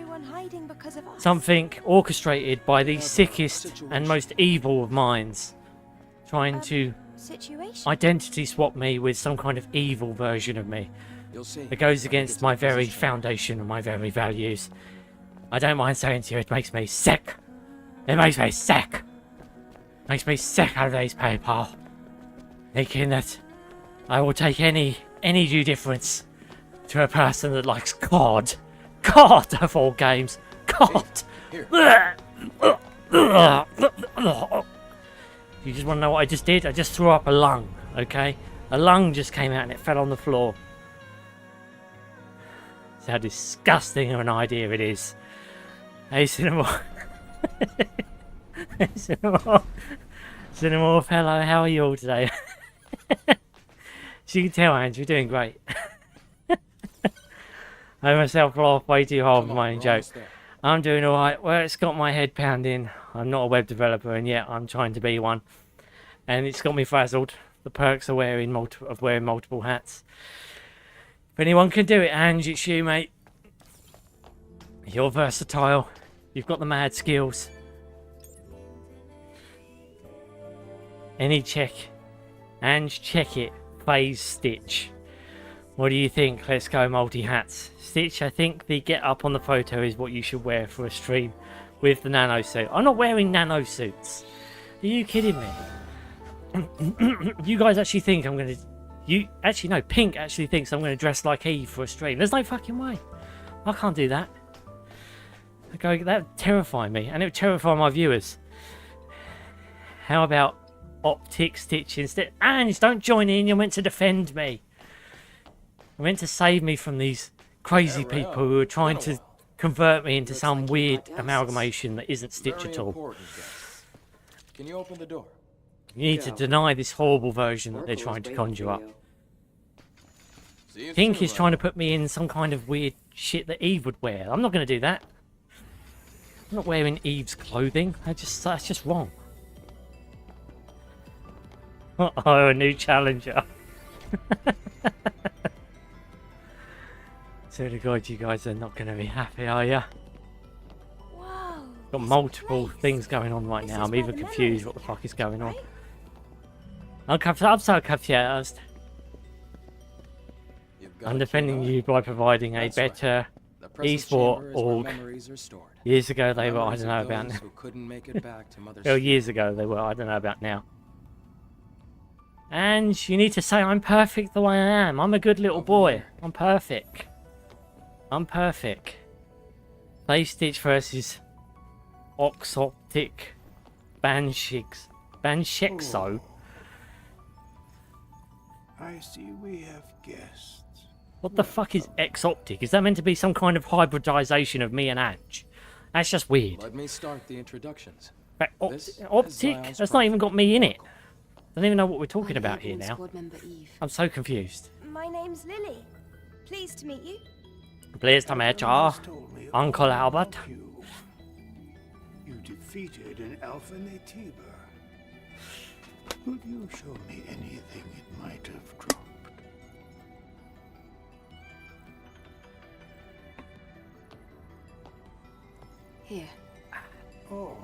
[SPEAKER 1] Something orchestrated by the sickest and most evil of minds, trying to identity swap me with some kind of evil version of me
[SPEAKER 6] You'll see.
[SPEAKER 1] that goes against my very foundation and my very values. I don't mind saying to you, it makes me sick. It makes me sick. Makes me sick of these people. Thinking that I will take any due difference to a person that likes COD. COD of all games. COD.
[SPEAKER 6] Here.
[SPEAKER 1] You just want to know what I just did? I just threw up a lung, okay? A lung just came out and it fell on the floor. That's how disgusting of an idea it is. Hey, Cinnamon. Hey, Cinnamon. Cinnamon, hello, how are you all today? So you can tell, Ange, you're doing great. I myself laugh way too hard
[SPEAKER 6] Come
[SPEAKER 1] for
[SPEAKER 6] on,
[SPEAKER 1] my own
[SPEAKER 6] we're
[SPEAKER 1] joke.
[SPEAKER 6] almost there.
[SPEAKER 1] I'm doing alright. Well, it's got my head pounding. I'm not a web developer, and yet I'm trying to be one. And it's got me frazzled. The perks of wearing multiple hats. If anyone can do it, Ange, it's you, mate. You're versatile. You've got the mad skills. Any check. Ange, check it. Phase Stitch. What do you think? Let's go multi-hats. Stitch, I think the get up on the photo is what you should wear for a stream with the nano suit. I'm not wearing nano suits. Are you kidding me? You guys actually think I'm going to... no, Pink actually thinks I'm going to dress like Eve for a stream. There's no fucking way. I can't do that. That would terrify me, and it would terrify my viewers. How about Optic Stitch instead? Ange, don't join in. You're meant to defend me. You're meant to save me from these crazy people who are trying to convert me into some weird amalgamation that isn't Stitch at all.
[SPEAKER 6] Can you open the door?
[SPEAKER 1] You need to deny this horrible version that they're trying to conjure up. Pink is trying to put me in some kind of weird shit that Eve would wear. I'm not going to do that. I'm not wearing Eve's clothing. That's just wrong. Oh, a new challenger. So the God, you guys are not going to be happy, are ya?
[SPEAKER 5] Whoa.
[SPEAKER 1] Got multiple things going on right now. I'm even confused what the fuck is going on. I'm so confused. I'm defending you by providing a better esport org. Years ago they were, I don't know about now. Well, years ago they were, I don't know about now. And you need to say I'm perfect the way I am. I'm a good little boy. I'm perfect. I'm perfect. Phase Stitch versus Oxoptic Banshixo.
[SPEAKER 7] I see we have guests.
[SPEAKER 1] What the fuck is Exoptic? Is that meant to be some kind of hybridization of me and Ange? That's just weird.
[SPEAKER 6] Let me start the introductions.
[SPEAKER 1] But Optic? That's not even got me in it. I don't even know what we're talking about here now.
[SPEAKER 2] Squad member Eve.
[SPEAKER 1] I'm so confused.
[SPEAKER 5] My name's Lily. Pleased to meet you.
[SPEAKER 1] Pleased to meet you, Uncle Albert.
[SPEAKER 7] You defeated an Alpha Naytiba. Could you show me anything it might have dropped?
[SPEAKER 2] Here.
[SPEAKER 7] Oh,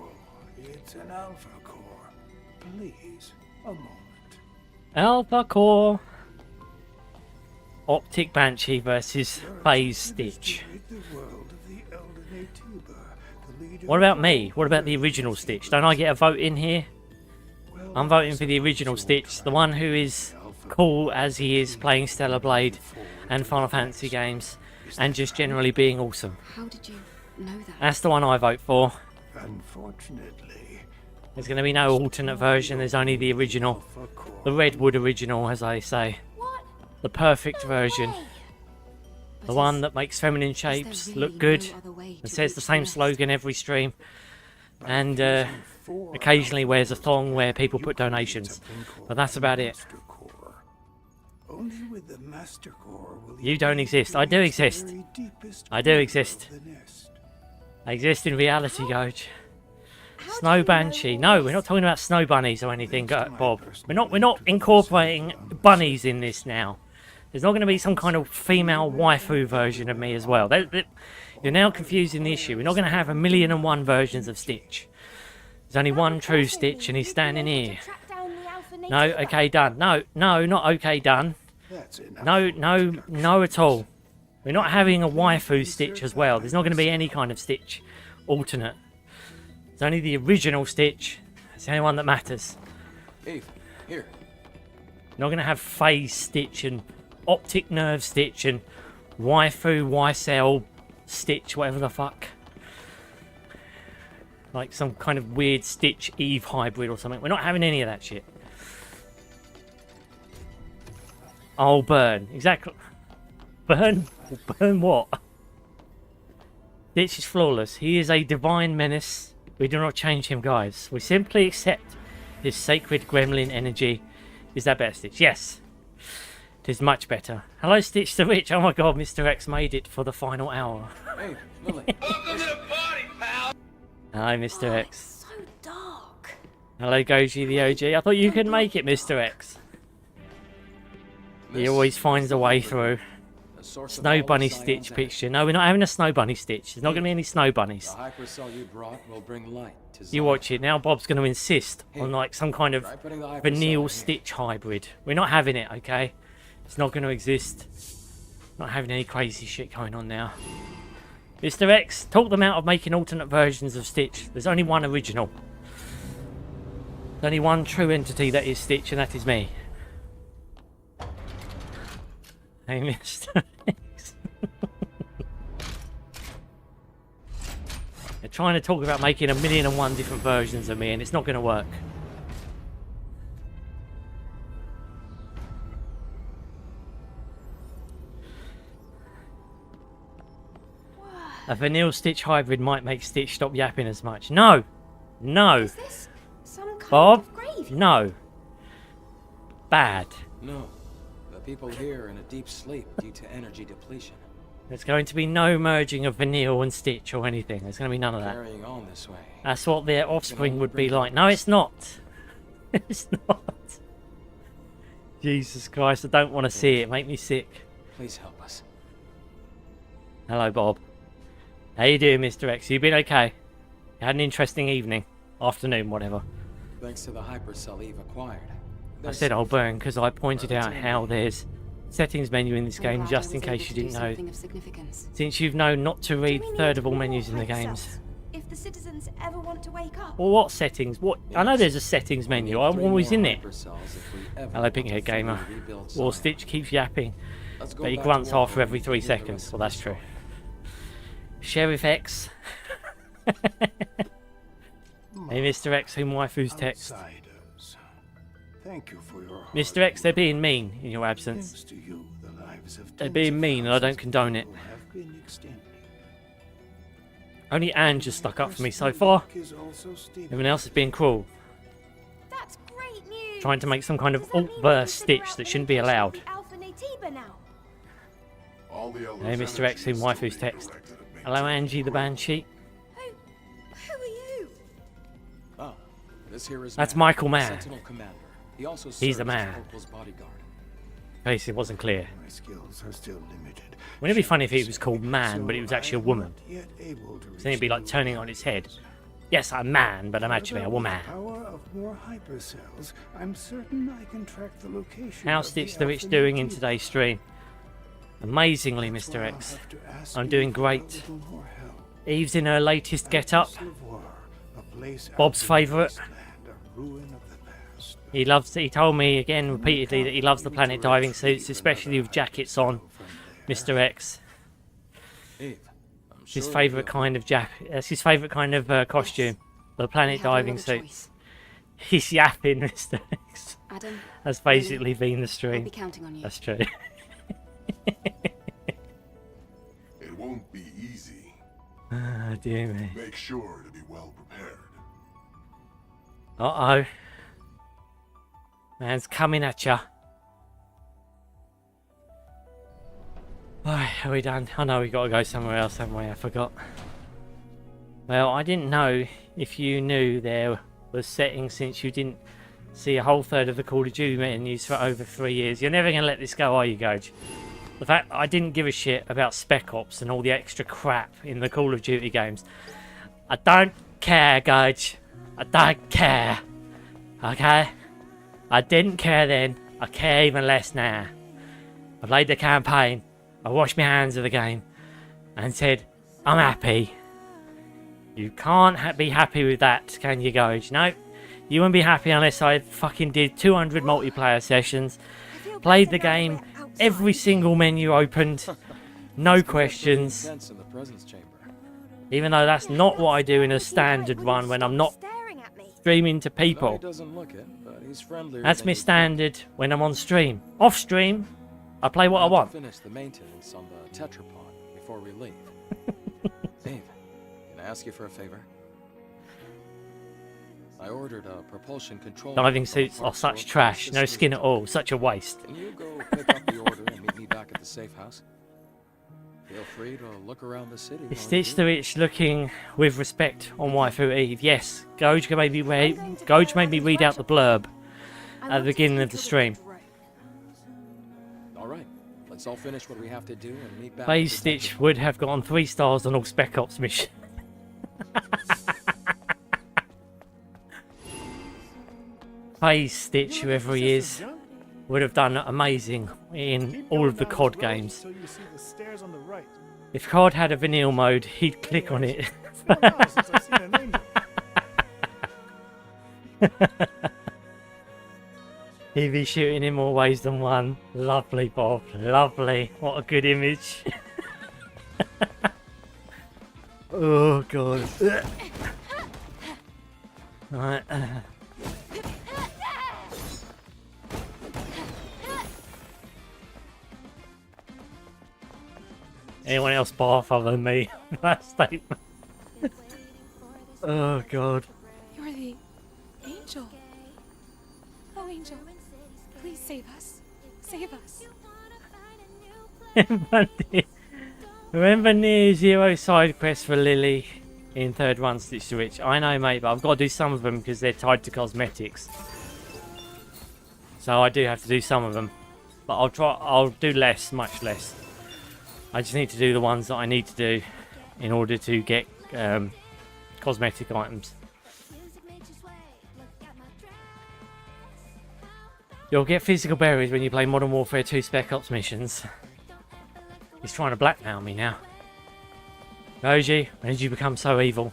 [SPEAKER 7] it's an Alpha core. Please, a moment.
[SPEAKER 1] Alpha Core. Optic Banshee versus Phase Stitch. What about me? What about the original Stitch? Don't I get a vote in here? I'm voting for the original Stitch, the one who is cool as he is, playing Stellarblade and Final Fantasy games, and just generally being awesome.
[SPEAKER 2] How did you know that?
[SPEAKER 1] That's the one I vote for.
[SPEAKER 7] Unfortunately,
[SPEAKER 1] There's going to be no alternate version, there's only the original. The Redwood original, as I say.
[SPEAKER 5] What?
[SPEAKER 1] The perfect
[SPEAKER 5] No
[SPEAKER 1] version.
[SPEAKER 5] way.
[SPEAKER 1] The one that makes feminine shapes look good, and says the same slogan every stream, and occasionally wears a thong where people put donations. But that's about it.
[SPEAKER 7] only with the Master Core will
[SPEAKER 1] You don't exist. I do exist. I do exist. I exist in reality, Goj. Snow Banshee. No, we're not talking about snow bunnies or anything, Bob. We're not incorporating bunnies in this now. There's not going to be some kind of female waifu version of me as well. You're now confusing the issue. We're not going to have 1,000,001 versions of Stitch. There's only one true Stitch, and he's standing here. No, okay, done. No, not okay, done. No at all. We're not having a waifu Stitch as well. There's not going to be any kind of Stitch alternate. It's only the original Stitch. It's the only one that matters.
[SPEAKER 6] Eve, here.
[SPEAKER 1] Not going to have phase Stitch and optic nerve Stitch and waifu Y-cell Stitch, whatever the fuck. Like some kind of weird Stitch Eve hybrid or something. We're not having any of that shit. Oh, burn. Exactly. Burn? Burn what? Stitch is flawless. He is a divine menace. We do not change him, guys. We simply accept his sacred gremlin energy. Is that better, Stitch? Yes. It is much better. Hello, Stitch the Witch. Oh my god, Mr. X made it for the final hour.
[SPEAKER 6] Hey, Lily.
[SPEAKER 1] Hi, Mr.
[SPEAKER 2] Oh,
[SPEAKER 1] X.
[SPEAKER 2] it's so dark.
[SPEAKER 1] Hello, Goji the OG. I thought you could make it, Mr. X. He always finds a way through. Snow Bunny Stitch picture. No, we're not having a Snow Bunny Stitch. There's not going to be any Snow Bunnies.
[SPEAKER 6] The hypercell you brought will bring light to
[SPEAKER 1] You watch it. Now Bob's going to insist on like some kind of Vanille Stitch hybrid. We're not having it, okay? It's not going to exist. Not having any crazy shit going on now. Mr. X, talk them out of making alternate versions of Stitch. There's only one original. There's only one true entity that is Stitch, and that is me. Hey, Mr. X. They're trying to talk about making 1,000,001 different versions of me, and it's not going to work. A Vanille Stitch hybrid might make Stitch stop yapping as much. No! No!
[SPEAKER 2] Is this some kind
[SPEAKER 1] Bob?
[SPEAKER 2] of grave?
[SPEAKER 1] No. Bad.
[SPEAKER 6] No. The people here are in a deep sleep due to energy depletion.
[SPEAKER 1] There's going to be no merging of Vanille and Stitch or anything. There's going to be none of that.
[SPEAKER 6] Carrying on this way.
[SPEAKER 1] That's what their offspring would be like. No, it's not. It's not. Jesus Christ, I don't want to see it. Make me sick.
[SPEAKER 6] Please help us.
[SPEAKER 1] Hello, Bob. How you doing, Mr. X? You been okay? You had an interesting evening? Afternoon, whatever.
[SPEAKER 6] Thanks to the hypercell Eve acquired.
[SPEAKER 1] I said I'll burn because I pointed out how there's settings menu in this
[SPEAKER 2] I'm
[SPEAKER 1] game,
[SPEAKER 2] glad
[SPEAKER 1] just
[SPEAKER 2] I
[SPEAKER 1] in
[SPEAKER 2] was able
[SPEAKER 1] case you
[SPEAKER 2] to do
[SPEAKER 1] didn't know.
[SPEAKER 2] something of significance.
[SPEAKER 1] Since you've known not to read
[SPEAKER 5] Do we need
[SPEAKER 1] third of all
[SPEAKER 5] more
[SPEAKER 1] menus in the
[SPEAKER 5] hyper
[SPEAKER 1] games.
[SPEAKER 5] cells if the citizens ever want to wake up?
[SPEAKER 1] Well, what settings? What? I know there's a settings menu. I'm always in it. Hello, Pinkhead Gamer. Well, Stitch keeps yapping, but he grunts after every 3 seconds. Well, that's true. Sheriff X. Hey, Mr. X, whom waifu's text.
[SPEAKER 7] Outsiders. Thank you for your
[SPEAKER 1] Mr. X, they're being mean in your absence.
[SPEAKER 7] Thanks to you, the lives of
[SPEAKER 1] They're
[SPEAKER 7] tens
[SPEAKER 1] being
[SPEAKER 7] of
[SPEAKER 1] mean and I don't
[SPEAKER 7] thousands of
[SPEAKER 1] condone it.
[SPEAKER 7] people have been extended.
[SPEAKER 1] Only Anne just stuck up for me so far.
[SPEAKER 7] Is also steeped
[SPEAKER 1] Everyone else is being cruel.
[SPEAKER 5] That's great news.
[SPEAKER 1] Trying to make some kind of
[SPEAKER 5] Does that mean we
[SPEAKER 1] alt-verse
[SPEAKER 5] can figure
[SPEAKER 1] Stitch
[SPEAKER 5] out
[SPEAKER 1] that
[SPEAKER 5] the
[SPEAKER 1] shouldn't be
[SPEAKER 5] location of
[SPEAKER 1] allowed.
[SPEAKER 5] the Alpha Naytiba now?
[SPEAKER 1] Hey, Mr. X, whom waifu's text. Hello, Angie the Banshee.
[SPEAKER 5] Who are you?
[SPEAKER 6] Oh, this here is
[SPEAKER 1] That's
[SPEAKER 6] Mann,
[SPEAKER 1] Michael Mann.
[SPEAKER 6] Sentinel Commander. He also
[SPEAKER 1] He's
[SPEAKER 6] serves
[SPEAKER 1] the
[SPEAKER 6] as
[SPEAKER 1] man.
[SPEAKER 6] Corporal's bodyguard.
[SPEAKER 1] In case it wasn't clear.
[SPEAKER 7] My skills are still limited.
[SPEAKER 1] Wouldn't it be funny if it was called Man, but it was actually a woman?
[SPEAKER 7] Yet able to
[SPEAKER 1] So then it'd be like turning on its head. Yes, I'm man, but I'm actually a woman.
[SPEAKER 7] Power of more hypercells. I'm certain I can track the location.
[SPEAKER 1] How's
[SPEAKER 7] of the
[SPEAKER 1] Stitch the Rich
[SPEAKER 7] Alpha
[SPEAKER 1] doing in
[SPEAKER 7] Naytiba.
[SPEAKER 1] today's stream? Amazingly,
[SPEAKER 7] That's
[SPEAKER 1] Mr.
[SPEAKER 7] why I'll
[SPEAKER 1] X.
[SPEAKER 7] have to ask
[SPEAKER 1] I'm
[SPEAKER 7] you
[SPEAKER 1] doing
[SPEAKER 7] for a
[SPEAKER 1] great.
[SPEAKER 7] little more help.
[SPEAKER 1] Eve's in her latest get-up. Bob's favourite. He loves. He told me again repeatedly that he loves the planet diving suits, especially with jackets on. Mr. X.
[SPEAKER 6] Eve, I'm
[SPEAKER 1] It's his
[SPEAKER 6] sure
[SPEAKER 1] favourite
[SPEAKER 6] you'll-
[SPEAKER 1] kind of That's his favourite kind of costume. The
[SPEAKER 2] We
[SPEAKER 1] planet
[SPEAKER 2] have no
[SPEAKER 1] diving
[SPEAKER 2] other
[SPEAKER 1] suits.
[SPEAKER 2] choice.
[SPEAKER 1] He's yapping, Mr. X.
[SPEAKER 2] Adam,
[SPEAKER 1] That's basically been the
[SPEAKER 2] I'll
[SPEAKER 1] stream.
[SPEAKER 2] be counting on you.
[SPEAKER 1] That's true.
[SPEAKER 8] It won't be easy.
[SPEAKER 1] Ah, dear me.
[SPEAKER 8] Make sure to be well prepared.
[SPEAKER 1] Uh-oh. Man's coming at ya. Alright, are we done? I know we gotta go somewhere else, haven't we? I forgot. Well, I didn't know if you knew there was settings since you didn't see a whole third of the Call of Duty menus for over 3 years. You're never gonna let this go, are you, Gage? The fact I didn't give a shit about Spec Ops and all the extra crap in the Call of Duty games. I don't care, Gage. I don't care. Okay? I didn't care then. I care even less now. I played the campaign. I washed my hands of the game. And said, I'm happy. You can't be happy with that, can you, Gage? No. You wouldn't be happy unless I fucking did 200 multiplayer sessions.
[SPEAKER 5] I feel
[SPEAKER 1] Played the
[SPEAKER 5] better now
[SPEAKER 1] game.
[SPEAKER 5] that we're outside.
[SPEAKER 1] Every single menu opened. No
[SPEAKER 6] Pretty
[SPEAKER 1] questions.
[SPEAKER 6] intense in the presence chamber.
[SPEAKER 1] Even though that's not what I do in a standard run when I'm not
[SPEAKER 5] Staring at me.
[SPEAKER 1] streaming to
[SPEAKER 6] No,
[SPEAKER 1] people.
[SPEAKER 6] he doesn't look it, but he's friendlier.
[SPEAKER 1] That's
[SPEAKER 6] than
[SPEAKER 1] my
[SPEAKER 6] you'd think.
[SPEAKER 1] standard when I'm on stream. Off stream, I play what I
[SPEAKER 6] Have to
[SPEAKER 1] want.
[SPEAKER 6] Finish the maintenance on the tetrapod before we leave. Dave, can I ask you for a favor? I ordered a propulsion control.
[SPEAKER 1] Diving
[SPEAKER 6] unit from a
[SPEAKER 1] suits are
[SPEAKER 6] parts
[SPEAKER 1] such
[SPEAKER 6] store
[SPEAKER 1] trash,
[SPEAKER 6] across
[SPEAKER 1] no
[SPEAKER 6] the
[SPEAKER 1] skin
[SPEAKER 6] street.
[SPEAKER 1] at all, such a waste.
[SPEAKER 6] Can you go pick up the order and meet me back at the safe house? Feel free to look around the city.
[SPEAKER 1] Is
[SPEAKER 6] while
[SPEAKER 1] Stitch
[SPEAKER 6] you
[SPEAKER 1] the
[SPEAKER 6] do.
[SPEAKER 1] Witch looking with respect on Waifu Eve? Yes. Goj made me read out the blurb at the beginning of the stream.
[SPEAKER 6] All right, let's all finish what we have to do and meet back.
[SPEAKER 1] Phase
[SPEAKER 6] at the
[SPEAKER 1] Stitch
[SPEAKER 6] detective
[SPEAKER 1] would have gotten 3 stars on all Spec Ops mission. Phase Stitch, whoever he is, would have done amazing in all of the COD games.
[SPEAKER 9] Until you see the stairs on the right.
[SPEAKER 1] If COD had a vanilla mode, he'd click on it.
[SPEAKER 9] It's been a while since I've seen an angel.
[SPEAKER 1] He'd be shooting in more ways than one. Lovely, Bob. Lovely. What a good image. Oh, God. Right. Anyone else barf other than me? That statement. Oh, God.
[SPEAKER 10] You're the angel. Oh, angel. Please save us. Save us.
[SPEAKER 1] Remember near zero side quests for Lily in third run Stitch to Witch? I know, mate, but I've got to do some of them because they're tied to cosmetics. So I do have to do some of them. But I'll do less, much less. I just need to do the ones that I need to do in order to get cosmetic items. You'll get physical berries when you play Modern Warfare 2 Spec Ops missions. He's trying to blackmail me now. Roji, when did you become so evil?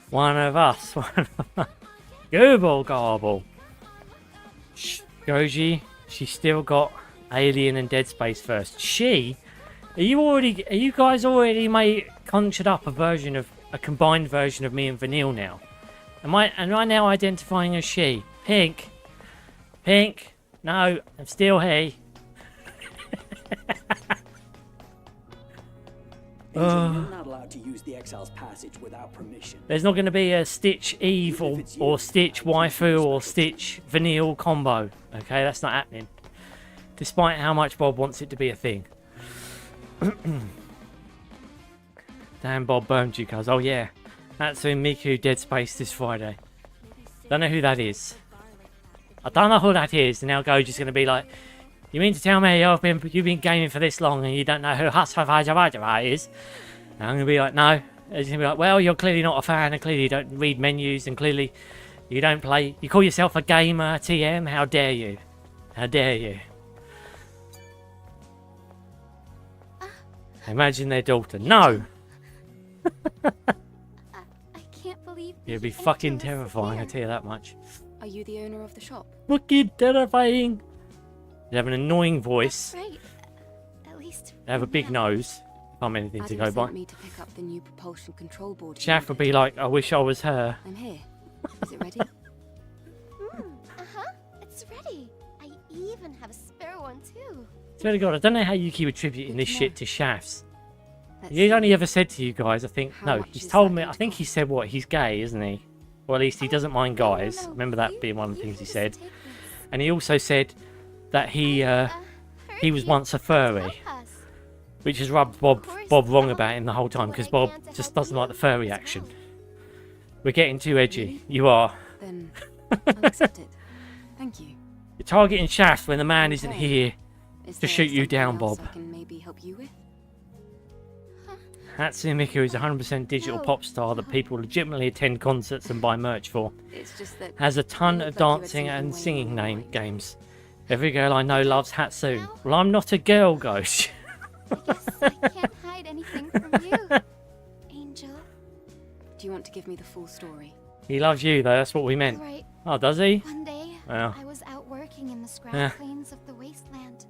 [SPEAKER 1] One of us. Google gobble. Shh, Goji, she's still got Alien and Dead Space first. Are you guys already conjured up a combined version of me and Vanille now? Am I now identifying as she? Pink. No, I'm still he.
[SPEAKER 11] Angel, you're not allowed to use the Exile's Passage without permission.
[SPEAKER 1] There's not going to be a Stitch Eve or Stitch Waifu or Stitch Vanille combo. Okay, that's not happening. Despite how much Bob wants it to be a thing. Damn, Bob burned you, cuz. Oh, yeah. That's in Miku Dead Space this Friday. Don't know who that is. I don't know who that is. And now Goji's going to be like, you mean to tell me you've been gaming for this long and you don't know who Hasfavajavajava is? And I'm going to be like, no. He's going to be like, well, you're clearly not a fan and clearly you don't read menus and clearly you don't play. You call yourself a gamer, TM? How dare you? How dare you? Imagine their daughter. No!
[SPEAKER 2] I can't believe
[SPEAKER 1] It'd be
[SPEAKER 2] the
[SPEAKER 1] fucking
[SPEAKER 2] angel is
[SPEAKER 1] terrifying, I
[SPEAKER 2] here.
[SPEAKER 1] tell you that much.
[SPEAKER 2] Are you the owner of the shop?
[SPEAKER 1] Fucking terrifying! They have an annoying voice.
[SPEAKER 2] Right. At least
[SPEAKER 1] They have a big nose. If I'm anything to go by.
[SPEAKER 2] me to pick up the new propulsion control board.
[SPEAKER 1] Shaft would be like, I wish I was her.
[SPEAKER 2] I'm here. Is it ready?
[SPEAKER 5] It's ready. I even have a spare one too.
[SPEAKER 1] Swear to God, I don't know how you keep attributing this shit to Shafts.
[SPEAKER 2] Let's
[SPEAKER 1] He's
[SPEAKER 2] see.
[SPEAKER 1] only ever said to you guys, I think,
[SPEAKER 2] How
[SPEAKER 1] no,
[SPEAKER 2] much
[SPEAKER 1] he's
[SPEAKER 2] is
[SPEAKER 1] told
[SPEAKER 2] that
[SPEAKER 1] me,
[SPEAKER 2] going
[SPEAKER 1] I
[SPEAKER 2] to
[SPEAKER 1] think he
[SPEAKER 2] cost?
[SPEAKER 1] said what, he's gay, isn't he? Or at least he doesn't mind guys.
[SPEAKER 5] No,
[SPEAKER 1] Remember that
[SPEAKER 5] you-
[SPEAKER 1] being one of the
[SPEAKER 5] you
[SPEAKER 1] things he
[SPEAKER 5] just
[SPEAKER 1] said.
[SPEAKER 5] take this.
[SPEAKER 1] And he also said that he was
[SPEAKER 5] Hurry,
[SPEAKER 1] once a furry,
[SPEAKER 5] help us.
[SPEAKER 1] which has rubbed Bob wrong about him the whole time, because Bob just doesn't like the furry action. We're getting too edgy.
[SPEAKER 2] Really?
[SPEAKER 1] You are.
[SPEAKER 2] Then I'll accept it. Thank you.
[SPEAKER 1] You're targeting Shafts when the man isn't
[SPEAKER 2] Okay.
[SPEAKER 1] here
[SPEAKER 2] Is
[SPEAKER 1] to
[SPEAKER 2] there
[SPEAKER 1] shoot you
[SPEAKER 2] something
[SPEAKER 1] down,
[SPEAKER 2] else
[SPEAKER 1] Bob.
[SPEAKER 2] I can maybe help you with?
[SPEAKER 1] Hatsune Miku is a 100% digital
[SPEAKER 5] No.
[SPEAKER 1] pop star that people legitimately attend concerts and buy merch for.
[SPEAKER 2] It's just that
[SPEAKER 1] Has a ton
[SPEAKER 2] You
[SPEAKER 1] of
[SPEAKER 2] look like you had
[SPEAKER 1] dancing
[SPEAKER 2] something
[SPEAKER 1] and
[SPEAKER 2] way
[SPEAKER 1] singing
[SPEAKER 2] more
[SPEAKER 1] name
[SPEAKER 2] like-
[SPEAKER 1] games. Every girl I know loves Hatsune. Well, I'm not a girl, Ghost.
[SPEAKER 5] I guess I can't hide anything from you, Angel.
[SPEAKER 2] Do you want to give me the full story?
[SPEAKER 1] He loves you, though. That's what we meant.
[SPEAKER 5] Right.
[SPEAKER 1] Oh, does he?
[SPEAKER 5] One day,
[SPEAKER 1] Well.
[SPEAKER 5] I was out working in the scrap
[SPEAKER 1] Yeah.
[SPEAKER 5] plains of the wasteland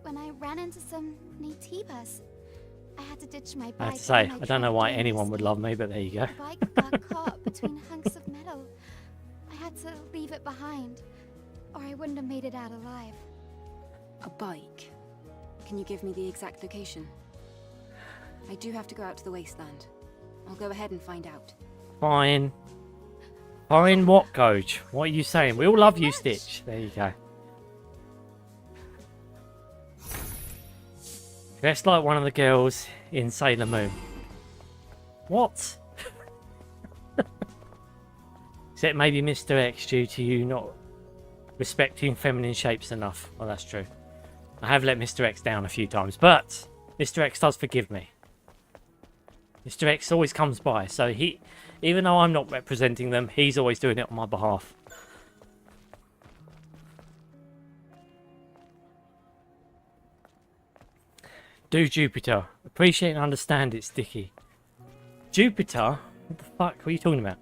[SPEAKER 5] when I ran into some Naytibas. I had to ditch my bike.
[SPEAKER 1] I have to say,
[SPEAKER 5] and
[SPEAKER 1] I don't know
[SPEAKER 5] tried
[SPEAKER 1] why
[SPEAKER 5] doing
[SPEAKER 1] anyone
[SPEAKER 5] this
[SPEAKER 1] would
[SPEAKER 5] thing.
[SPEAKER 1] love me, but there you go.
[SPEAKER 5] The bike got caught between hunks of metal. I had to leave it behind, or I wouldn't have made it out alive.
[SPEAKER 2] A bike. Can you give me the exact location? I do have to go out to the wasteland. I'll go ahead and find out.
[SPEAKER 1] Fine. Fine what, Coach? What are you saying? We all love you, Stitch. There you go. Dressed like one of the girls in Sailor Moon. What? Except maybe Mr. X due to you not respecting feminine shapes enough. Well, that's true. I have let Mr. X down a few times, but Mr. X does forgive me. Mr. X always comes by, so he, even though I'm not representing them, he's always doing it on my behalf. Do Jupiter. Appreciate and understand it, Sticky. Jupiter? What the fuck? What are you talking about?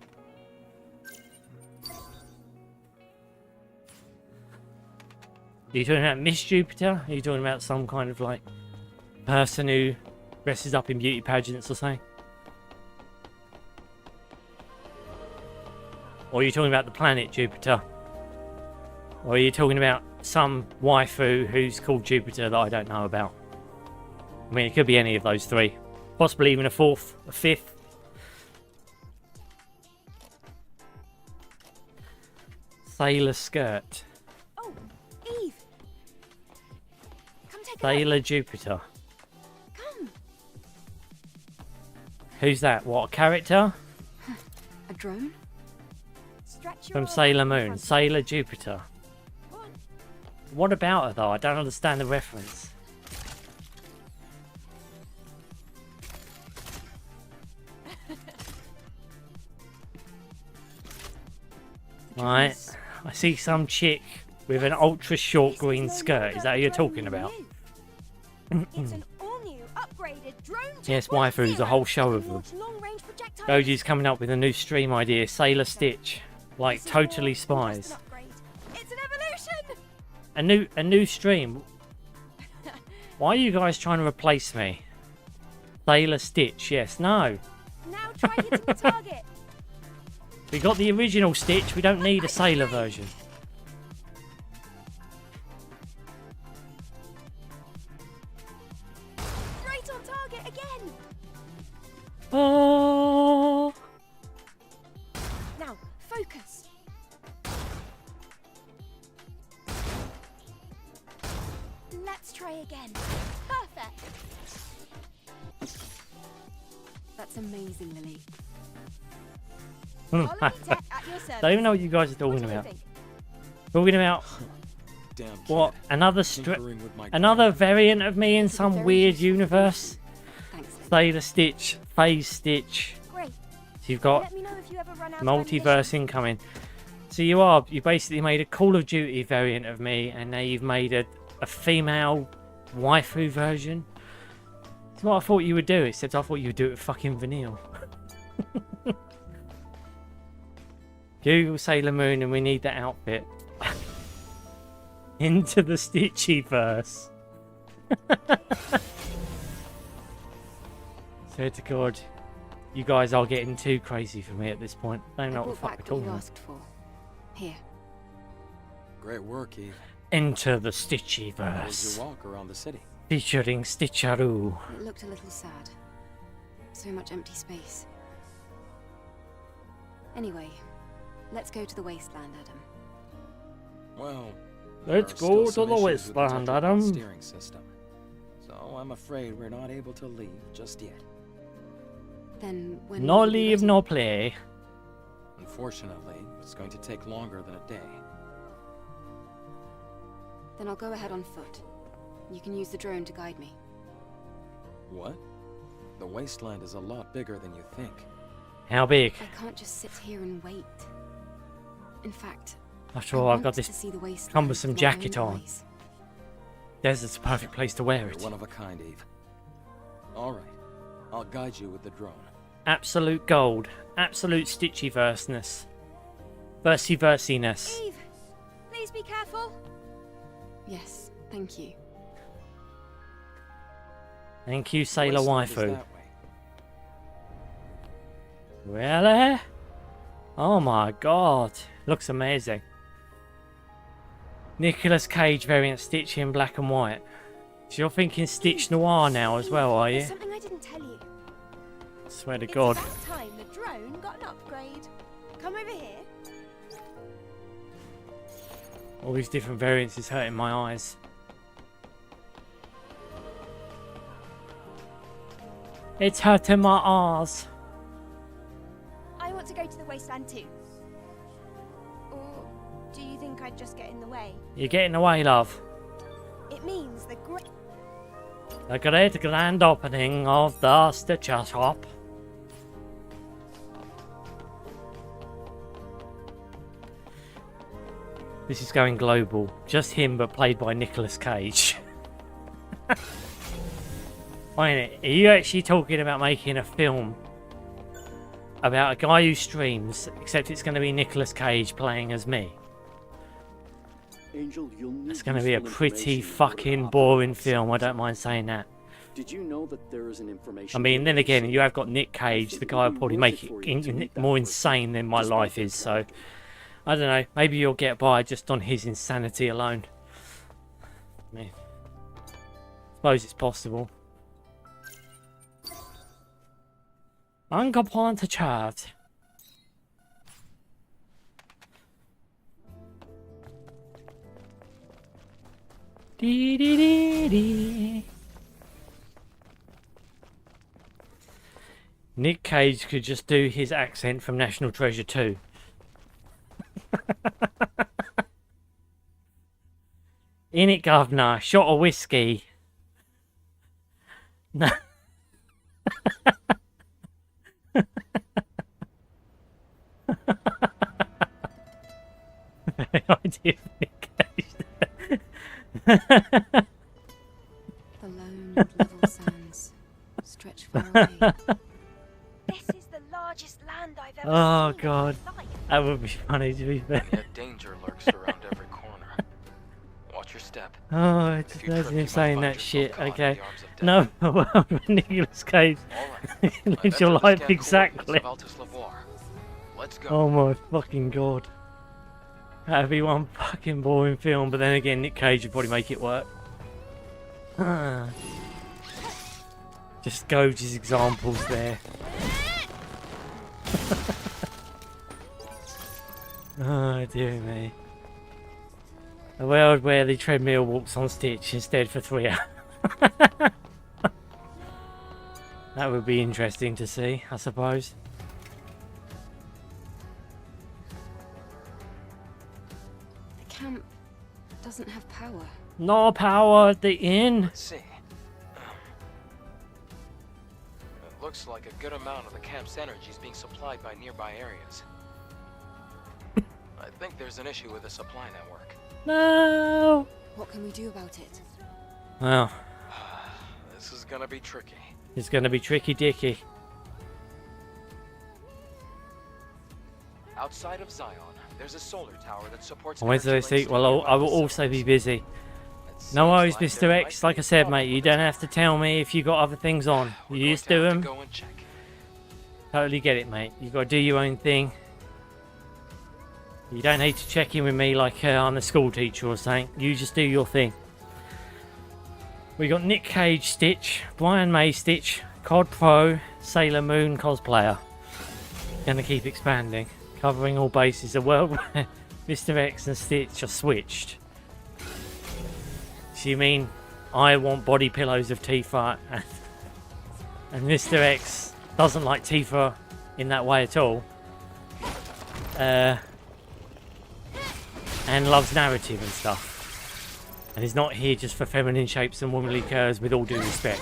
[SPEAKER 1] Are you talking about Miss Jupiter? Are you talking about some kind of like person who dresses up in beauty pageants or something? Or are you talking about the planet Jupiter? Or are you talking about some waifu who's called Jupiter that I don't know about? I mean, it could be any of those three. Possibly even a fourth, a fifth. Sailor skirt.
[SPEAKER 10] Oh, Eve! Come take a
[SPEAKER 1] Sailor
[SPEAKER 10] look.
[SPEAKER 1] Jupiter.
[SPEAKER 10] Come.
[SPEAKER 1] Who's that? What, a character?
[SPEAKER 2] A drone?
[SPEAKER 10] Stretch your
[SPEAKER 1] From
[SPEAKER 10] arms
[SPEAKER 1] Sailor
[SPEAKER 10] out in
[SPEAKER 1] Moon.
[SPEAKER 10] front.
[SPEAKER 1] Sailor Jupiter.
[SPEAKER 10] Go on.
[SPEAKER 1] What about her though? I don't understand the reference. Right. I see some chick with an ultra short green skirt. Is that who you're talking about?
[SPEAKER 10] It's an all-new, upgraded drone.
[SPEAKER 1] Yes, waifus, a whole show of them.
[SPEAKER 10] Long-range projectiles.
[SPEAKER 1] Goji's coming up with a new stream idea. Sailor Stitch. Like
[SPEAKER 10] This is
[SPEAKER 1] totally
[SPEAKER 10] more than just
[SPEAKER 1] spies.
[SPEAKER 10] an upgrade. It's an evolution.
[SPEAKER 1] A new stream. Why are you guys trying to replace me? Sailor Stitch, yes. No.
[SPEAKER 10] Now try hitting the target.
[SPEAKER 1] We got the original Stitch, we don't need a Sailor version.
[SPEAKER 10] Right on target again.
[SPEAKER 1] Oh.
[SPEAKER 10] Now focus. Let's try again. Perfect.
[SPEAKER 2] That's amazing, Lily.
[SPEAKER 10] Follow me, Tech, at your service.
[SPEAKER 1] Don't even know what you guys are talking
[SPEAKER 10] What do you
[SPEAKER 1] about.
[SPEAKER 10] think?
[SPEAKER 1] Talking about
[SPEAKER 6] Damn kid.
[SPEAKER 1] what? Another another
[SPEAKER 6] brain.
[SPEAKER 1] variant of me in some
[SPEAKER 2] very
[SPEAKER 1] weird
[SPEAKER 2] useful.
[SPEAKER 1] universe.
[SPEAKER 2] Thanks, Lily.
[SPEAKER 1] Sailor Stitch, Phase Stitch.
[SPEAKER 10] Great.
[SPEAKER 1] So you've got
[SPEAKER 10] Let me know if you ever run out of
[SPEAKER 1] multiverse
[SPEAKER 10] ammunition.
[SPEAKER 1] incoming. So you basically made a Call of Duty variant of me, and now you've made a female waifu version. It's what I thought you would do, except I thought you would do it with fucking Vanille. Google Sailor Moon and we need that outfit. Into the Stitchyverse. Swear to God, you guys are getting too crazy for me at this point. I don't know
[SPEAKER 2] I
[SPEAKER 1] what the
[SPEAKER 2] brought
[SPEAKER 1] fuck
[SPEAKER 2] back
[SPEAKER 1] we're
[SPEAKER 2] what
[SPEAKER 1] talking
[SPEAKER 2] you
[SPEAKER 1] about.
[SPEAKER 2] asked for. Here.
[SPEAKER 6] Great work, Eve.
[SPEAKER 1] Enter the
[SPEAKER 6] How was
[SPEAKER 1] Stitchyverse.
[SPEAKER 6] your walk around the city?
[SPEAKER 1] Featuring Stitcheroo.
[SPEAKER 2] It looked a little sad. So much empty space. Anyway, let's go to the wasteland, Adam.
[SPEAKER 6] Well,
[SPEAKER 1] Let's
[SPEAKER 6] there are
[SPEAKER 1] go
[SPEAKER 6] still
[SPEAKER 1] to the
[SPEAKER 6] some issues with the
[SPEAKER 1] wasteland,
[SPEAKER 6] Tetrapod
[SPEAKER 1] Adam.
[SPEAKER 6] steering system. So I'm afraid we're not able to leave just yet.
[SPEAKER 2] Then when
[SPEAKER 1] No
[SPEAKER 2] will you be
[SPEAKER 1] leave,
[SPEAKER 2] ready?
[SPEAKER 1] no play.
[SPEAKER 6] Unfortunately, it's going to take longer than a day.
[SPEAKER 2] Then I'll go ahead on foot. You can use the drone to guide me.
[SPEAKER 6] What? The wasteland is a lot bigger than you think.
[SPEAKER 1] How big?
[SPEAKER 2] I can't just sit here and wait. In fact,
[SPEAKER 1] After
[SPEAKER 2] I
[SPEAKER 1] all, I've
[SPEAKER 2] want
[SPEAKER 1] got
[SPEAKER 2] to
[SPEAKER 1] this
[SPEAKER 2] see the wasteland
[SPEAKER 1] cumbersome
[SPEAKER 2] with my own
[SPEAKER 1] jacket on.
[SPEAKER 2] eyes.
[SPEAKER 1] Desert's a perfect place to wear
[SPEAKER 6] You're
[SPEAKER 1] it.
[SPEAKER 6] one of a kind, Eve. All right, I'll guide you with the drone.
[SPEAKER 1] Absolute gold. Absolute Stitchyverseness. Versy-versiness.
[SPEAKER 10] Eve, please be careful.
[SPEAKER 2] Yes, thank you.
[SPEAKER 1] Thank you, Sailor
[SPEAKER 6] Wasteland is
[SPEAKER 1] Waifu.
[SPEAKER 6] that way.
[SPEAKER 1] Really? Oh my god. Looks amazing. Nicolas Cage variant Stitch in black and white. So you're thinking Stitch Noir now as well, are you?
[SPEAKER 10] There's something I didn't tell you.
[SPEAKER 1] Swear to
[SPEAKER 10] It's
[SPEAKER 1] God.
[SPEAKER 10] about time the drone got an upgrade. Come over here.
[SPEAKER 1] All these different variants is hurting my eyes. It's hurting my arse.
[SPEAKER 12] I want to go to the wasteland too. Or do you think I'd just get in the way?
[SPEAKER 1] You're getting away, love.
[SPEAKER 12] It means the
[SPEAKER 1] great grand opening of the Stitcher shop. This is going global. Just him, but played by Nicolas Cage. Wait, are you actually talking about making a film about a guy who streams, except it's going to be Nicolas Cage playing as me?
[SPEAKER 11] Angel, you'll need
[SPEAKER 1] It's going to be a
[SPEAKER 11] useful
[SPEAKER 1] pretty
[SPEAKER 11] information for
[SPEAKER 1] fucking
[SPEAKER 11] Alpha
[SPEAKER 1] boring
[SPEAKER 11] Naytiba.
[SPEAKER 1] film, I don't mind saying that.
[SPEAKER 11] Did you know that there is an information?
[SPEAKER 1] I mean, then again, you have got Nick Cage, the guy will probably make
[SPEAKER 11] for you to
[SPEAKER 1] it
[SPEAKER 11] make that
[SPEAKER 1] more
[SPEAKER 11] work,
[SPEAKER 1] insane than my
[SPEAKER 11] despite
[SPEAKER 1] life
[SPEAKER 11] the
[SPEAKER 1] is, so... I don't know, maybe you'll get by just on his insanity alone. I mean, suppose it's possible. Untitled Chapter. Dee dee dee dee. Nick Cage could just do his accent from National Treasure 2. In it, governor. Shot of whiskey. No. Very idea of Nick Cage.
[SPEAKER 2] The lone and level sands stretch far away.
[SPEAKER 12] This is the largest land I've ever
[SPEAKER 1] Oh
[SPEAKER 12] seen.
[SPEAKER 1] god, that would be funny to be fair.
[SPEAKER 3] Yet danger lurks around every corner. Watch your step.
[SPEAKER 1] Oh, it's
[SPEAKER 3] If
[SPEAKER 1] just
[SPEAKER 3] you trip,
[SPEAKER 1] imagine
[SPEAKER 3] you
[SPEAKER 1] him
[SPEAKER 3] might
[SPEAKER 1] saying
[SPEAKER 3] find
[SPEAKER 1] that
[SPEAKER 3] yourself
[SPEAKER 1] shit.
[SPEAKER 3] caught in
[SPEAKER 1] Okay,
[SPEAKER 3] the arms of death.
[SPEAKER 1] no, a world with Nicolas Cage lives your life exactly.
[SPEAKER 3] Let's go.
[SPEAKER 1] Oh my fucking god. That'd be one fucking boring film, but then again, Nick Cage would probably make it work. Just Goge's examples there. Oh dear me. A world where the treadmill walks on Stitch instead for 3 hours. That would be interesting to see, I suppose.
[SPEAKER 2] The camp doesn't have power.
[SPEAKER 1] No power at the inn.
[SPEAKER 3] Let's see. It looks like a good amount of the camp's energy is being supplied by nearby areas. I think there's an issue with the supply network.
[SPEAKER 1] No.
[SPEAKER 2] What can we do about it?
[SPEAKER 1] Well,
[SPEAKER 3] This is gonna be tricky.
[SPEAKER 1] it's going to be tricky dicky.
[SPEAKER 3] Outside of Zion, there's a solar tower that supports.
[SPEAKER 1] Wait till I
[SPEAKER 3] energy
[SPEAKER 1] see.
[SPEAKER 3] links
[SPEAKER 1] Well, I will
[SPEAKER 3] nearby
[SPEAKER 1] also be
[SPEAKER 3] facilities.
[SPEAKER 1] busy.
[SPEAKER 3] It
[SPEAKER 1] No worries,
[SPEAKER 3] seems
[SPEAKER 1] Mr.
[SPEAKER 3] there
[SPEAKER 1] X.
[SPEAKER 3] might
[SPEAKER 1] Like
[SPEAKER 3] be
[SPEAKER 1] I
[SPEAKER 3] a
[SPEAKER 1] said,
[SPEAKER 3] problem
[SPEAKER 1] mate, you
[SPEAKER 3] with
[SPEAKER 1] don't
[SPEAKER 3] this
[SPEAKER 1] have to
[SPEAKER 3] tower.
[SPEAKER 1] tell me if you got other things on.
[SPEAKER 3] We're
[SPEAKER 1] You
[SPEAKER 3] going
[SPEAKER 1] just
[SPEAKER 3] to
[SPEAKER 1] do
[SPEAKER 3] have to
[SPEAKER 1] them.
[SPEAKER 3] go and check.
[SPEAKER 1] Totally get it, mate. You got to do your own thing. You don't need to check in with me like I'm a school teacher or something. You just do your thing. We got Nick Cage Stitch, Brian May Stitch, COD Pro, Sailor Moon cosplayer. Gonna keep expanding, covering all bases. A world where Mr. X and Stitch are switched. So you mean I want body pillows of Tifa and Mr. X doesn't like Tifa in that way at all. And loves narrative and stuff. And is not here just for feminine shapes and womanly curves, with all due respect.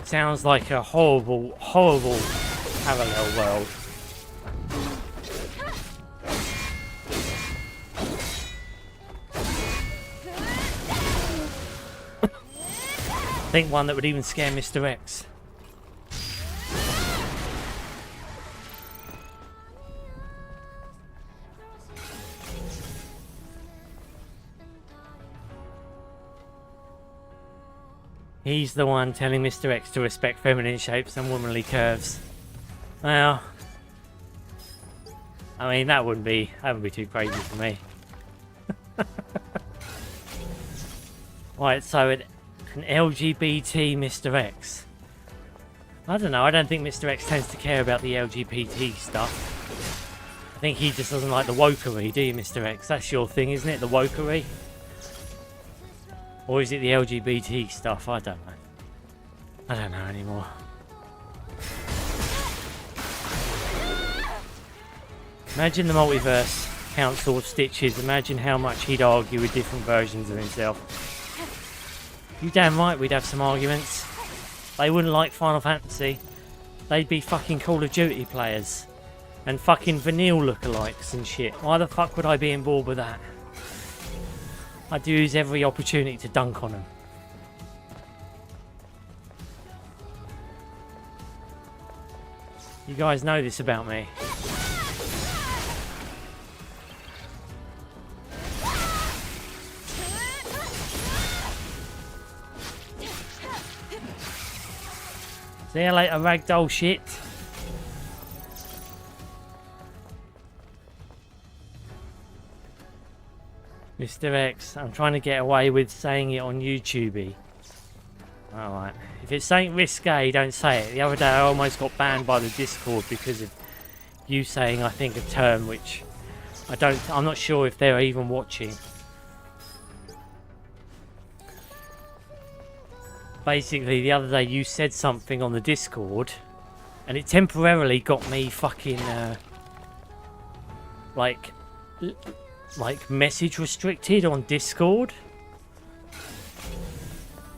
[SPEAKER 1] Sounds like a horrible, horrible parallel world. I think one that would even scare Mr. X. He's the one telling Mr. X to respect feminine shapes and womanly curves. Well, I mean that wouldn't be too crazy for me. Right, so an LGBT Mr. X. I don't know, I don't think Mr. X tends to care about the LGBT stuff. I think he just doesn't like the wokery, do you, Mr. X? That's your thing, isn't it? The wokery? Or is it the LGBT stuff? I don't know. I don't know anymore. Imagine the multiverse council of Stitches. Imagine how much he'd argue with different versions of himself. You damn right we'd have some arguments. They wouldn't like Final Fantasy. They'd be fucking Call of Duty players. And fucking vanille lookalikes and shit. Why the fuck would I be on board with that? I'd use every opportunity to dunk on them. You guys know this about me. See you later, ragdoll shit. Mr. X, I'm trying to get away with saying it on YouTube. Alright. If it's ain't risque, don't say it. The other day I almost got banned by the Discord because of you saying, I think, a term which I'm not sure if they're even watching. Basically, the other day you said something on the Discord and it temporarily got me fucking like message restricted on Discord.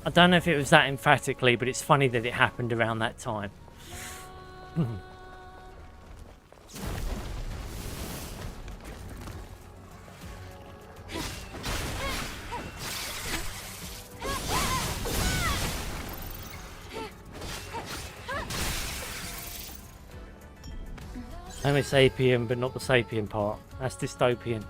[SPEAKER 1] I don't know if it was that emphatically, but it's funny that it happened around that time. Homo sapien, but not the sapien part. That's dystopian.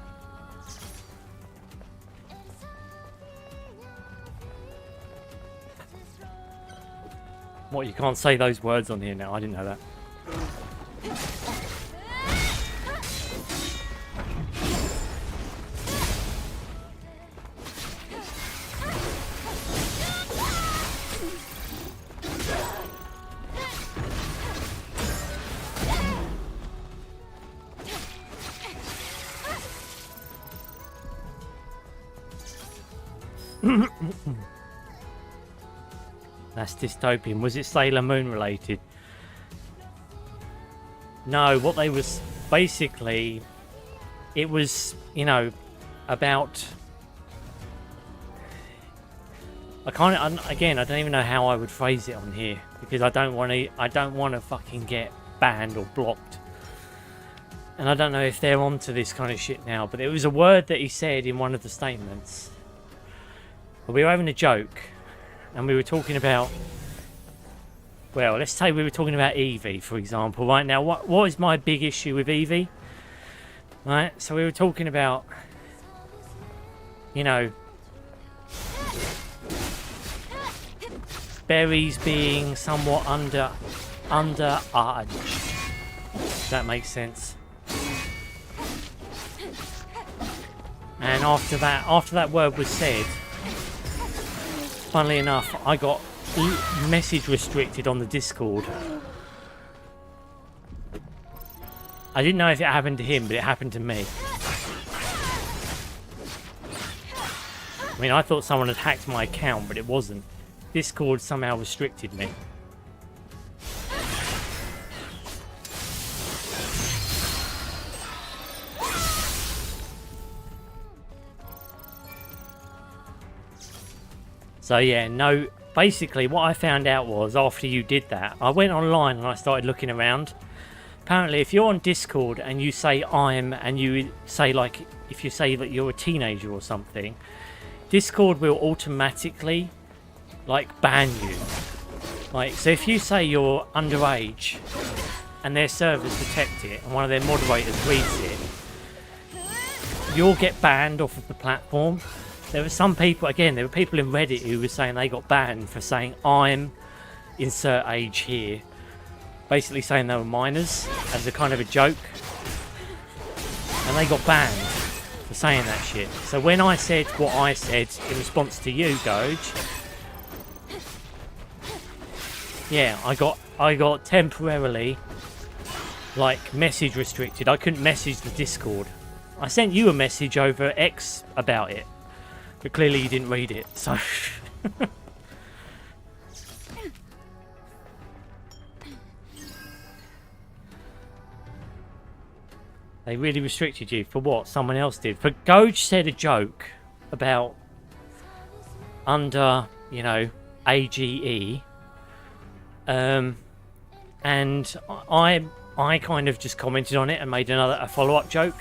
[SPEAKER 1] What, you can't say those words on here now? I didn't know that. That's dystopian. Was it Sailor Moon related? No, what they was basically, it was, you know, about, again, I don't even know how I would phrase it on here because I don't want to fucking get banned or blocked. And I don't know if they're onto this kind of shit now, but it was a word that he said in one of the statements. We were having a joke and we were talking about, well, let's say we were talking about Eevee, for example. Right now, what is my big issue with Eevee? Right, so we were talking about, you know, berries being somewhat under age. If that makes sense. And after that word was said, funnily enough, I got message restricted on the Discord. I didn't know if it happened to him, but it happened to me. I mean, I thought someone had hacked my account, but it wasn't. Discord somehow restricted me. So yeah, no, basically what I found out was after you did that, I went online and I started looking around. Apparently if you're on Discord and you say I'm, and you say like, if you say that you're a teenager or something, Discord will automatically like ban you. Like, so if you say you're underage and their servers detect it and one of their moderators reads it, you'll get banned off of the platform. There were some people, again, there were people in Reddit who were saying they got banned for saying I'm, insert age here. Basically saying they were minors as a kind of a joke. And they got banned for saying that shit. So when I said what I said in response to you, Doge, yeah, I got temporarily like message restricted. I couldn't message the Discord. I sent you a message over X about it. But clearly you didn't read it, so... They really restricted you for what someone else did. For Goj said a joke about under, you know, AGE. And I kind of just commented on it and made a follow-up joke.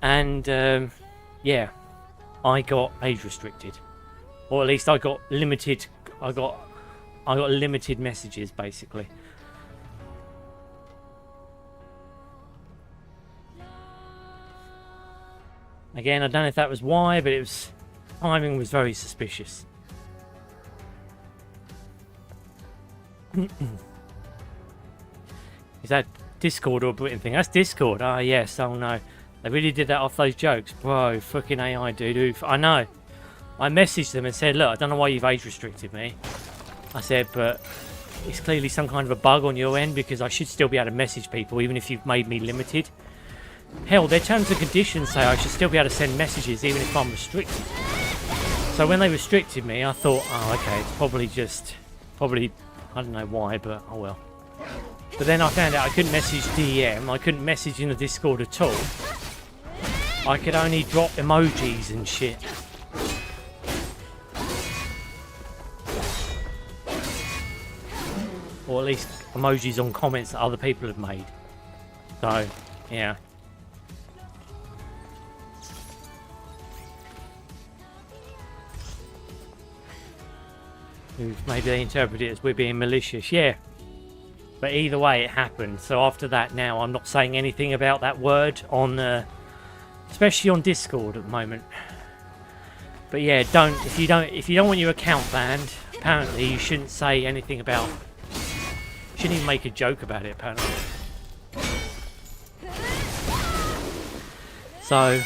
[SPEAKER 1] And yeah, I got age restricted. Or at least I got limited limited messages basically. Again, I don't know if that was why, but timing was very suspicious. Is that Discord or Britain thing? That's Discord. Ah, yes. Oh no, they really did that off those jokes, bro. Fucking AI, dude. I know. I messaged them and said, look, I don't know why you've age restricted me. I said, but it's clearly some kind of a bug on your end because I should still be able to message people even if you've made me limited. Hell, their terms and conditions say I should still be able to send messages even if I'm restricted. So when they restricted me, I thought, oh, okay, it's probably, I don't know why, but oh well. But then I found out I couldn't message DM, I couldn't message in the Discord at all. I could only drop emojis and shit. Or at least emojis on comments that other people have made. So, yeah. Maybe they interpret it as we're being malicious, yeah. But either way, it happened. So after that, now I'm not saying anything about that word on, especially on Discord at the moment. But yeah, if you don't want your account banned, apparently you shouldn't say anything about. You shouldn't even make a joke about it, apparently. So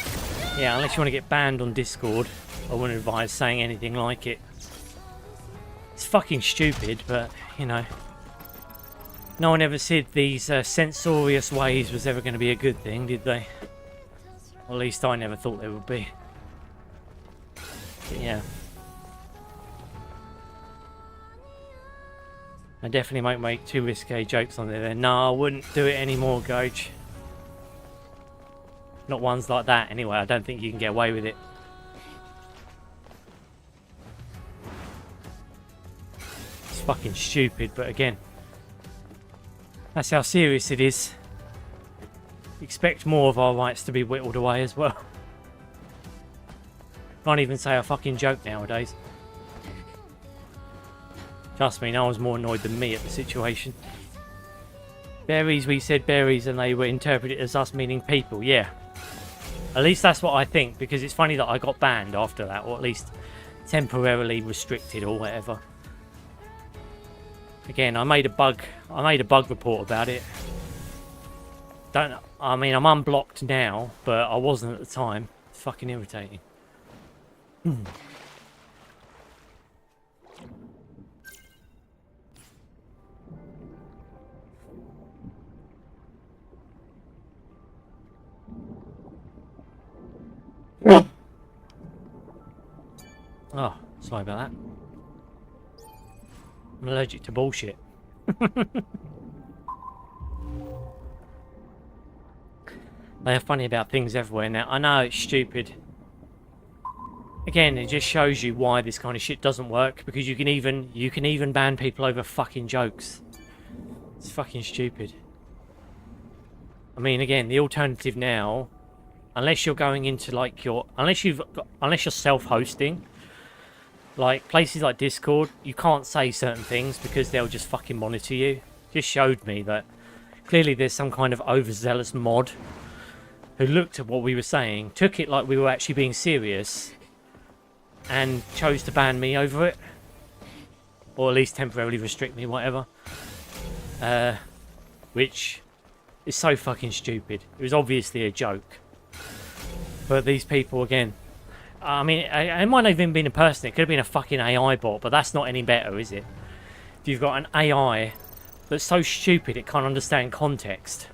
[SPEAKER 1] yeah, unless you want to get banned on Discord, I wouldn't advise saying anything like it. It's fucking stupid, but, you know. No one ever said these censorious ways was ever going to be a good thing, did they? Or at least I never thought they would be. But yeah. I definitely won't make too risque jokes on there. No, I wouldn't do it anymore, Goj. Not ones like that, anyway. I don't think you can get away with it. Fucking stupid, but again, that's how serious it is. Expect more of our rights to be whittled away as well. Can't even say a fucking joke nowadays. Trust me, no one's more annoyed than me at the situation. Berries, we said berries and they were interpreted as us meaning people, yeah. At least that's what I think, because it's funny that I got banned after that, or at least temporarily restricted or whatever. Again, I made a bug report about it. I mean, I'm unblocked now, but I wasn't at the time. It's fucking irritating. Oh, sorry about that. I'm allergic to bullshit. They are funny about things everywhere now. I know, it's stupid. Again, it just shows you why this kind of shit doesn't work, because you can even ban people over fucking jokes. It's fucking stupid. I mean, again, the alternative now, unless you're going into like unless you're self-hosting, like places like Discord, you can't say certain things because they'll just fucking monitor you. Just showed me that clearly there's some kind of overzealous mod who looked at what we were saying, took it like we were actually being serious, and chose to ban me over it. Or at least temporarily restrict me, whatever. Which is so fucking stupid. It was obviously a joke. But these people, again, I mean, it might not have even been a person. It could have been a fucking AI bot, but that's not any better, is it? If you've got an AI that's so stupid it can't understand context.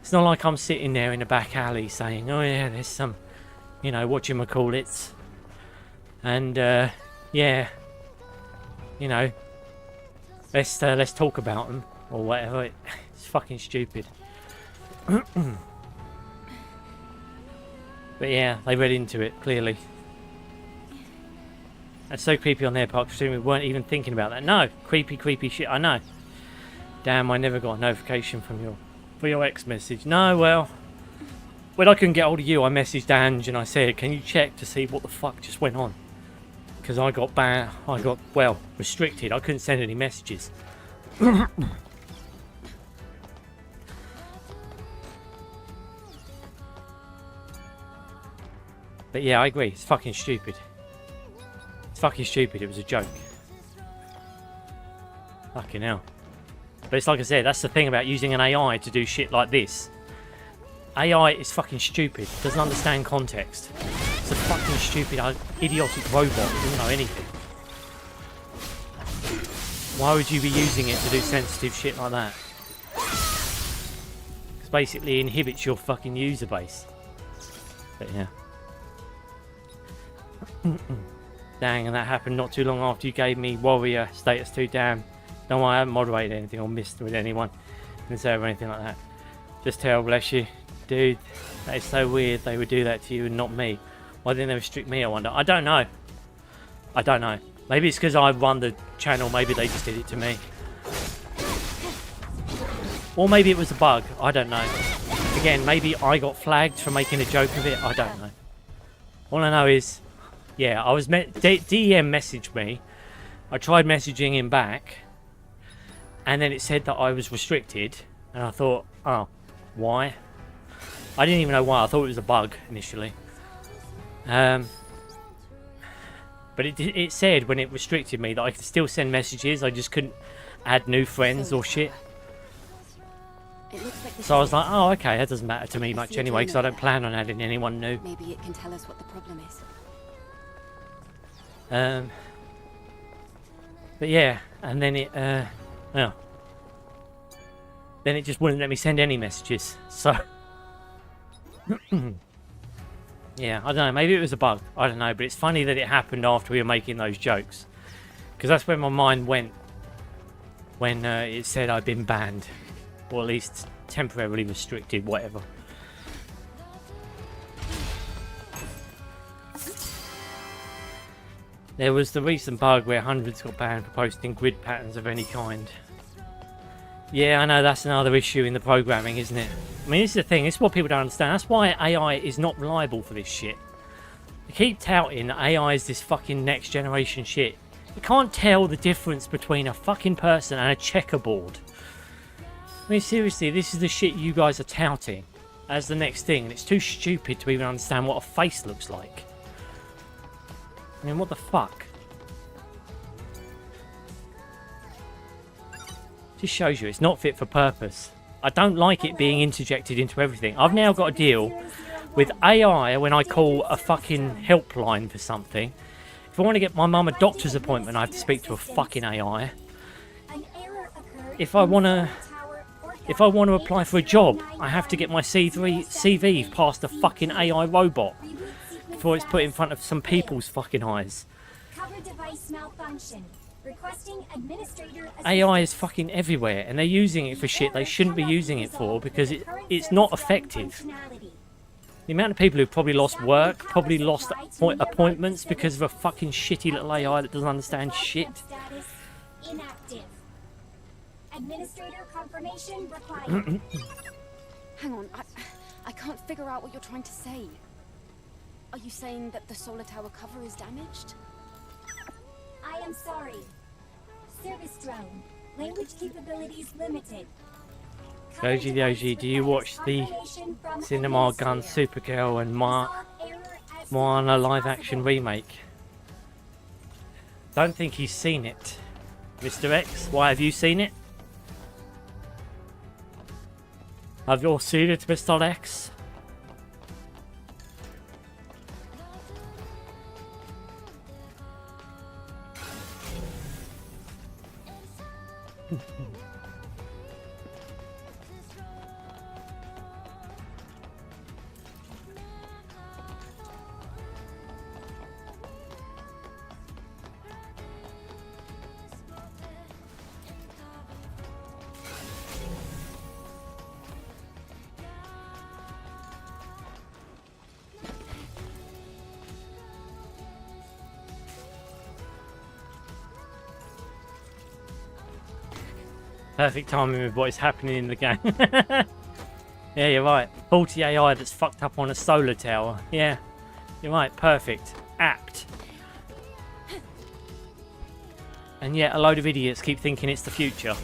[SPEAKER 1] It's not like I'm sitting there in a back alley saying, oh yeah, there's some you know, whatchamacallits. And, yeah, you know, let's talk about them, or whatever. It's fucking stupid. But yeah, they read into it, clearly. That's so creepy on their part, considering we weren't even thinking about that. No, creepy shit, I know. Damn, I never got a notification from your ex message. No, well, when I couldn't get hold of you, I messaged Ange and I said, can you check to see what the fuck just went on? Because I got banned, well, restricted. I couldn't send any messages. But yeah, I agree. It's fucking stupid. It's fucking stupid. It was a joke. Fucking hell. But it's like I said, that's the thing about using an AI to do shit like this. AI is fucking stupid. It doesn't understand context. It's a fucking stupid, idiotic robot. It doesn't know anything. Why would you be using it to do sensitive shit like that? Because basically it inhibits your fucking user base. But yeah. Dang, and that happened not too long after you gave me warrior status 2. Damn. Don't worry, I haven't moderated anything or missed with anyone. Didn't say or anything like that. Just tell, bless you. Dude, that is so weird they would do that to you and not me. Why didn't they restrict me, I wonder? I don't know. I don't know. Maybe it's because I run the channel, maybe they just did it to me. Or maybe it was a bug, I don't know. Again, maybe I got flagged for making a joke of it, I don't know. All I know is, yeah, I was DM messaged me. I tried messaging him back. And then it said that I was restricted. And I thought, oh, why? I didn't even know why. I thought it was a bug initially. But it said when it restricted me that I could still send messages. I just couldn't add new friends or shit. So I was like, oh, okay, that doesn't matter to me much anyway, because I don't plan on adding anyone new.
[SPEAKER 2] Maybe it can tell us what the problem is.
[SPEAKER 1] But yeah, and then it, well, then it just wouldn't let me send any messages. So, yeah, I don't know. Maybe it was a bug. I don't know. But it's funny that it happened after we were making those jokes, because that's where my mind went when it said I'd been banned, or at least temporarily restricted, whatever. There was the recent bug where hundreds got banned for posting grid patterns of any kind. Yeah, I know, that's another issue in the programming, isn't it? I mean, this is the thing, this is what people don't understand. That's why AI is not reliable for this shit. They keep touting that AI is this fucking next generation shit. You can't tell the difference between a fucking person and a checkerboard. I mean, seriously, this is the shit you guys are touting as the next thing, and it's too stupid to even understand what a face looks like. I mean, what the fuck? Just shows you it's not fit for purpose. I don't like it being interjected into everything. I've now got to deal with AI when I call a fucking helpline for something. If I want to get my mum a doctor's appointment, I have to speak to a fucking AI. If I want to apply for a job, I have to get my CV past a fucking AI robot before it's put in front of some people's fucking eyes. AI is fucking everywhere, and they're using it for shit they shouldn't be using it for because it's not effective. The amount of people who've probably lost work, probably lost appointments because of a fucking shitty little AI that doesn't understand shit.
[SPEAKER 12] Administrator confirmation required.
[SPEAKER 2] Hang on, I can't figure out what you're trying to say. Are you saying that the solar tower cover is damaged?
[SPEAKER 12] I am sorry. Service drone. Language capabilities limited.
[SPEAKER 1] Doji, do you watch the Cinema Gun Supergirl and Moana live action remake? Don't think he's seen it. Mr. X, why have you seen it? Have you all seen it, Mr. X? Perfect timing with what is happening in the game. Yeah, you're right. Faulty AI that's fucked up on a solar tower. Yeah, you're right. Perfect. Apt. And yet a load of idiots keep thinking it's the future.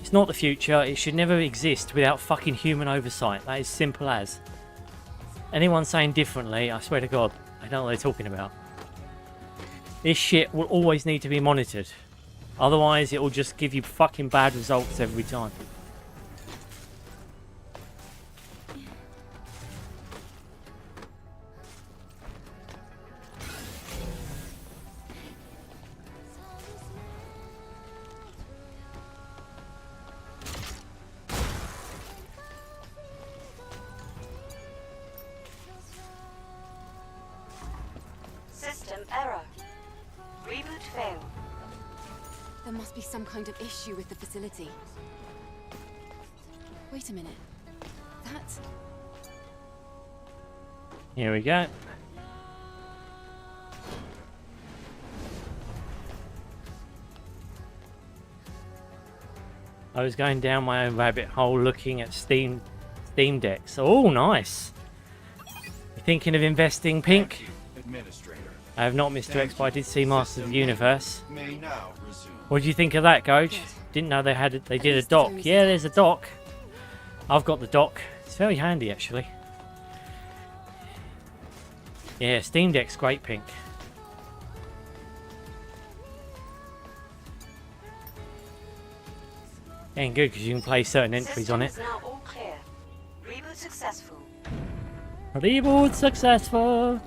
[SPEAKER 1] It's not the future. It should never exist without fucking human oversight. That is simple as. Anyone saying differently, I swear to God, I don't know what they're talking about. This shit will always need to be monitored. Otherwise, it will just give you fucking bad results every time.
[SPEAKER 13] System error. Reboot failed.
[SPEAKER 2] There must be some kind of issue with the facility. Wait a minute. That...
[SPEAKER 1] Here we go. I was going down my own rabbit hole looking at Steam decks. Oh, nice. You thinking of investing, Pink?
[SPEAKER 7] Administrator.
[SPEAKER 1] I have not, Mr. X, but I did see Masters of the Universe.
[SPEAKER 7] May now resume.
[SPEAKER 1] What do you think of that, Goj? Didn't know they did a dock. Yeah, there's a dock. I've got the dock. It's very handy, actually. Yeah, Steam Deck's great, Pink. Ain't good because you can play certain entries on it.
[SPEAKER 13] Systems now all clear. Reboot successful.
[SPEAKER 1] Reboot successful.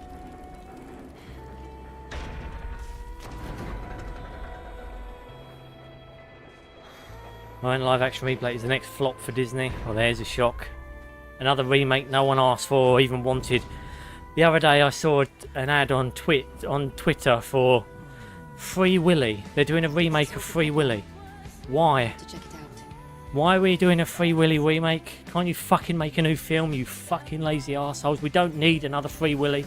[SPEAKER 1] Right, live action replay is the next flop for Disney. Well, there's a shock. Another remake no one asked for or even wanted. The other day I saw an ad on Twitter for Free Willy. They're doing a remake of Free Willy. Why?
[SPEAKER 2] to check it out.
[SPEAKER 1] Why are we doing a Free Willy remake? Can't you fucking make a new film, you fucking lazy assholes? We don't need another Free Willy.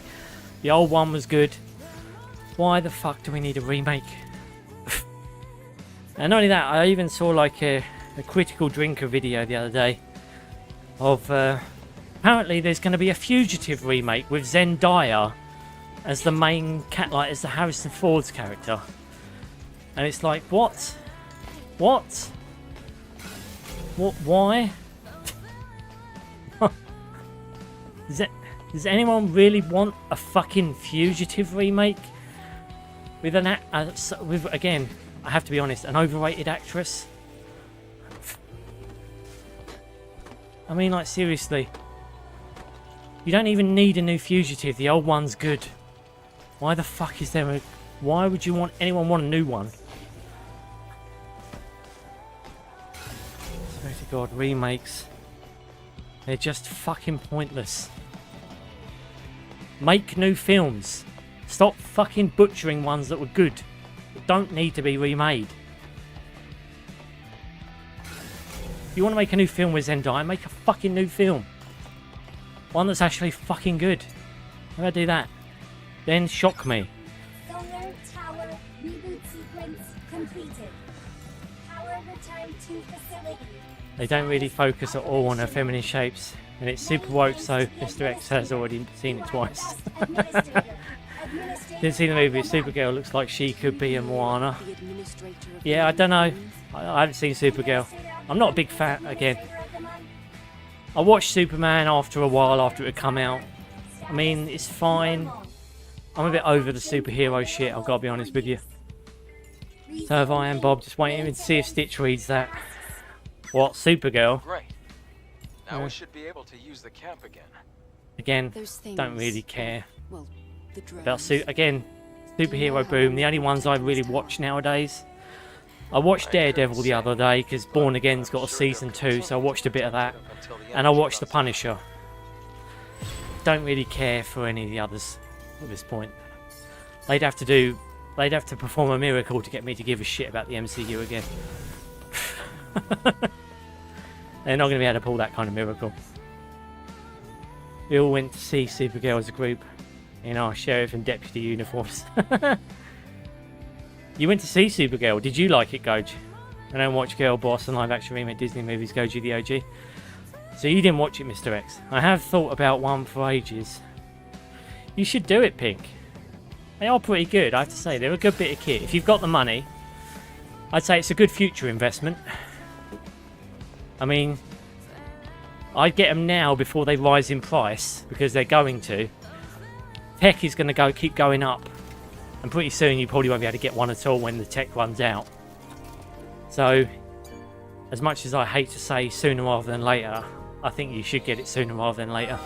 [SPEAKER 1] The old one was good. Why the fuck do we need a remake? And not only that, I even saw like a Critical Drinker video the other day of apparently there's going to be a Fugitive remake with Zendaya as the main as the Harrison Ford's character. And it's like, what? What? What? Why? Does anyone really want a fucking Fugitive remake with an with, again, I have to be honest, an overrated actress? I mean, like, seriously. You don't even need a new Fugitive. The old one's good. Why the fuck is there a... Why would you want... anyone want a new one? Swear to God, remakes. They're just fucking pointless. Make new films. Stop fucking butchering ones that were good. Don't need to be remade. If you want to make a new film with Zendaya, make a fucking new film. One that's actually fucking good. How about I do that? Then shock me.
[SPEAKER 12] Solar tower reboot sequence completed. Power return to facility.
[SPEAKER 1] They don't really focus at all on her feminine shapes. And it's super woke, so Mr. X has already seen it twice. Didn't see the movie. Supergirl looks like she could be a Moana. Yeah, I don't know. I haven't seen Supergirl. I'm not a big fan, again. I watched Superman after a while after it had come out. I mean, it's fine. I'm a bit over the superhero shit, I've got to be honest with you. So have I and Bob, just waiting to see if Stitch reads that. What, Supergirl?
[SPEAKER 3] Great. Now we should be able to use the camp again.
[SPEAKER 1] Again,
[SPEAKER 2] Those things,
[SPEAKER 1] don't really care.
[SPEAKER 2] Well, the
[SPEAKER 1] About again, superhero boom. The only ones I really watch nowadays. I watched Daredevil the other day because Born Again's got a season 2, so I watched a bit of that, and I watched The Punisher. Don't really care for any of the others at this point. They'd have to perform a miracle to get me to give a shit about the MCU again. They're not going to be able to pull that kind of miracle. We all went to see Supergirl as a group in our sheriff and deputy uniforms. You went to see Supergirl. Did you like it, Goj? I don't watch Girl Boss and live action remake Disney movies. Go the OG. So you didn't watch it, Mr. X. I have thought about one for ages. You should do it, Pink. They are pretty good, I have to say. They're a good bit of kit. If you've got the money, I'd say it's a good future investment. I mean, I'd get them now before they rise in price, because they're going to. Tech is going to keep going up, and pretty soon you probably won't be able to get one at all when the tech runs out. So, as much as I hate to say sooner rather than later, I think you should get it sooner rather than later.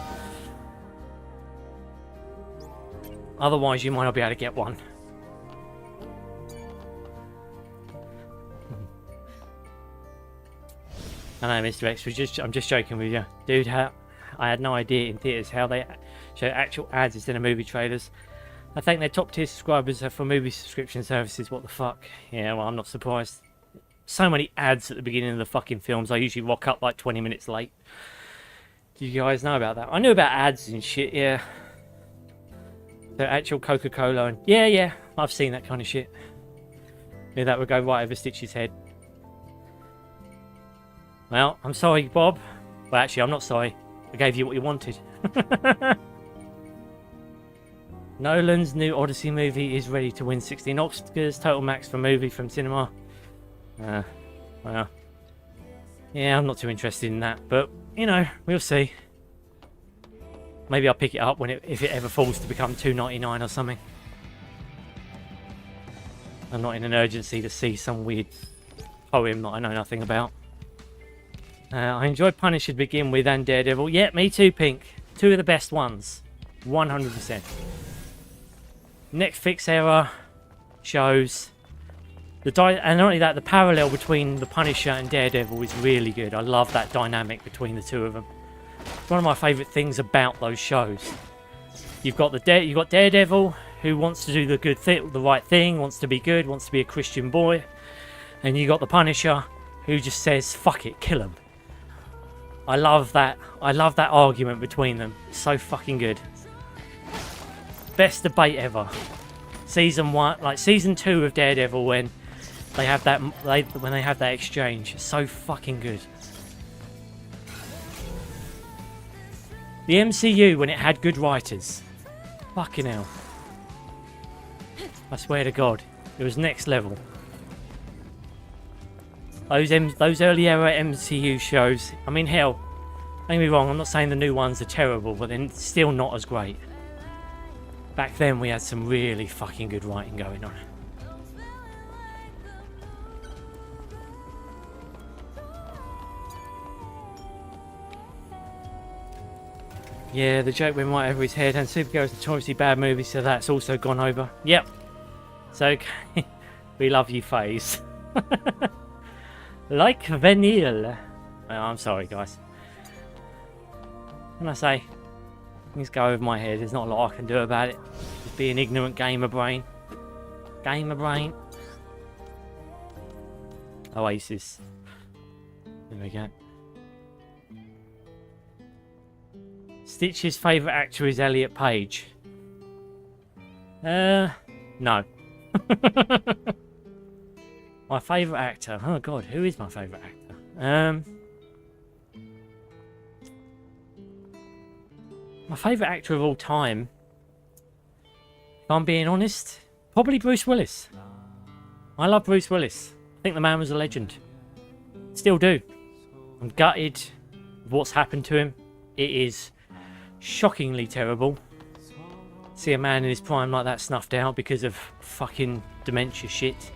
[SPEAKER 1] Otherwise, you might not be able to get one. I know, Mr. X, I'm just joking with you. Dude, I had no idea in theatres how they show actual ads instead of movie trailers. I think their top tier subscribers are for movie subscription services. What the fuck? Yeah, well, I'm not surprised. So many ads at the beginning of the fucking films. I usually rock up like 20 minutes late. Do you guys know about that? I knew about ads and shit, yeah. The actual Coca-Cola and... Yeah, I've seen that kind of shit. Yeah, that would go right over Stitch's head. Well, I'm sorry, Bob. Well, actually, I'm not sorry. I gave you what you wanted. Nolan's new Odyssey movie is ready to win 16 Oscars. Total max for movie from cinema. Well. Yeah, I'm not too interested in that. But, you know, we'll see. Maybe I'll pick it up if it ever falls to become $2.99 or something. I'm not in an urgency to see some weird poem that I know nothing about. I enjoyed Punisher to begin with and Daredevil. Yeah, me too, Pink. Two of the best ones. 100%. Netflix era shows. And not only that, the parallel between the Punisher and Daredevil is really good. I love that dynamic between the two of them. It's one of my favourite things about those shows. You've got Daredevil, who wants to do the right thing, wants to be good, wants to be a Christian boy, and you got the Punisher, who just says, "Fuck it, kill him." I love that. I love that argument between them. It's so fucking good. Best debate ever. Season 1, like season 2 of Daredevil, when they have that exchange. It's so fucking good. The MCU when it had good writers. Fucking hell. I swear to God, it was next level. Those early era MCU shows, I mean, hell, don't get me wrong, I'm not saying the new ones are terrible, but they're still not as great. Back then we had some really fucking good writing going on. Yeah, the joke went right over his head, and Supergirl's a notoriously bad movie, so that's also gone over. Yep. So, we love you, FaZe. Like vanilla. Well, I'm sorry, guys. When I say things go over my head, there's not a lot I can do about it. Just be an ignorant gamer brain. Gamer brain. Oasis. There we go. Stitch's favourite actor is Elliot Page. No. My favourite actor. Oh god, who is my favourite actor? My favourite actor of all time, if I'm being honest, probably Bruce Willis. I love Bruce Willis. I think the man was a legend. Still do. I'm gutted with what's happened to him. It is shockingly terrible. See a man in his prime like that snuffed out because of fucking dementia shit.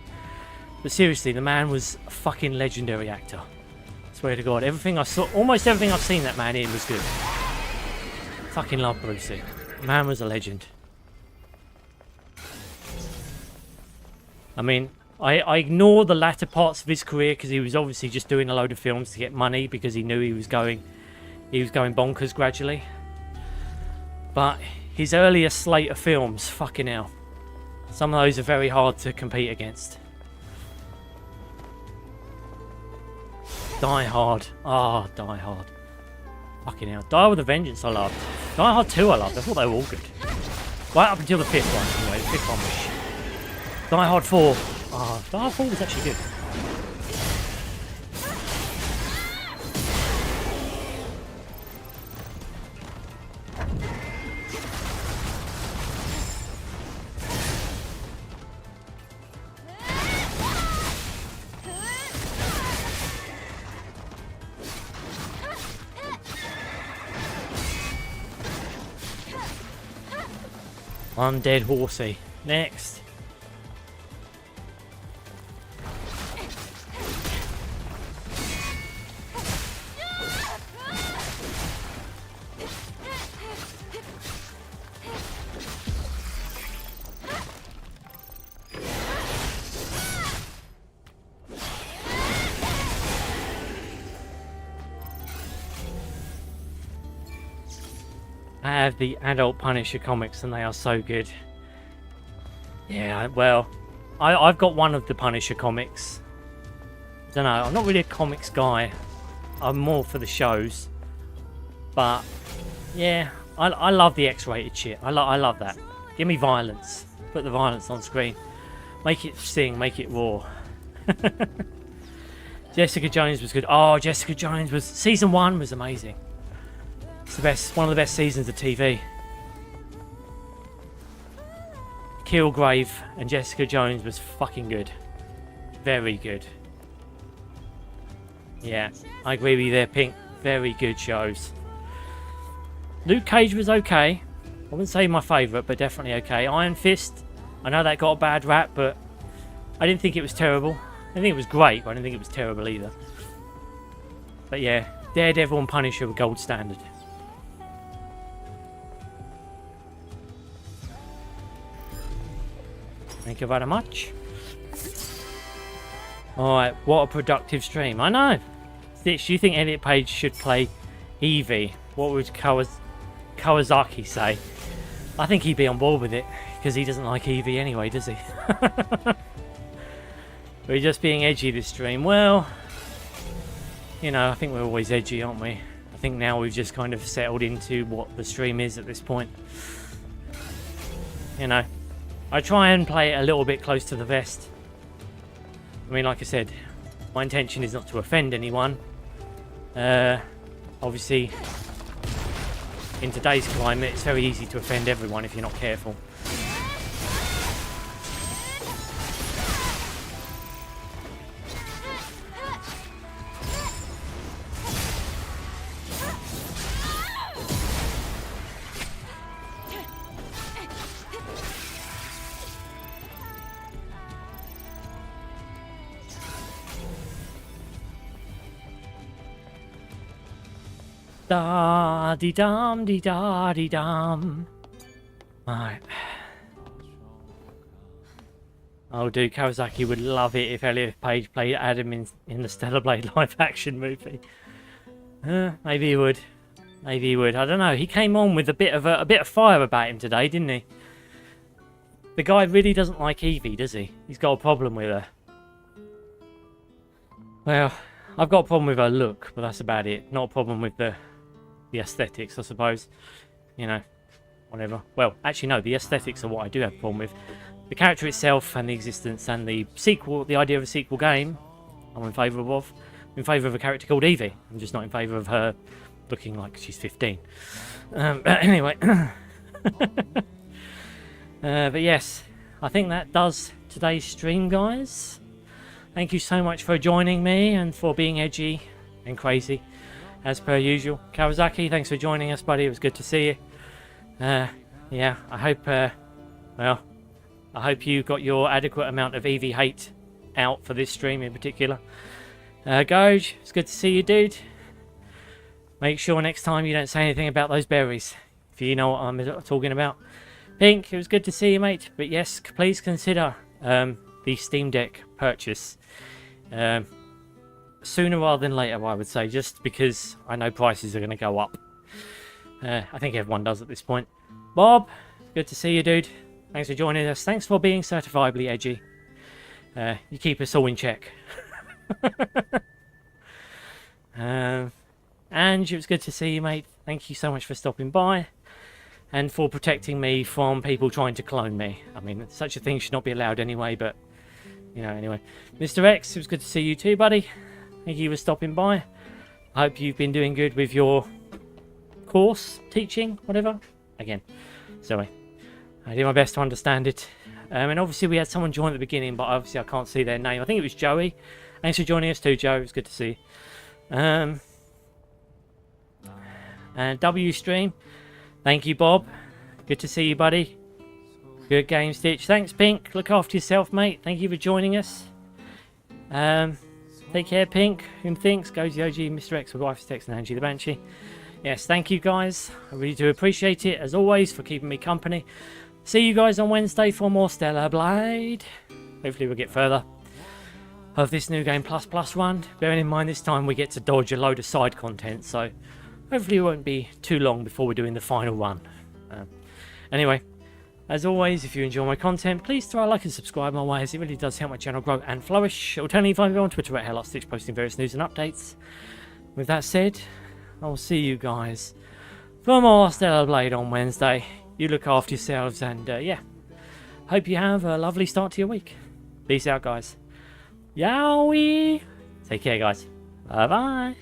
[SPEAKER 1] But seriously, the man was a fucking legendary actor. I swear to God, everything I saw, almost everything I've seen that man in was good. Fucking love Brucey. The man was a legend. I mean, I ignore the latter parts of his career because he was obviously just doing a load of films to get money because he knew he was going bonkers gradually. But his earlier slate of films, fucking hell. Some of those are very hard to compete against. Die Hard. Ah, oh, Die Hard. Fucking hell. Die with a Vengeance I loved. Die Hard 2 I loved. I thought they were all good. Right up until the 5th one. Anyway, the 5th one was shit. Die Hard 4. Ah, Die Hard 4 was actually good. Undead horsey. Next. I have the adult Punisher comics and they are so good. Yeah, well, I've got one of the Punisher comics. I don't know, I'm not really a comics guy. I'm more for the shows. But, yeah, I love the X-rated shit. I love that. Give me violence. Put the violence on screen. Make it sting, make it raw. Jessica Jones was good. Oh, Jessica Jones was... Season 1 was amazing. It's the best, one of the best seasons of TV. Kilgrave and Jessica Jones was fucking good. Very good. Yeah, I agree with you there, Pink. Very good shows. Luke Cage was okay. I wouldn't say my favourite, but definitely okay. Iron Fist, I know that got a bad rap, but I didn't think it was terrible. I didn't think it was great, but I didn't think it was terrible either. But yeah, Daredevil and Punisher were gold standard. Thank you very much. Alright, what a productive stream. I know. Stitch, do you think Elliot Page should play Eevee? What would Kawasaki say? I think he'd be on board with it, because he doesn't like Eevee anyway, does he? We're just being edgy this stream. Well, you know, I think we're always edgy, aren't we? I think now we've just kind of settled into what the stream is at this point. You know, I try and play it a little bit close to the vest. I mean, like I said, my intention is not to offend anyone. Obviously, in today's climate, it's very easy to offend everyone if you're not careful. Da dee dum dee da dee dum. Alright. Oh, dude, Kawasaki would love it if Elliot Page played Adam in the Stellarblade live action movie. Maybe he would. Maybe he would. I don't know. He came on with a bit of fire about him today, didn't he? The guy really doesn't like Eevee, does he? He's got a problem with her. Well, I've got a problem with her look, but that's about it. Not a problem with the aesthetics, I suppose. You know, whatever. Well, actually no, the aesthetics are what I do have a problem with. The character itself and the existence and the sequel, the idea of a sequel game, I'm in favour of. I'm in favour of a character called Eevee. I'm just not in favour of her looking like she's 15. But anyway. But yes, I think that does today's stream, guys. Thank you so much for joining me and for being edgy and crazy, as per usual. Kawasaki, thanks for joining us, buddy. It was good to see you. Yeah, I hope, well, I hope you got your adequate amount of Eevee hate out for this stream in particular. Goj, it's good to see you, dude. Make sure next time you don't say anything about those berries, if you know what I'm talking about. Pink, it was good to see you, mate. But yes, please consider the Steam Deck purchase sooner rather than later, I would say, just because I know prices are going to go up. I think everyone does at this point. Bob, good to see you, dude. Thanks for joining us. Thanks for being certifiably edgy. You keep us all in check. Ange, it was good to see you, mate. Thank you so much for stopping by and for protecting me from people trying to clone me. I mean, such a thing should not be allowed anyway, but, you know, anyway. Mr. X, it was good to see you too, buddy. Thank you for stopping by. I hope you've been doing good with your course, teaching, whatever. Again, sorry. I did my best to understand it. And obviously we had someone join at the beginning, but obviously I can't see their name. I think it was Joey. Thanks for joining us too, Joe. It was good to see you. And W Stream. Thank you, Bob. Good to see you, buddy. Good game, Stitch. Thanks, Pink. Look after yourself, mate. Thank you for joining us. Take care, Pink. Whom thinks? Goes the OG, Mr. X, with wife's text, and Angie the Banshee. Yes, thank you, guys. I really do appreciate it, as always, for keeping me company. See you guys on Wednesday for more Stellarblade. Hopefully we'll get further of this new game plus one. Bearing in mind this time we get to dodge a load of side content, so hopefully it won't be too long before we're doing the final one. Anyway, as always, if you enjoy my content, please throw a like and subscribe my way, as it really does help my channel grow and flourish. Alternatively, find me on Twitter at @HelloStitch, posting various news and updates. With that said, I will see you guys for more Stellarblade on Wednesday. You look after yourselves, and yeah, hope you have a lovely start to your week. Peace out, guys. Yowie! Take care, guys. Bye-bye.